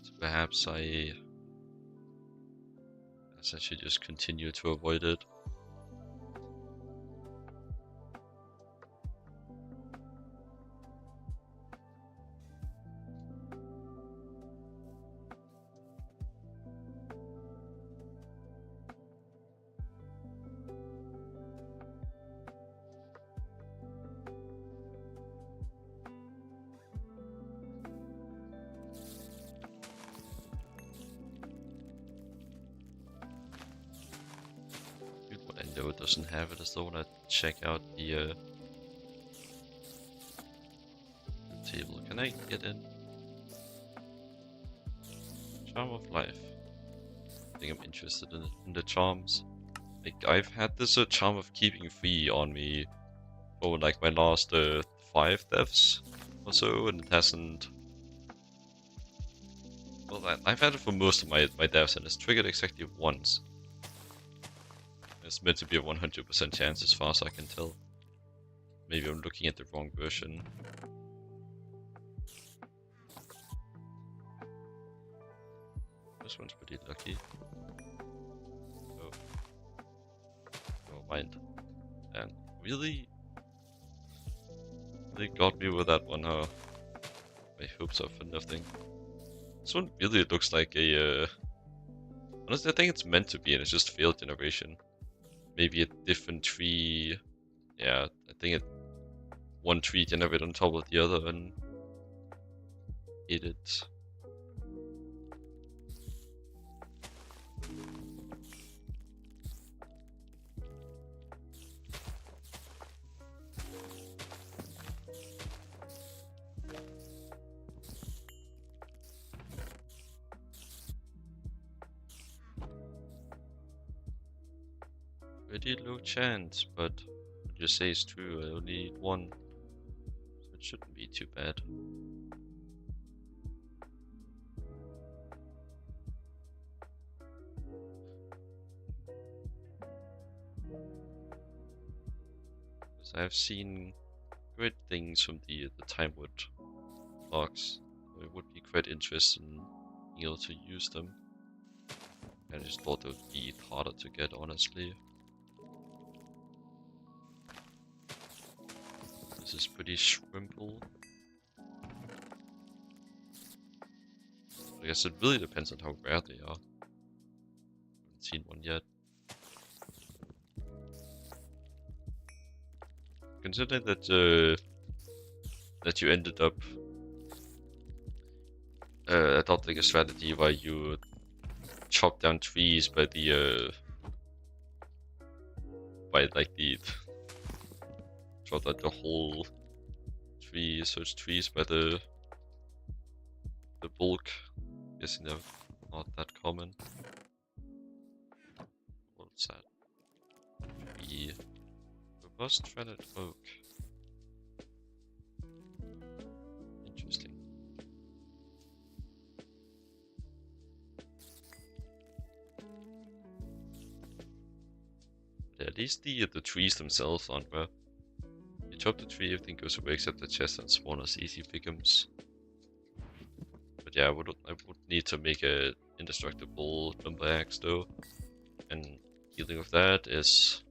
So perhaps I should just continue to avoid it. What I know it doesn't have it, I still want to check out the table. Can I get in? Charm of life. I think I'm interested in the charms. Like, I've had this charm of keeping free on me for like my last 5 deaths or so, and it hasn't. Well, I've had it for most of my deaths, and it's triggered exactly once. It's meant to be a 100% chance as far as I can tell. Maybe I'm looking at the wrong version. This one's pretty lucky. Oh. Never mind. And really? They got me with that one, huh? My hopes are for nothing. This one really looks like a honestly, I think it's meant to be, and it's just failed generation. Maybe a different tree. Yeah, I think one tree generated on top of the other and hit it. Pretty low chance, but what you say is true. I only need one. Shouldn't be too bad. Because I've seen great things from the Timewood logs. It would be quite interesting being able to use them. I just thought it would be harder to get, honestly. This is pretty shrimpable. I guess it really depends on how rare they are. Haven't seen one yet. Considering that you ended up adopting a strategy where you chop down trees by the chop out the whole tree, search trees by the bulk. Guessing they're not that common. What's that? Tree. Robust shredded oak. Interesting. But at least the trees themselves aren't rare. You chop the tree, everything goes away except the chest and spawn as easy pickums. But yeah, I would need to make a indestructible lumber axe though, and dealing with that is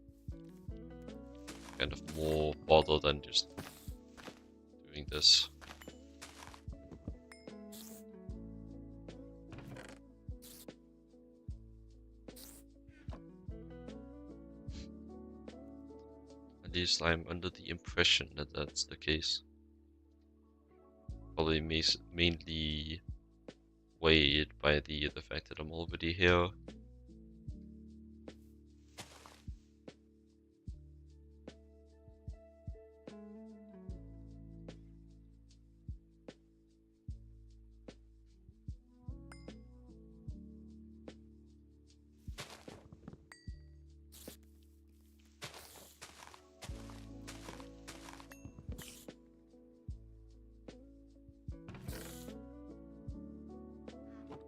kind of more bother than just doing this. At least I'm under the impression that that's the case. Probably mainly weighed by the fact that I'm already here.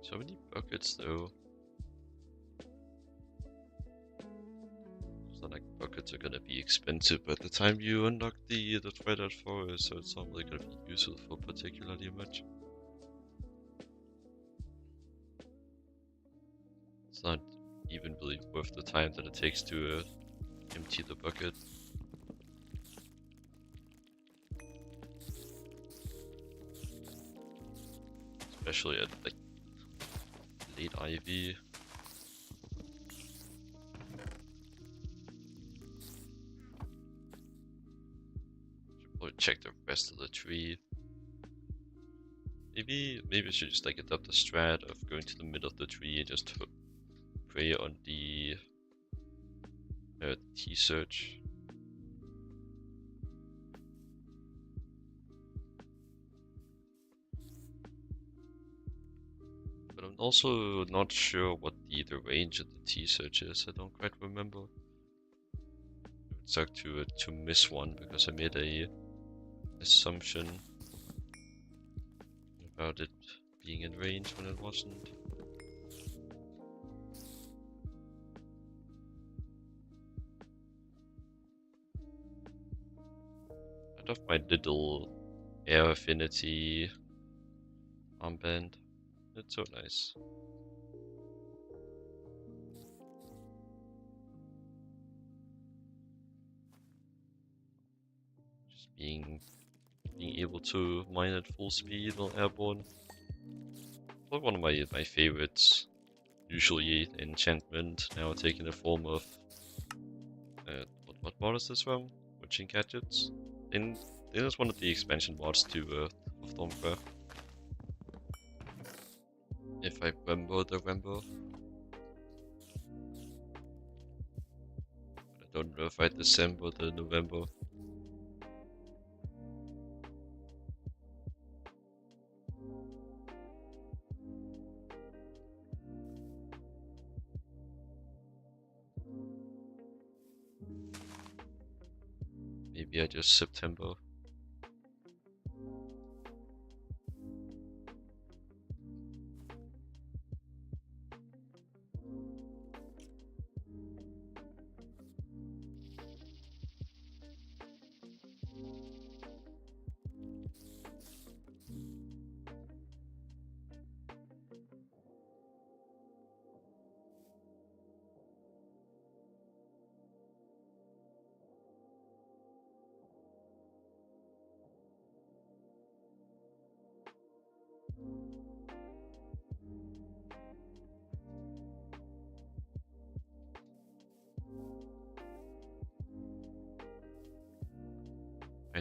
So many buckets though. It's not like buckets are gonna be expensive by the time you unlock the Twilight Forest, so it's not really gonna be useful for particularly much. It's not even really worth the time that it takes to empty the bucket. Especially at like late ivy. Should probably check the rest of the tree. Maybe I should just like adopt the strat of going to the middle of the tree and just prey on the T-search. But I'm also not sure what the range of the T-search is. I don't quite remember. It would suck to miss one because I made a assumption about it being in range when it wasn't. I love my little air affinity armband. It's so nice. Just being able to mine at full speed while airborne. Probably one of my favorites. Usually enchantment, now taking the form of what mod is this from? Witching Gadgets? And it is one of the expansion mods to of Stormcraft. If I remember. But I don't know if I December the November. Maybe I just September.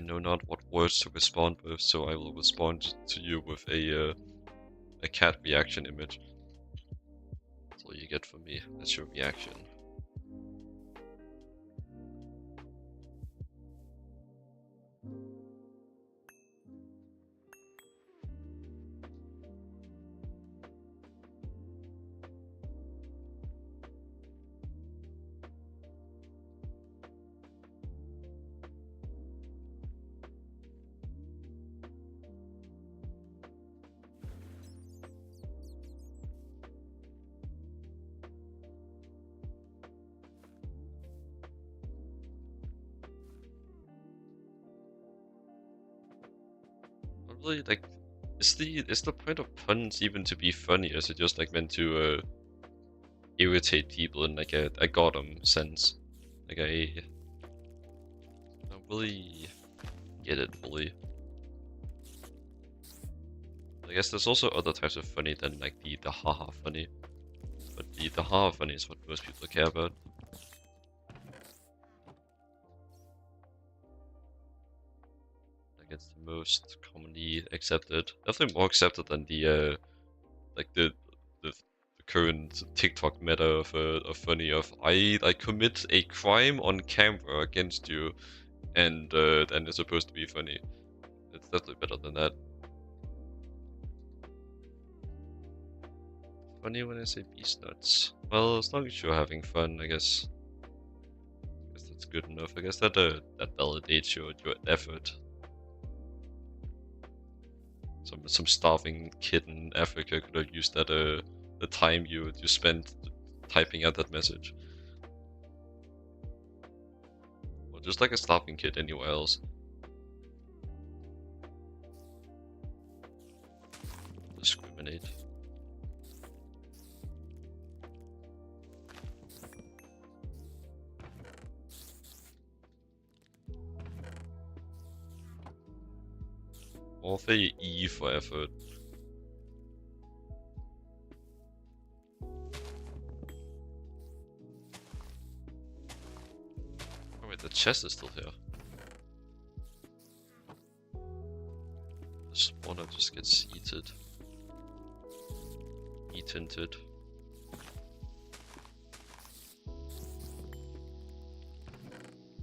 know not what words to respond with, so I will respond to you with a cat reaction image. That's all you get from me. That's your reaction. Really, like, is the point of puns even to be funny, or is it just like meant to irritate people in like a Gotham sense? Like I don't really get it fully. I guess there's also other types of funny than like the haha funny, but the haha funny is what most people care about. Like it's the most commonly accepted, definitely more accepted than the like the current TikTok meta of funny of I commit a crime on camera against you, and it's supposed to be funny. It's definitely better than that. Funny when I say beast nuts. Well, as long as you're having fun, I guess that's good enough. I guess that that validates your effort. Some starving kid in Africa could have used that the time you spent typing out that message. Or just like a starving kid anywhere else. Discriminate. Or say E for effort. Oh wait, the chest is still here. The spawner just gets eaten. Eatened.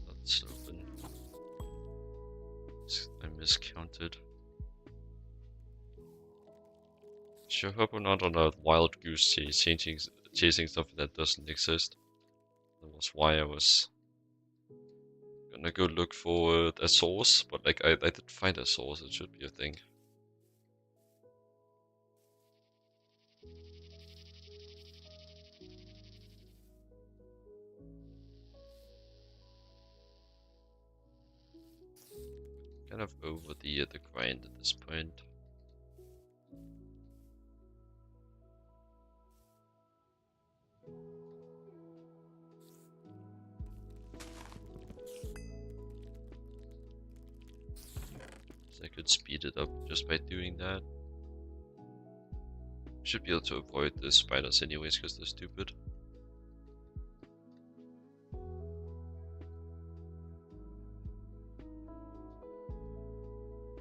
That's open. I miscounted. Sure hope we're not on a wild goose chase, chasing something that doesn't exist. That was why I was gonna go look for a source, but like I did find a source, it should be a thing. Kind of over the grind at this point. So I could speed it up just by doing that. Should be able to avoid the spiders anyways because they're stupid.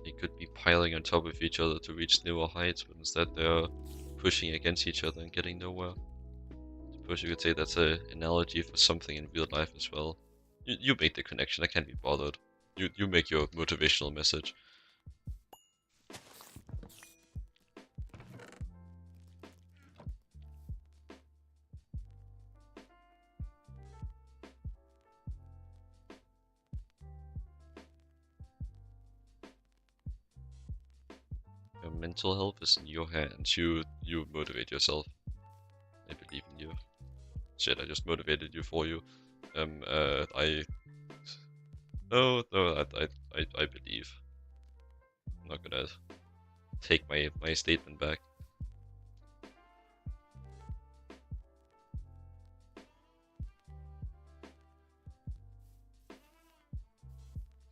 They could be piling on top of each other to reach newer heights, but instead they're pushing against each other and getting nowhere. I suppose you could say that's an analogy for something in real life as well. You make the connection, I can't be bothered. You make your motivational message. Your mental health is in your hands. You motivate yourself. I believe in you. Shit, I just motivated you for you. No, I believe. I'm not gonna take my statement back.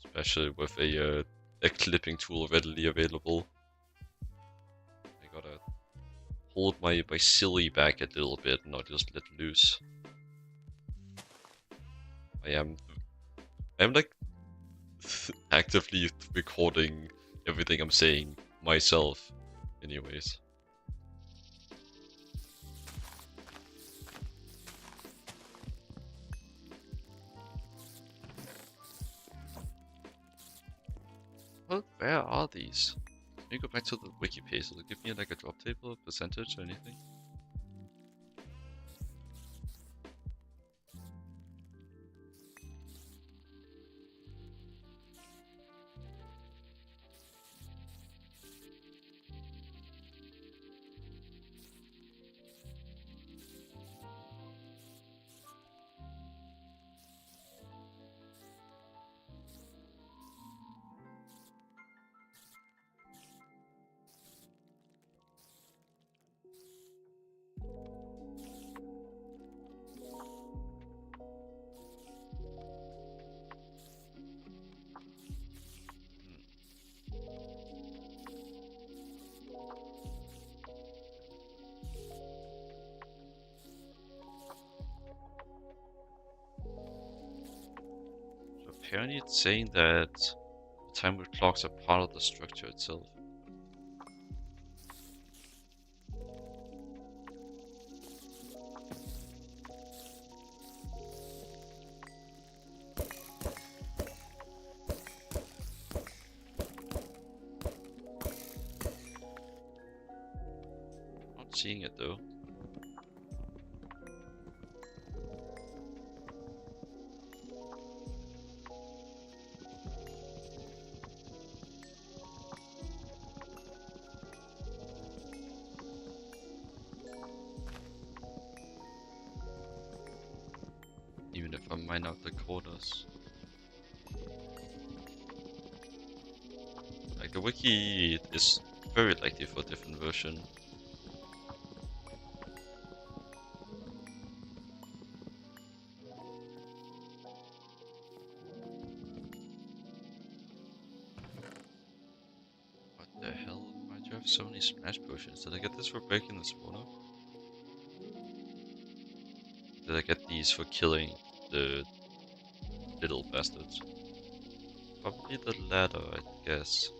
Especially with a clipping tool readily available. I gotta hold my silly back a little bit and not just let loose. I am like actively recording everything I'm saying myself, anyways. Well, where are these? Let me go back to the wiki page. Will it give me like a drop table, a percentage, or anything? Apparently it's saying that the timer clocks are part of the structure itself. Not seeing it though. Even if I mine out the corners. Like the wiki is very likely for a different version. What the hell? Why do you have so many splash potions? Did I get this for breaking the spawner? Did I get these for killing the little bastards? Probably the latter, I guess.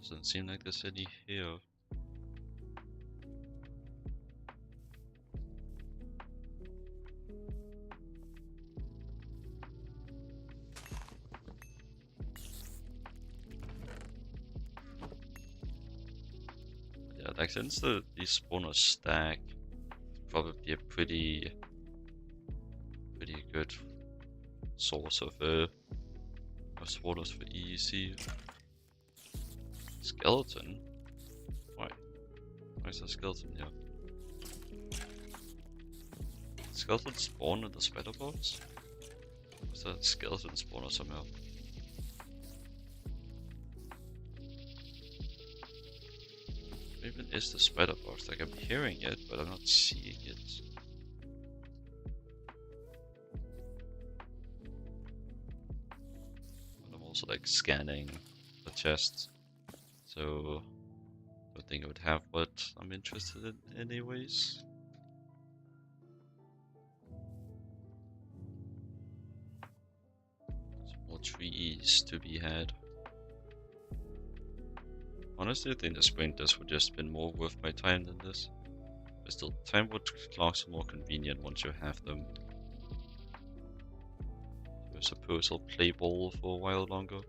Doesn't seem like there's any here. Yeah, like since these spawners stack, it's probably a pretty good source of spawners for EEC. Skeleton? Why? Why is there a skeleton here? Skeleton spawn in the spider box? Is that a skeleton spawner somehow? Even is the spider box? Like I'm hearing it, but I'm not seeing it. And I'm also like scanning the chest, so I don't think I would have what I'm interested in anyways. There's more trees to be had. Honestly, I think the sprinters would just been more worth my time than this. But still, time wood clocks are more convenient once you have them. So I suppose I'll play ball for a while longer.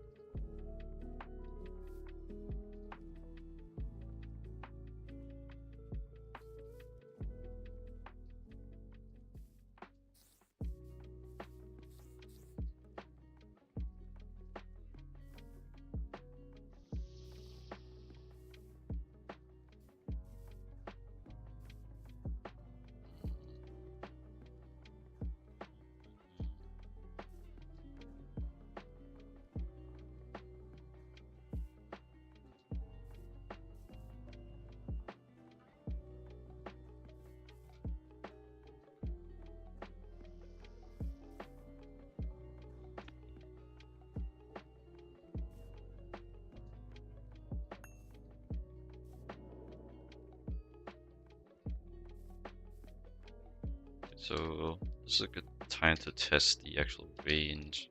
So this is a good time to test the actual range.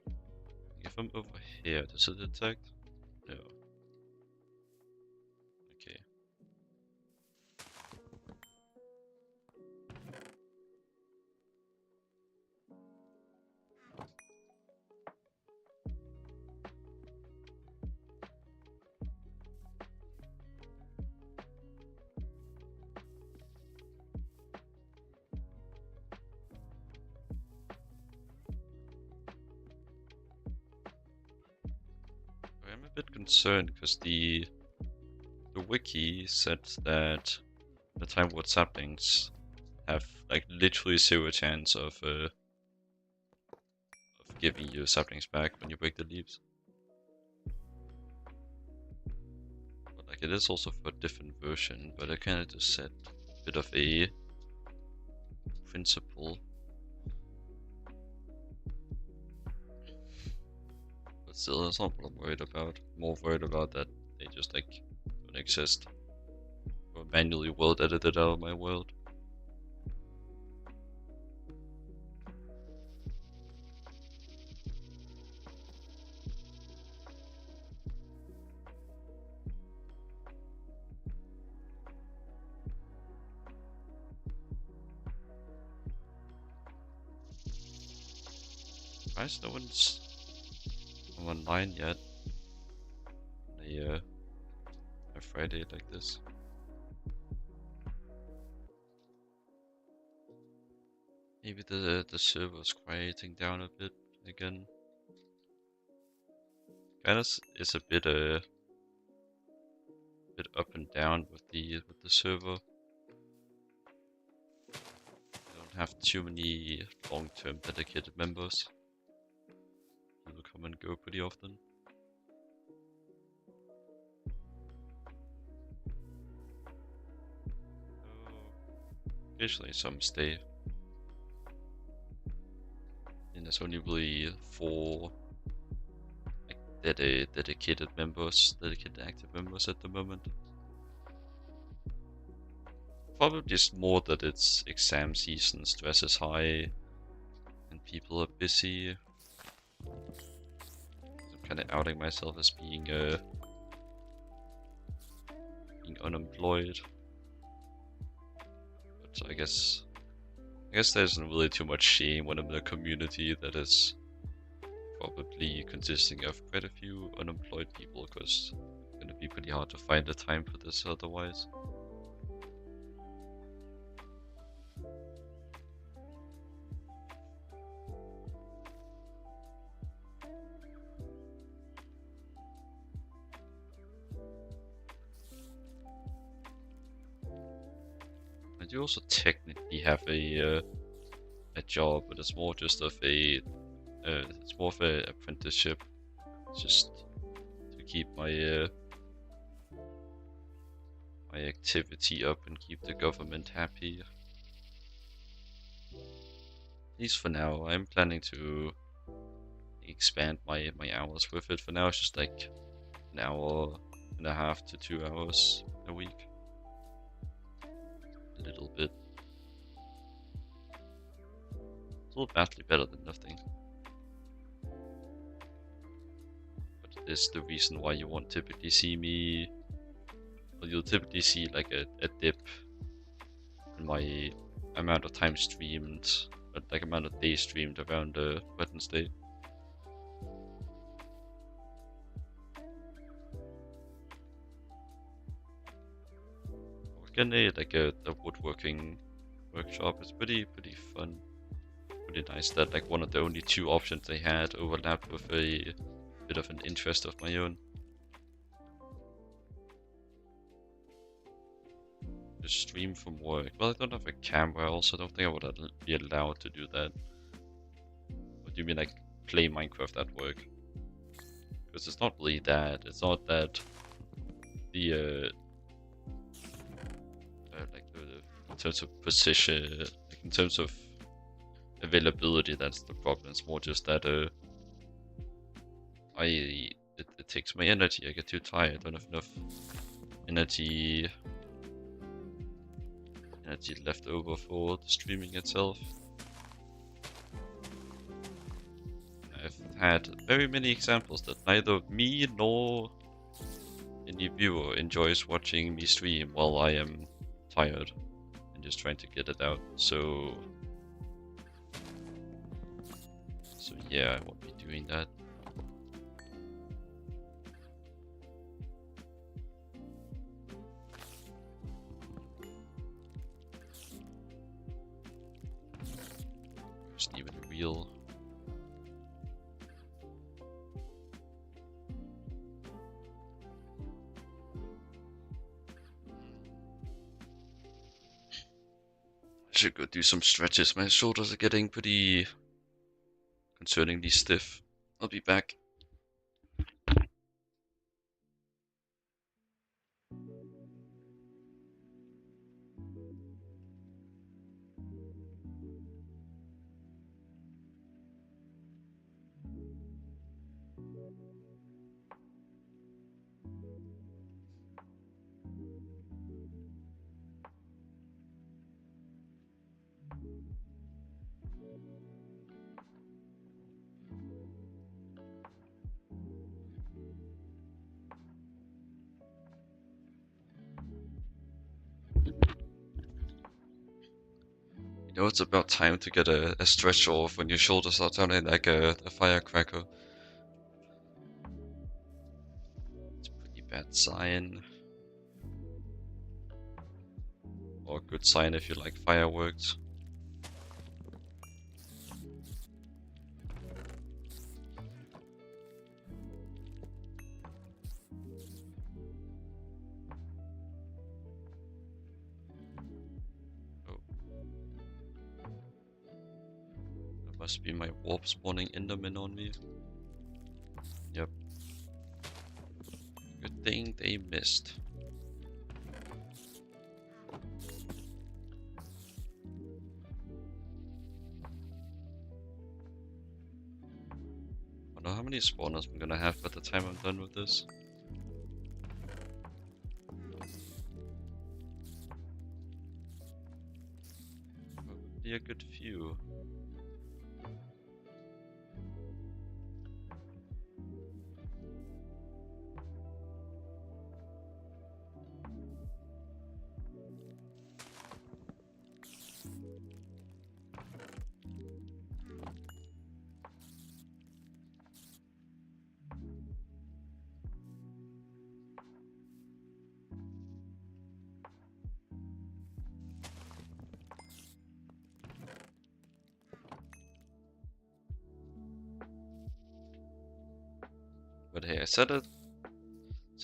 If I'm over here, does it detect? No. Okay. I'm a bit concerned because the wiki said that the time ward saplings have like literally 0 chance of giving you saplings back when you break the leaves. But like it is also for a different version, but I kind of just set a bit of a principle. But still, that's not what I'm worried about. I'm more worried about that they just like don't exist or manually world edited out of my world. Why is no one's online yet? A Friday like this. Maybe the server's quieting down a bit again. Kinda is a bit up and down with the server. I don't have too many long-term dedicated members. People come and go pretty often. Occasionally some stay. And there's only really 4 like, dedicated active members at the moment. Probably just more that it's exam season, stress is high, and people are busy. I'm kind of outing myself as being unemployed. But I guess there isn't really too much shame when I'm in a community that is probably consisting of quite a few unemployed people, because it's gonna be pretty hard to find the time for this otherwise. I do also technically have a job, but it's more just of it's more of an apprenticeship, just to keep my my activity up and keep the government happy. At least for now. I'm planning to expand my hours with it. For now, it's just like an hour and a half to 2 hours a week. A little bit. Still vastly better than nothing. But it is the reason why you won't typically see me. Well, you'll typically see like a dip in my amount of time streamed, like amount of days streamed around Wednesday. Getting a woodworking workshop is pretty fun. Pretty nice that like one of the only 2 options they had overlapped with a bit of an interest of my own. Just stream from work. Well, I don't have a camera, I also don't think I would be allowed to do that. What do you mean, like play Minecraft at work? Because it's not really that. It's not that the in terms of position, like in terms of availability, that's the problem. It's more just that it takes my energy. I get too tired. I don't have enough energy left over for the streaming itself. I've had very many examples that neither me nor any viewer enjoys watching me stream while I am tired and just trying to get it out. So yeah, I won't be doing that. Isn't even real. I should go do some stretches. My shoulders are getting pretty concerningly stiff. I'll be back. You know, it's about time to get a stretch off when your shoulders are turning like a firecracker. It's a pretty bad sign. Or a good sign if you like fireworks. Oh. That must be my warp spawning Enderman on me. Yep. Good thing they missed. I wonder how many spawners I'm gonna have by the time I'm done with this. Probably a good few. But hey, I said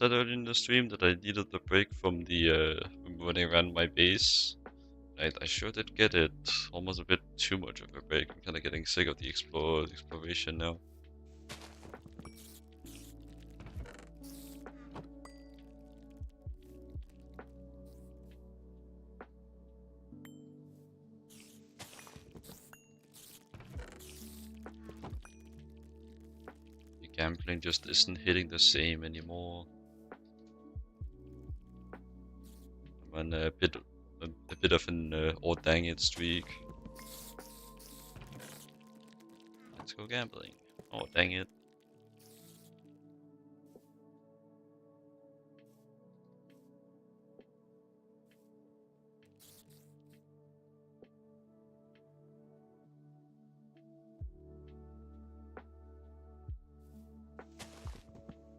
earlier in the stream that I needed the break from the from running around my base. I sure did get it. Almost a bit too much of a break. I'm kind of getting sick of the exploration now. The gambling just isn't hitting the same anymore. I'm on a bit of an oh dang it streak. Let's go gambling. Oh dang it.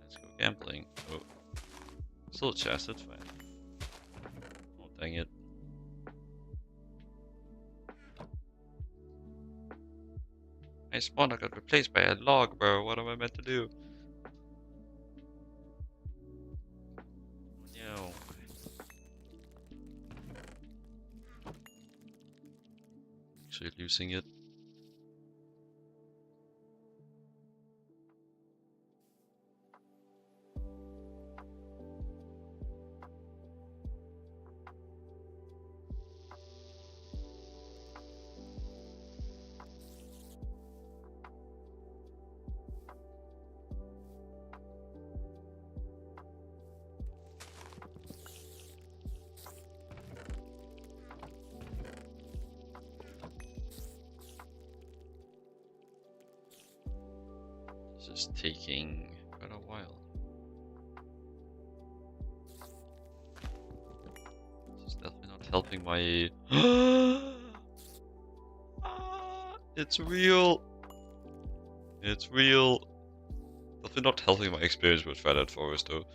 Let's go gambling. Oh. Still a chest, that's fine. Oh dang it. My spawner got replaced by a log, bro. What am I meant to do? No. Actually losing it. This is taking quite a while. This is definitely not helping my... It's real! It's real! Definitely not helping my experience with Twilight Forest though.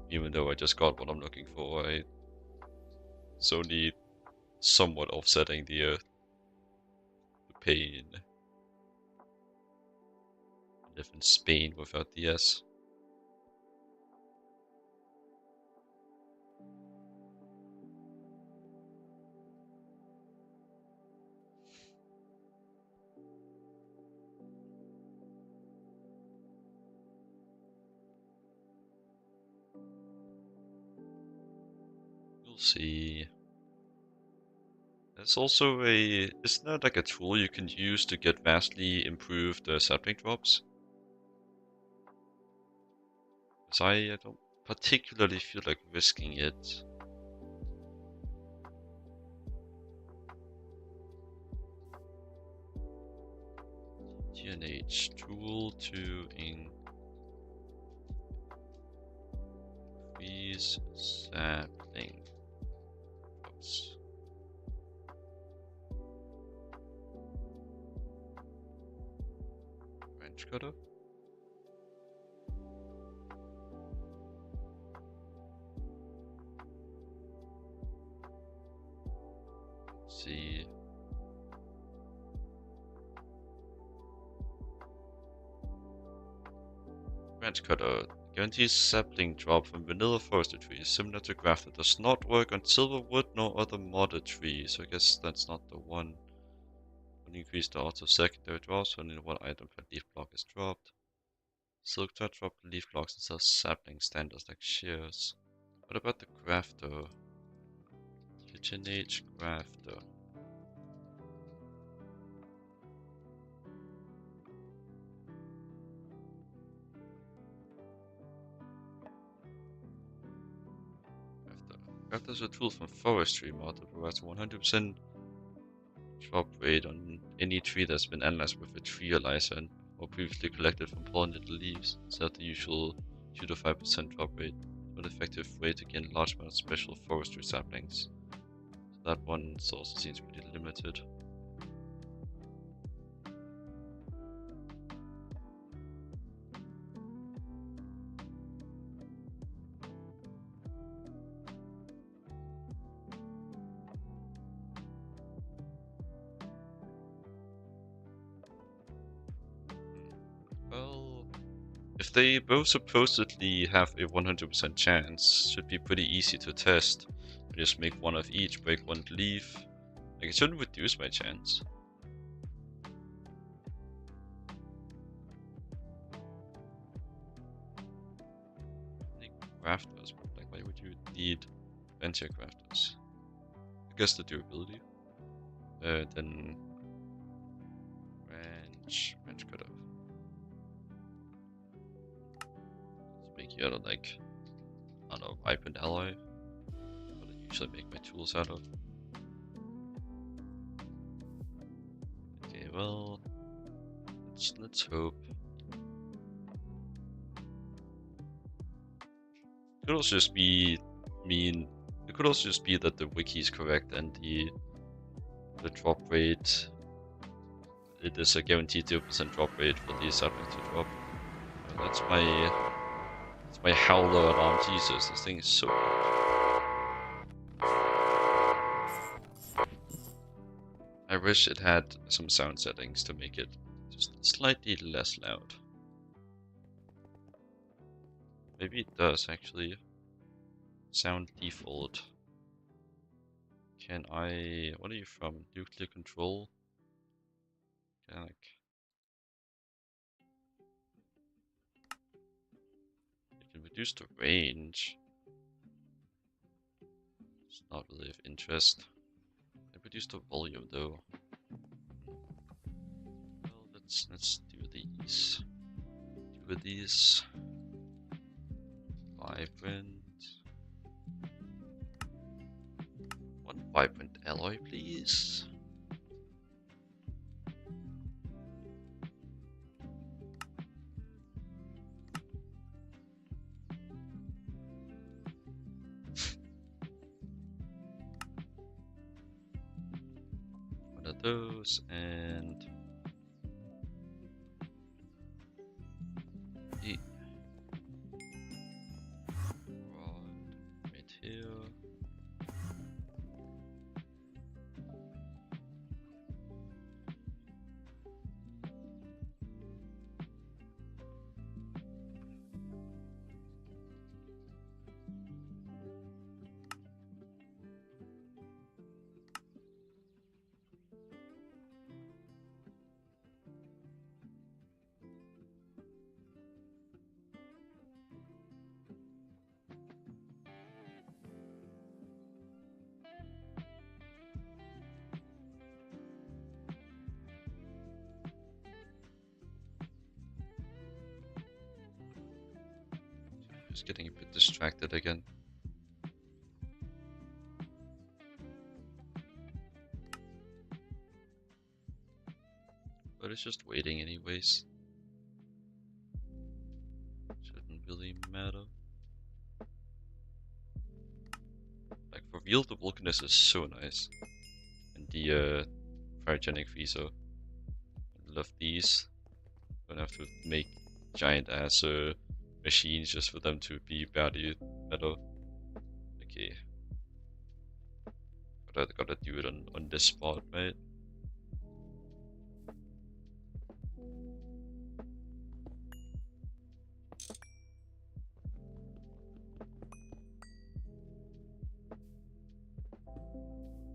Even though I just got what I'm looking for, it's only somewhat offsetting the pain. I live in Spain without the S. We'll see. There's also isn't there like a tool you can use to get vastly improved sapling drops? Because I don't particularly feel like risking it. GTNH tool to increase sapling drops. Branch cutter? Let's see. Branch cutter guarantees sapling drop from vanilla forestry trees, similar to grafted. Does not work on silverwood nor other modded trees. So I guess that's not the one. When you increase the odds of secondary drops when one item per leaf block is dropped. Silk touch drop leaf blocks instead of sapling standards like shears. What about the grafter? GTNH grafter. Grafter is a tool from forestry mod that provides 100% drop rate on any tree that's been analyzed with a tree analyzer or previously collected from pollinated leaves, instead of the usual 2 to 5% drop rate. An effective way to gain large amount of special forestry saplings. So that one also seems pretty limited. Well, if they both supposedly have a 100% chance, should be pretty easy to test. I just make one of each, break one leaf. Like, it shouldn't reduce my chance. Crafters, but like, why would you need venture crafters? I guess the durability. Then branch cutter. Let's make you out of like, I don't know, ripened alloy. What I usually make my tools out of. Okay, well, let's hope. It could also just be it could also just be that the wiki is correct and the drop rate, it is a guaranteed 0% drop rate for the sapling to drop. That's my howler alarm. Jesus, this thing is so loud. I wish it had some sound settings to make it just slightly less loud. Maybe it does actually. Sound default. Can I... What are you from? Nuclear control? Can I like... You can reduce the range. It's not really of interest. I reduce the volume though. Well, let's do these. Do these. Vibrant. One vibrant alloy, please. those and eat right here. Just getting a bit distracted again. But it's just waiting anyways. Shouldn't really matter. Like for real, the Vulcanus is so nice. And the cryogenic Visa. I love these. Don't have to make giant ass machines just for them to be better. Okay. Gotta do it on this spot, right?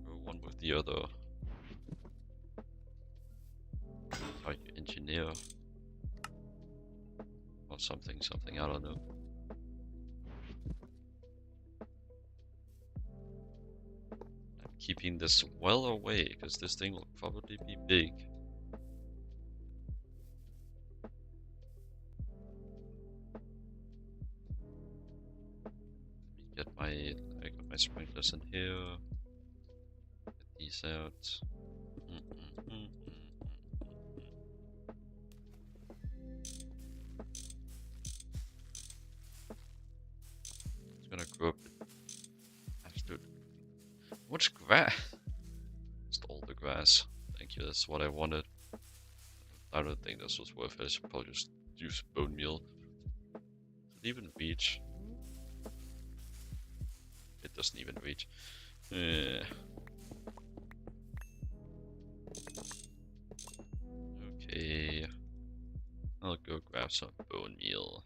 Or one with the other. How you engineer. Or something, I don't know. I'm keeping this well away, because this thing will probably be big. I got my sprinklers in here. Get these out. It's gonna grow up. Absolute. Much grass. Just all the grass. Thank you. That's what I wanted. I don't think this was worth it. I should probably just use bone meal. Does it even reach? It doesn't even reach. Okay. I'll go grab some bone meal.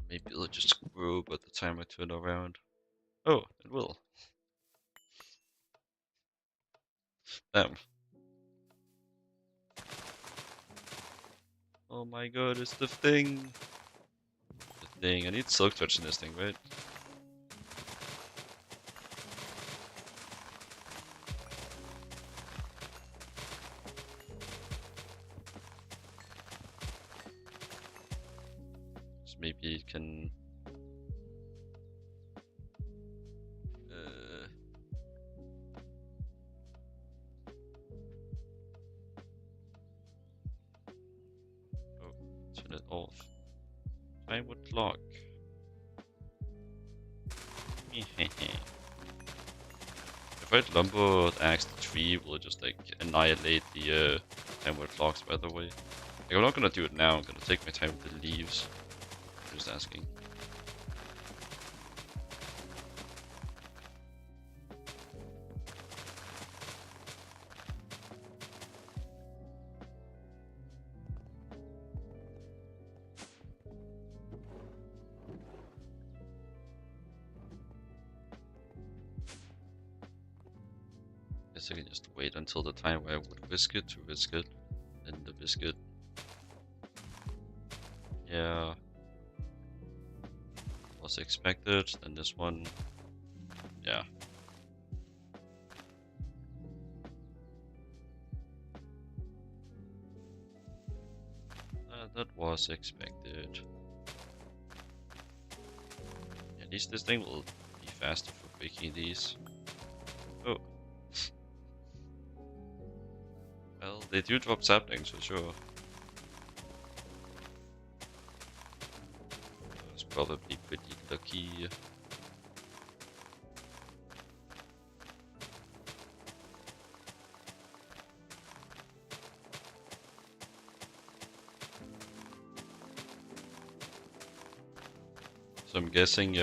Maybe it'll just grow by the time I turn around. Oh, it will. Damn. Oh my god, it's the thing. The thing. I need silk touch in this thing, right? So maybe it can. Turn it off. I would lock. If I lumber axe the tree, will it just like annihilate the timewood clocks, by the way? Like, I'm not gonna do it now, I'm gonna take my time with the leaves. I'm just asking. Guess I can just wait until the time where I would whisk it to whisk it, and the biscuit. Yeah. Was expected, then this one. Yeah. That was expected. And At least this thing will be faster for breaking these. Oh. Well, they do drop saplings for sure. It's probably pretty lucky. So I'm guessing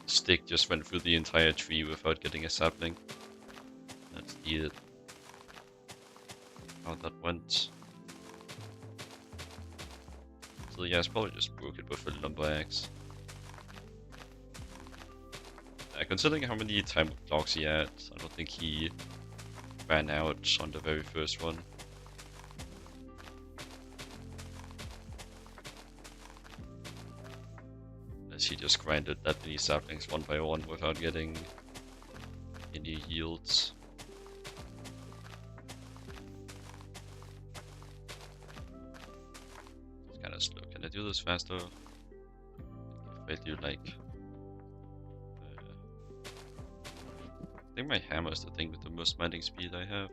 stick just went through the entire tree without getting a sapling. That's needed. How that went. So yeah, it's probably just broke it with a lumber axe. Considering how many time blocks he had, I don't think he ran out on the very first one. Unless he just grinded that many saplings one by one without getting any yields. It's kind of slow. Can I do this faster? If I do like... I think my hammer is the thing with the most mining speed I have.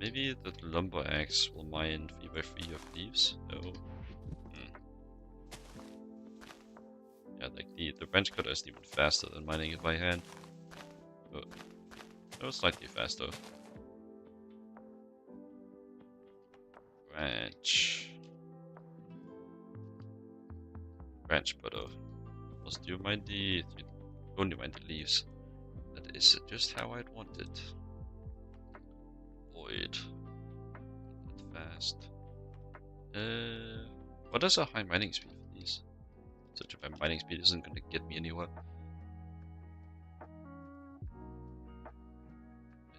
Maybe the lumber axe will mine 3x3 of leaves? No. Yeah, like the branch cutter is even faster than mining it by hand. Oh, no, slightly faster. Branch cutter. Also, do you mind the... only mind the leaves. That is just how I'd want it. Void. That fast. What is a high mining speed for these? Such a high mining speed isn't gonna get me anywhere.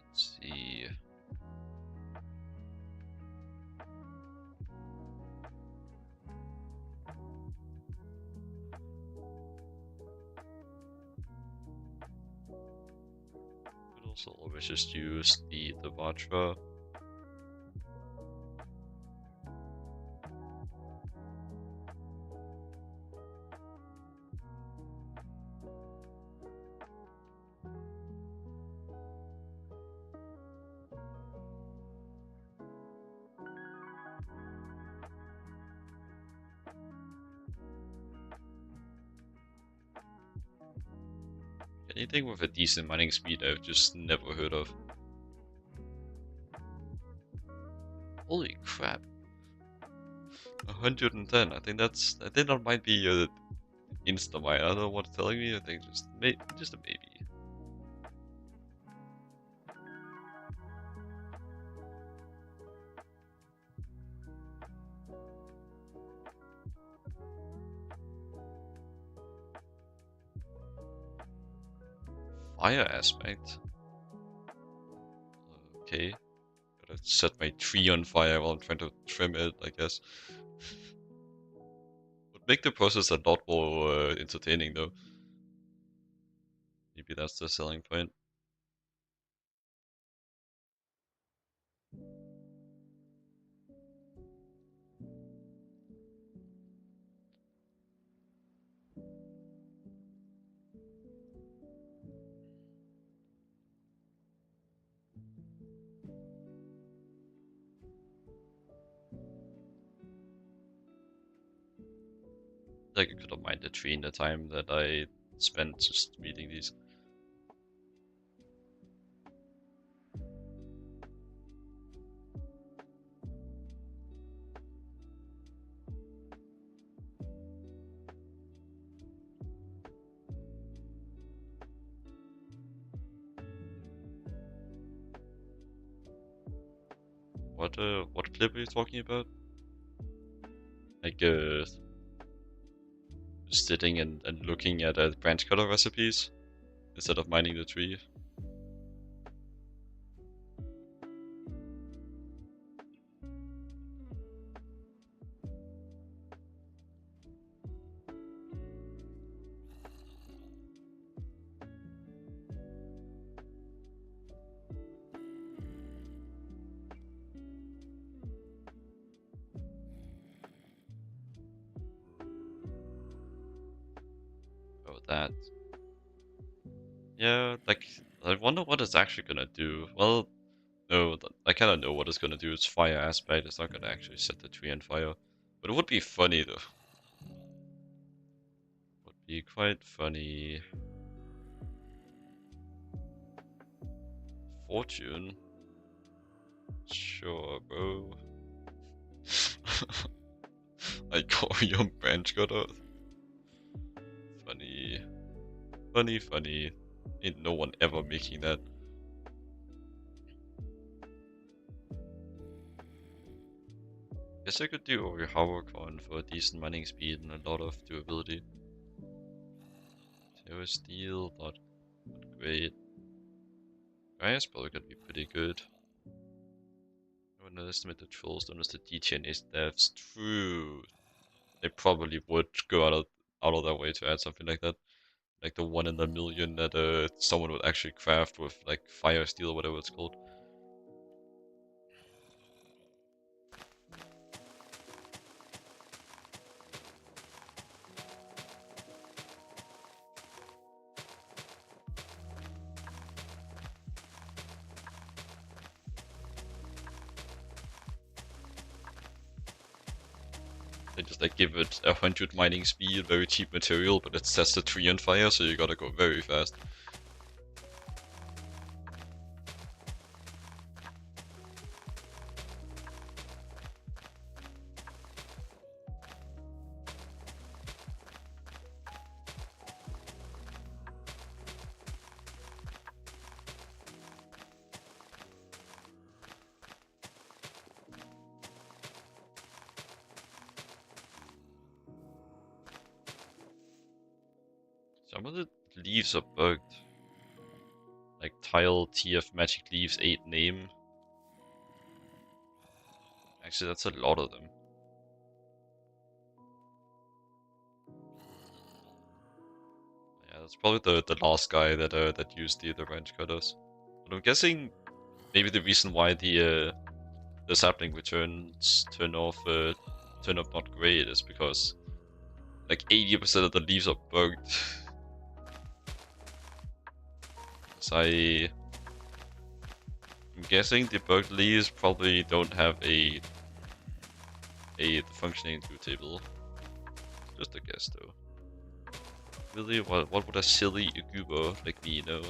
Let's see. Could also always just use the Vatra. Anything with a decent mining speed I've just never heard of. Holy crap. 110. I think that might be a insta mine. I don't know what's telling me. I think just a maybe. Fire aspect. Okay. Gotta set my tree on fire while I'm trying to trim it, I guess. Would make the process a lot more entertaining though. Maybe that's the selling point. Like I could have mined the tree in the time that I spent just reading these. What clip are you talking about? Like sitting and looking at branch cutter recipes instead of mining the tree. that. Yeah, like, I wonder what it's actually gonna do. Well, no, I kind of know what it's gonna do. It's fire aspect. It's not gonna actually set the tree on fire. But it would be funny though. Would be quite funny. Fortune? Sure, bro. I call your branch cutter. Funny. Funny, funny. Ain't no one ever making that. Guess I could do Overhovercon for a decent mining speed and a lot of durability. Terror Steel, not great. Fire's probably gonna be pretty good. I wouldn't underestimate the trolls, don't the GTNH devs. True. They probably would go out of their way to add something like that. Like the 1 in a million that someone would actually craft with like Fire Steel or whatever it's called. They just like give it 100 mining speed, very cheap material, but it sets the tree on fire, so you gotta go very fast. Some of the leaves are bugged. Like tile TF magic leaves 8 name. Actually, that's a lot of them. Yeah, that's probably the last guy that used the branch cutters. But I'm guessing maybe the reason why the sapling returns turn off not great is because like 80% of the leaves are bugged. So I'm guessing the bugged leaves probably don't have a functioning glue table. Just a guess though. Really, what would a silly goober like me know?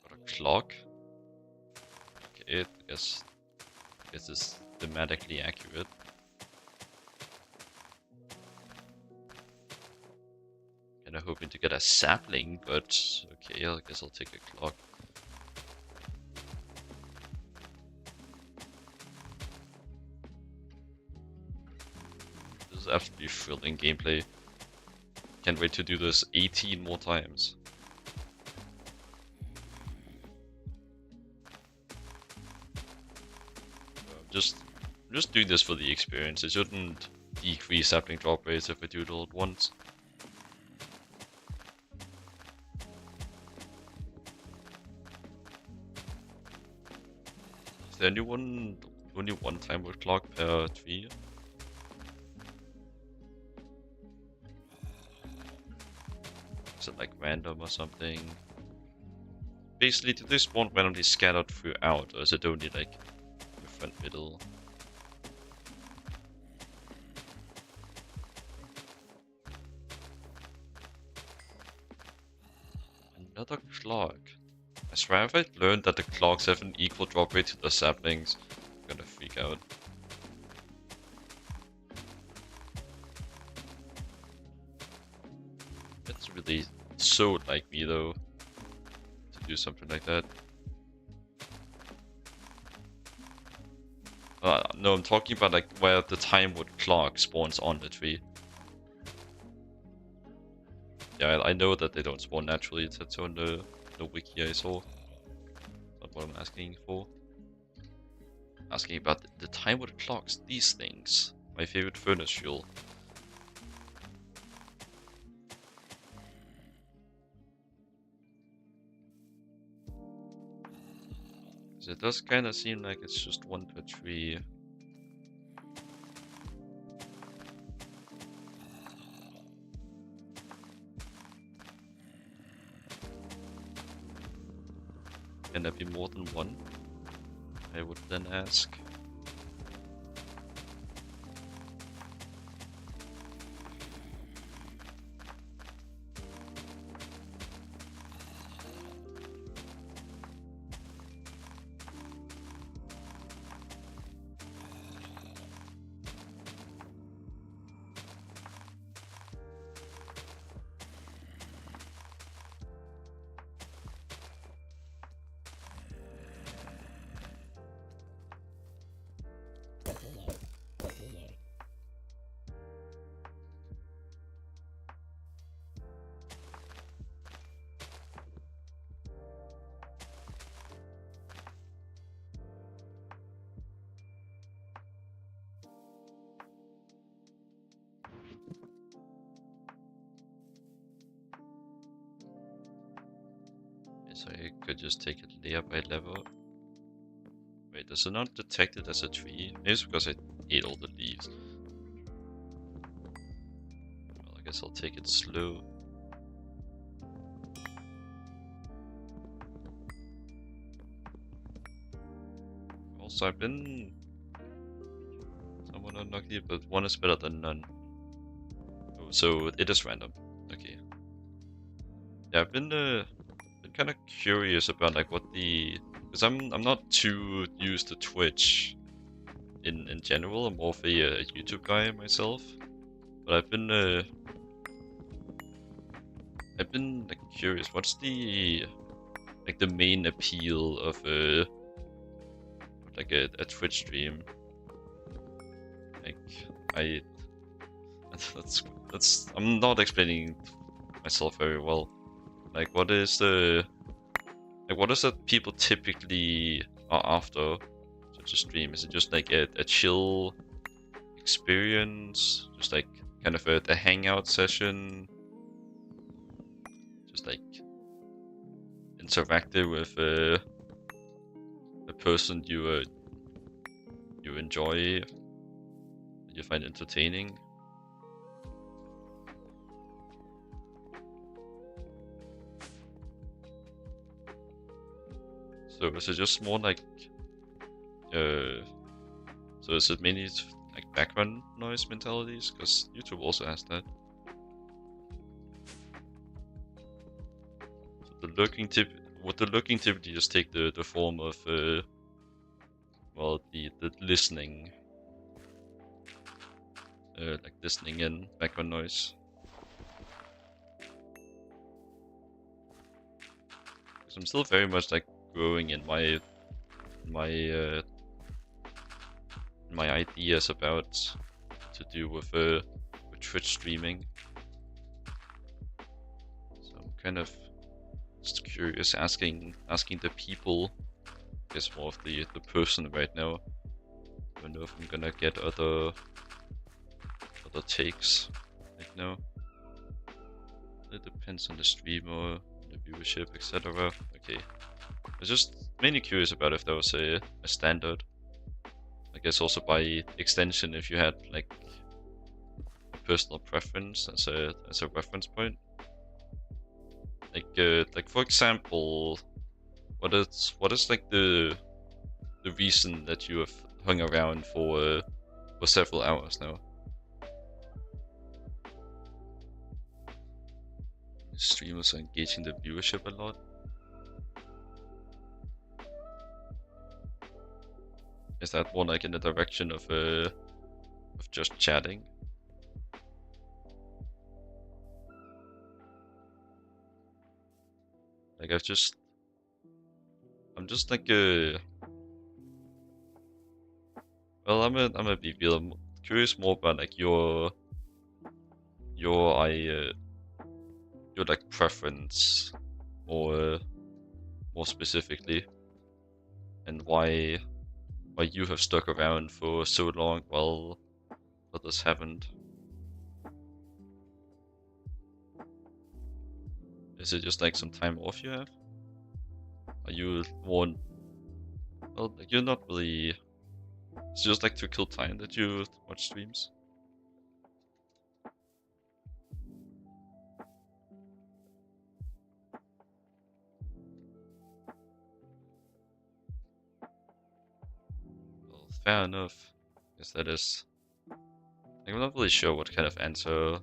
Got a clock? Okay, I guess it's thematically accurate. Kinda hoping to get a sapling, but okay, I guess I'll take a clock. This is absolutely thrilling gameplay. Can't wait to do this 18 more times. I'm just doing this for the experience. It shouldn't decrease sapling drop rates if I do it all at once. Is there only one time with clock per tree? Is it like random or something? Basically, do they spawn randomly scattered throughout, or is it only like the front middle? Another clock. I swear if I learned that the clocks have an equal drop rate to the saplings, I'm gonna freak out. That's really so like me though, to do something like that. No, I'm talking about like where the timewood clock spawns on the tree. Yeah, I know that they don't spawn naturally, it said so on the wiki I saw. Not what I'm asking for. Asking about the timewood clocks, these things. My favorite furnace fuel. Is It does kind of seem like it's just one per tree. Can there be more than one? I would then ask. So I could just take it layer by level. Wait, does it not detect it as a tree? Maybe it's because I ate all the leaves. Well, I guess I'll take it slow. Also, I've been somewhat unlucky, but one is better than none. Oh, so it is random. Okay. Yeah, I've been kind of curious about like what the, because I'm not too used to Twitch in general. I'm more of a YouTube guy myself, but I've been like curious. What's the like the main appeal of like a Twitch stream? Like that's I'm not explaining myself very well. Like what is the what is that people typically are after such a stream? Is it just like a chill experience, just like kind of a hangout session, just like interactive with a person you enjoy, that you find entertaining? So is it just more like so is it mainly like background noise mentalities? Because YouTube also has that. So the lurking tip, would the lurking typically just take the form of well, the listening, like listening in background noise? Because I'm still very much like growing in my ideas about to do with Twitch streaming. So I'm kind of just curious, asking the people. I guess more of the person right now. I don't know if I'm gonna get other takes right now. It depends on the streamer, the viewership, etc. Okay. I was just mainly curious about if there was a standard. I guess also by extension, if you had like a personal preference as a reference point. Like for example, what is like the reason that you have hung around for several hours now? Streamers are engaging the viewership a lot. Is that more like in the direction of just chatting? Like I'm just like well, I'm a BB. I'm curious more about like your like preference, more specifically, and why you have stuck around for so long while others haven't. Is it just like some time off you have? Are you more Well, like, you're not really... It's just like to kill time that you watch streams. Well, fair enough. Guess that is... I'm not really sure what kind of answer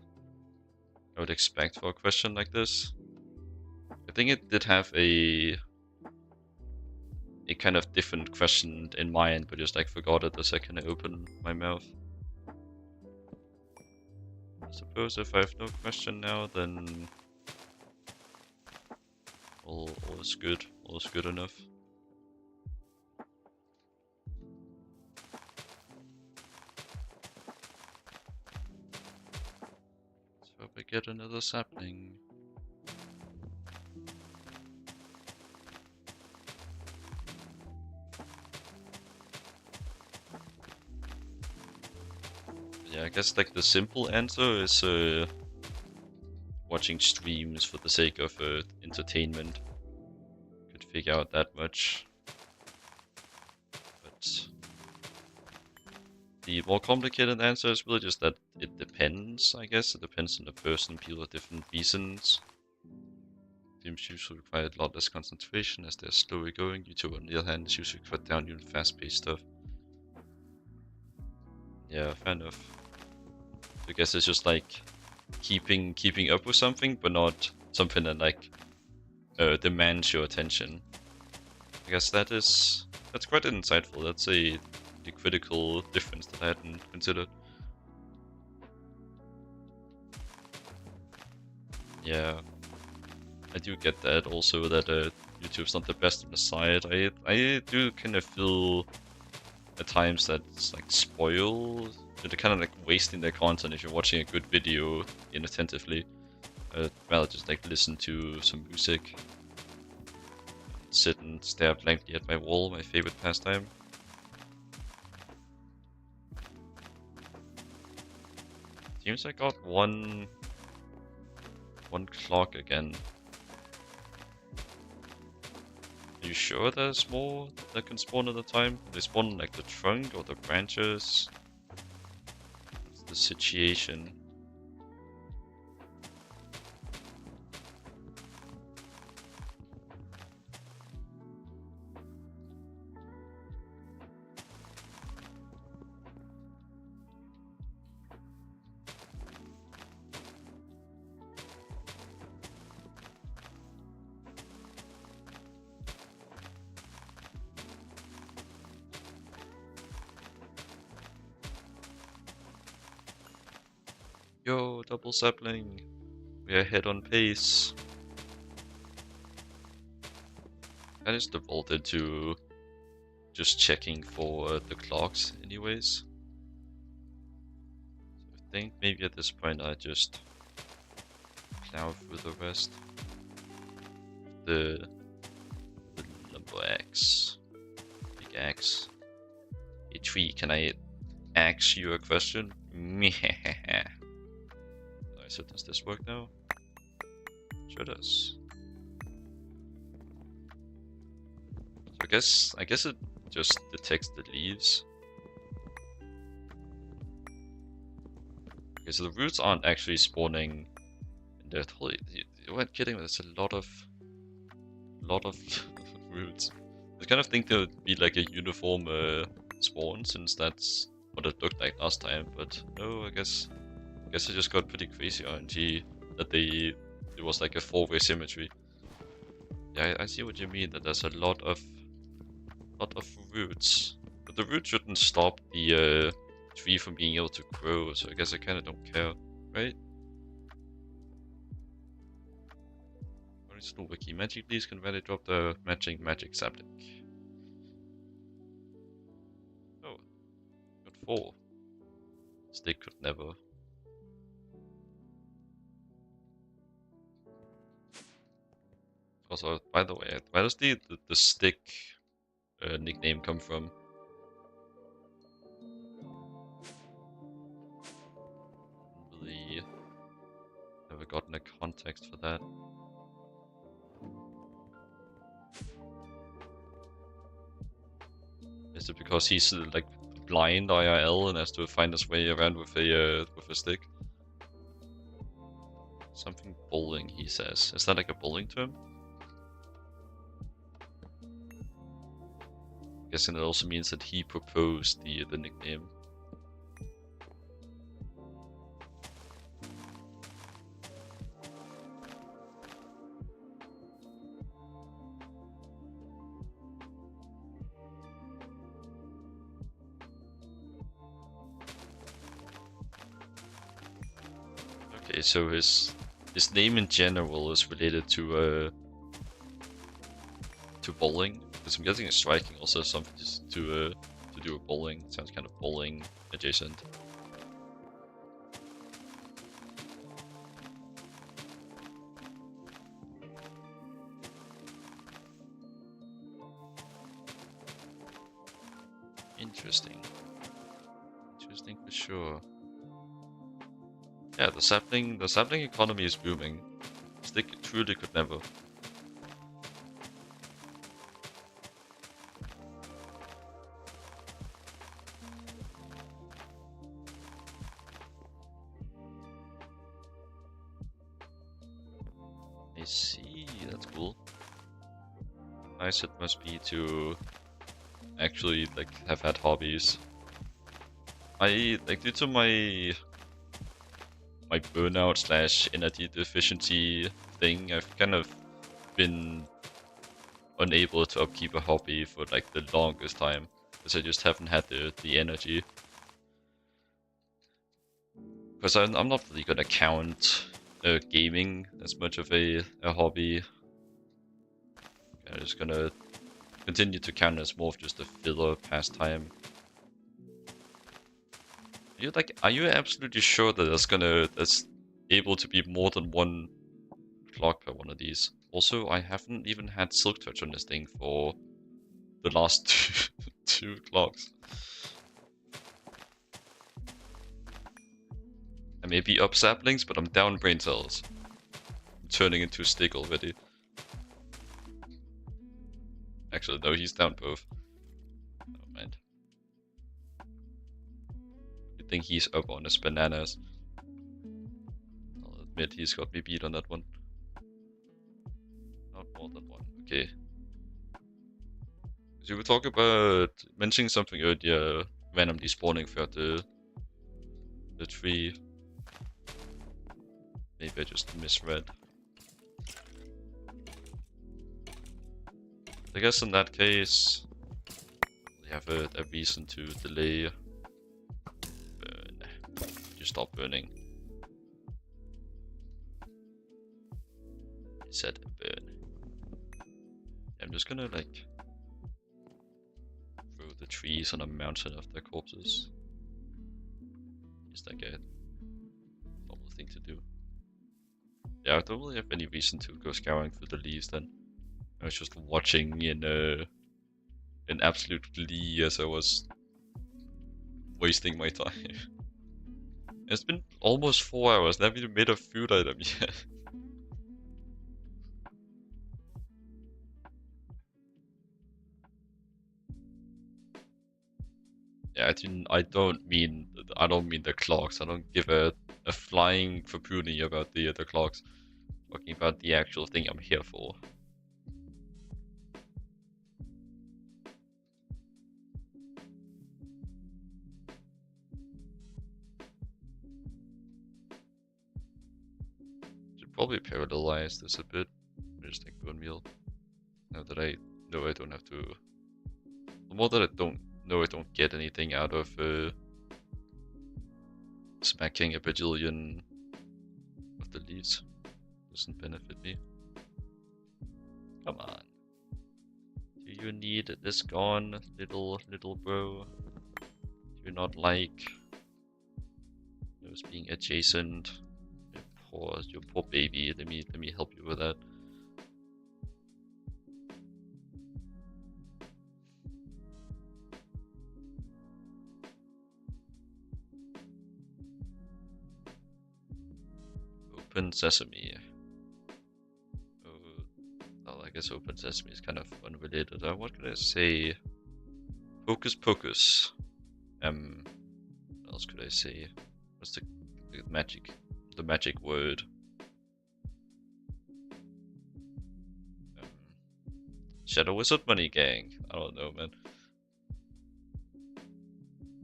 I would expect for a question like this. I think it did have a kind of different question in mind, but just like forgot it the second I opened my mouth. I suppose if I have no question now, then all is good. All is good enough. So hope I get another sapling. Yeah, I guess like the simple answer is watching streams for the sake of entertainment. Could figure out that much. But the more complicated answer is really just that it depends, I guess. It depends on the person, people have different reasons. Streams usually require a lot less concentration as they're slower going. YouTube, on the other hand, is usually cut down even fast-paced stuff. Yeah, fair enough. I guess it's just like keeping up with something, but not something that like demands your attention. I guess that's quite insightful. That's the critical difference that I hadn't considered. Yeah, I do get that also, that YouTube's not the best on the side. I do kind of feel at times that it's like spoiled. They're kind of like wasting their content if you're watching a good video inattentively. I'd rather just like listen to some music, sit and stare blankly at my wall, my favorite pastime. Seems I got one clock again. Are you sure there's more that can spawn at a time? They spawn like the trunk or the branches? What's the situation? Yo, double sapling. We are ahead on pace. I just defaulted to just checking for the clocks anyways. So I think maybe at this point I just plow through the rest. The number X. Big X. Hey Tree, can I ask you a question? Meh. So does this work now? Sure does. So I guess it just detects the leaves. Okay, so the roots aren't actually spawning in there. Totally, you weren't kidding. There's a lot of roots. I kind of think there would be like a uniform spawn, since that's what it looked like last time. But no, I guess I just got pretty crazy RNG that it was like a 4-way symmetry. Yeah, I see what you mean, that there's a lot of roots. But the roots shouldn't stop the tree from being able to grow, so I guess I kinda don't care, right? Original wiki. Magic leaves can validly drop the matching magic sapling. Oh, got 4. Stick could never. Also, by the way, where does the stick nickname come from? Really never gotten a context for that. Is it because he's like blind IRL and has to find his way around with a stick? Something bowling, he says. Is that like a bowling term? Guessing it also means that he proposed the nickname. Okay, so his name in general is related to bowling. Because I'm guessing striking also has something to do with bowling. It sounds kind of bowling adjacent. Interesting. Interesting for sure. Yeah, the sapling economy is booming. Stick truly could never. I see, that's cool. Nice it must be to actually like have had hobbies. I like due to my burnout slash energy deficiency thing, I've kind of been unable to upkeep a hobby for like the longest time because I just haven't had the energy. Because I'm not really gonna count gaming as much of a hobby. I'm just gonna continue to count as more of just a filler pastime. Are you absolutely sure that that's able to be more than one clock per one of these? Also, I haven't even had Silk Touch on this thing for the last two clocks. I may be up saplings, but I'm down brain cells. I'm turning into a stick already. Actually, no, he's down both. Never mind. I think he's up on his bananas. I'll admit he's got me beat on that one. Not more than one. Okay. So we were talking about mentioning something earlier, randomly spawning throughout the tree. Maybe I just misread. I guess in that case, we have a reason to delay. Burn. You stop burning. I said burn. I'm just gonna like throw the trees on a mountain of their corpses. Just like a normal thing to do. Yeah, I don't really have any reason to go scouring through the leaves then. I was just watching in absolute glee as I was wasting my time. It's been almost 4 hours, never even made a food item yet. Yeah, I don't mean the clocks. I don't give a flying fapuni about the clocks. Talking about the actual thing I'm here for. Should probably parallelize this a bit. Just like bone meal. Now that I know I don't have to. The more that I don't know I don't get anything out of smacking a bajillion of the leaves. Doesn't benefit me. Come on. Do you need this gone, little bro? Do you not like those being adjacent? Your poor baby. Let me help you with that. Open Sesame. Oh, well, I guess Open Sesame is kind of unrelated. What could I say Hocus Pocus. What else could I say? What's the magic word? Shadow Wizard Money Gang. I don't know, man.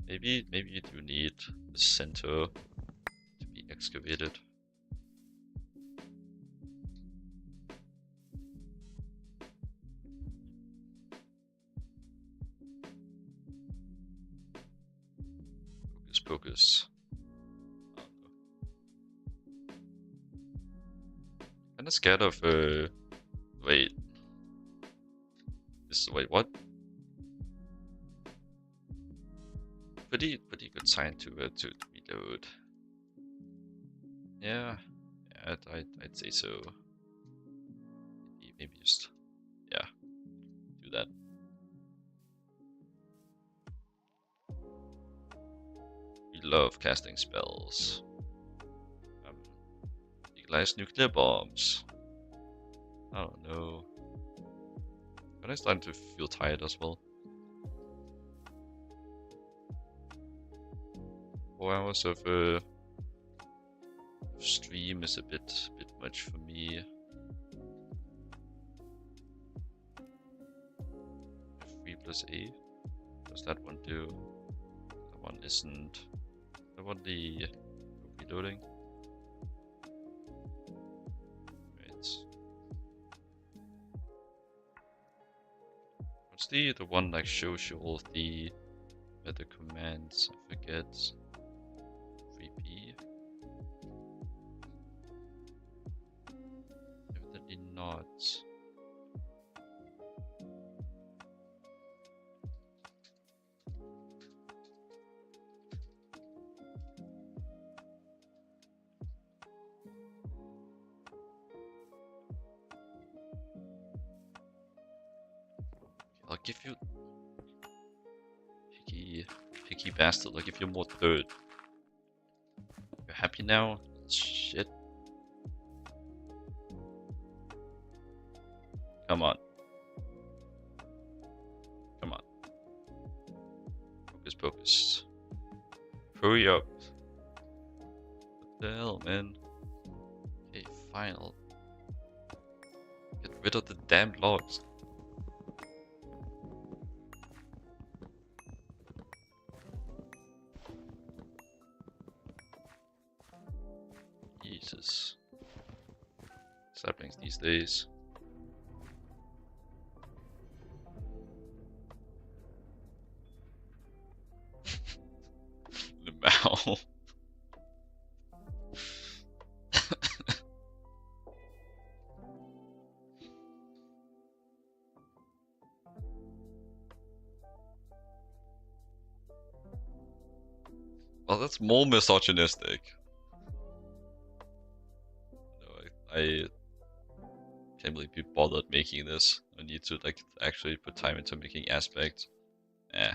Maybe you do need the center to be excavated. Hocus Pocus. Kinda scared of wait. Wait, what? Pretty good sign to reload. Yeah, I'd say so. Maybe just do that. We love casting spells. Legalize nuclear bombs. I don't know. But I'm starting to feel tired as well. 4 hours of stream is a bit much for me. 3 plus A. What does that one do? That one isn't. That one the reloading. What's the one that shows you all the other commands? I forget. 3P. Evidently not. I'll give you picky bastard. I'll give you more third. You're happy now? Shit. Come on. Come on. Focus, focus. Hurry up. What the hell, man? Okay, fine. I'll get rid of the damn logs. Jesus. Saplings these days. The Mao. Well, that's more misogynistic. I can't believe you bothered making this. I need to like actually put time into making aspects. Eh.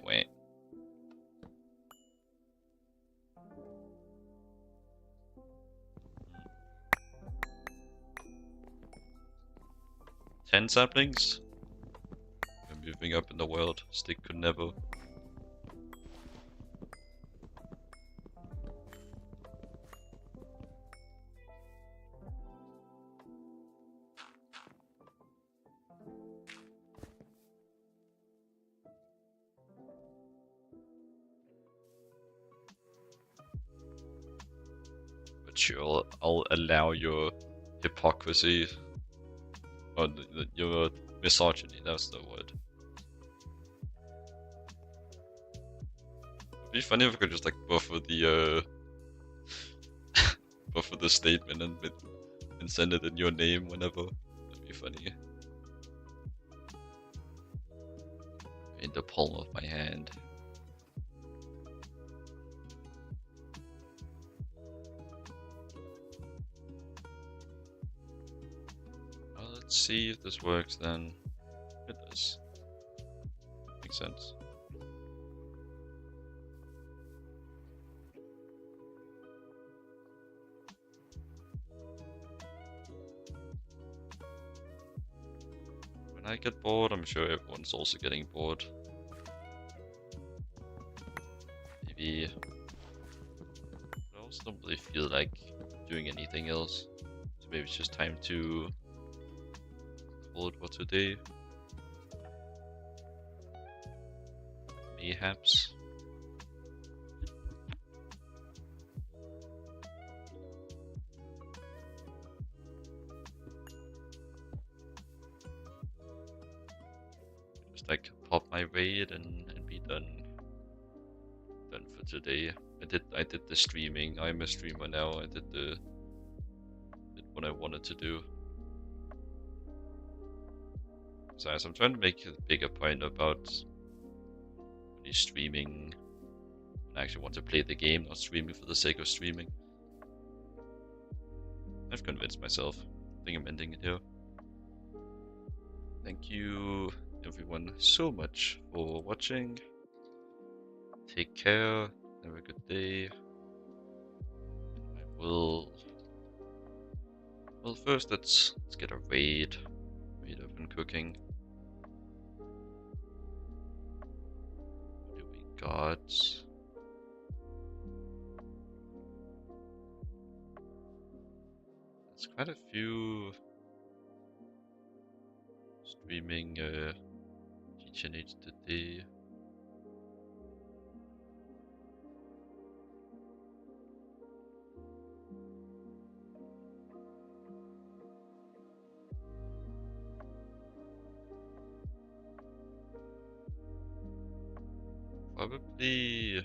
Wait. 10 saplings? We're moving up in the world. Stick could never. But sure, I'll allow your hypocrisy. Or your misogyny, that's the word. It'd be funny if I could just like buffer the buffer the statement and send it in your name whenever. That'd be funny. In the palm of my hand. Well, let's see if this works then. It does. Makes sense. When I get bored, I'm sure everyone's also getting bored. Maybe... I also don't really feel like doing anything else. So maybe it's just time to call it for today. Mayhaps. Just like pop my raid and be done for today. I did the streaming. I'm a streamer now. I did what I wanted to do. So as I'm trying to make a bigger point about only streaming when I actually want to play the game, not streaming for the sake of streaming. I've convinced myself. I think I'm ending it here. Thank you everyone so much for watching. Take care. Have a good day. I will... Well, first let's get a raid up and cooking. What do we got? There's quite a few streaming GTNH today. Probably...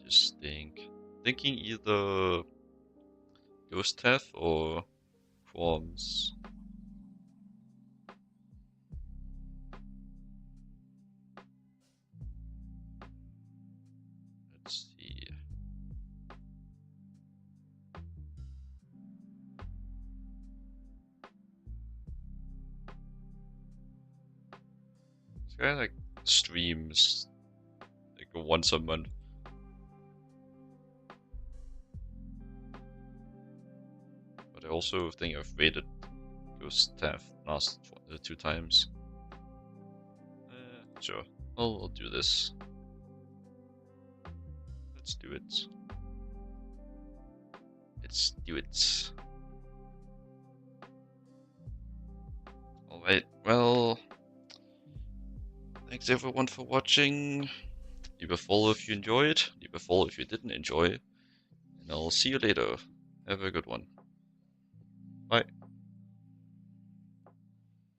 just thinking either Ghost Teth or Qualms. Let's see. This guy like streams like once a month. I also think I've raided Ghost Teth last 2 times. Sure, I'll do this. Let's do it. Let's do it. Alright, well... Thanks everyone for watching. Leave a follow if you enjoyed, leave a follow if you didn't enjoy. And I'll see you later. Have a good one. Bye.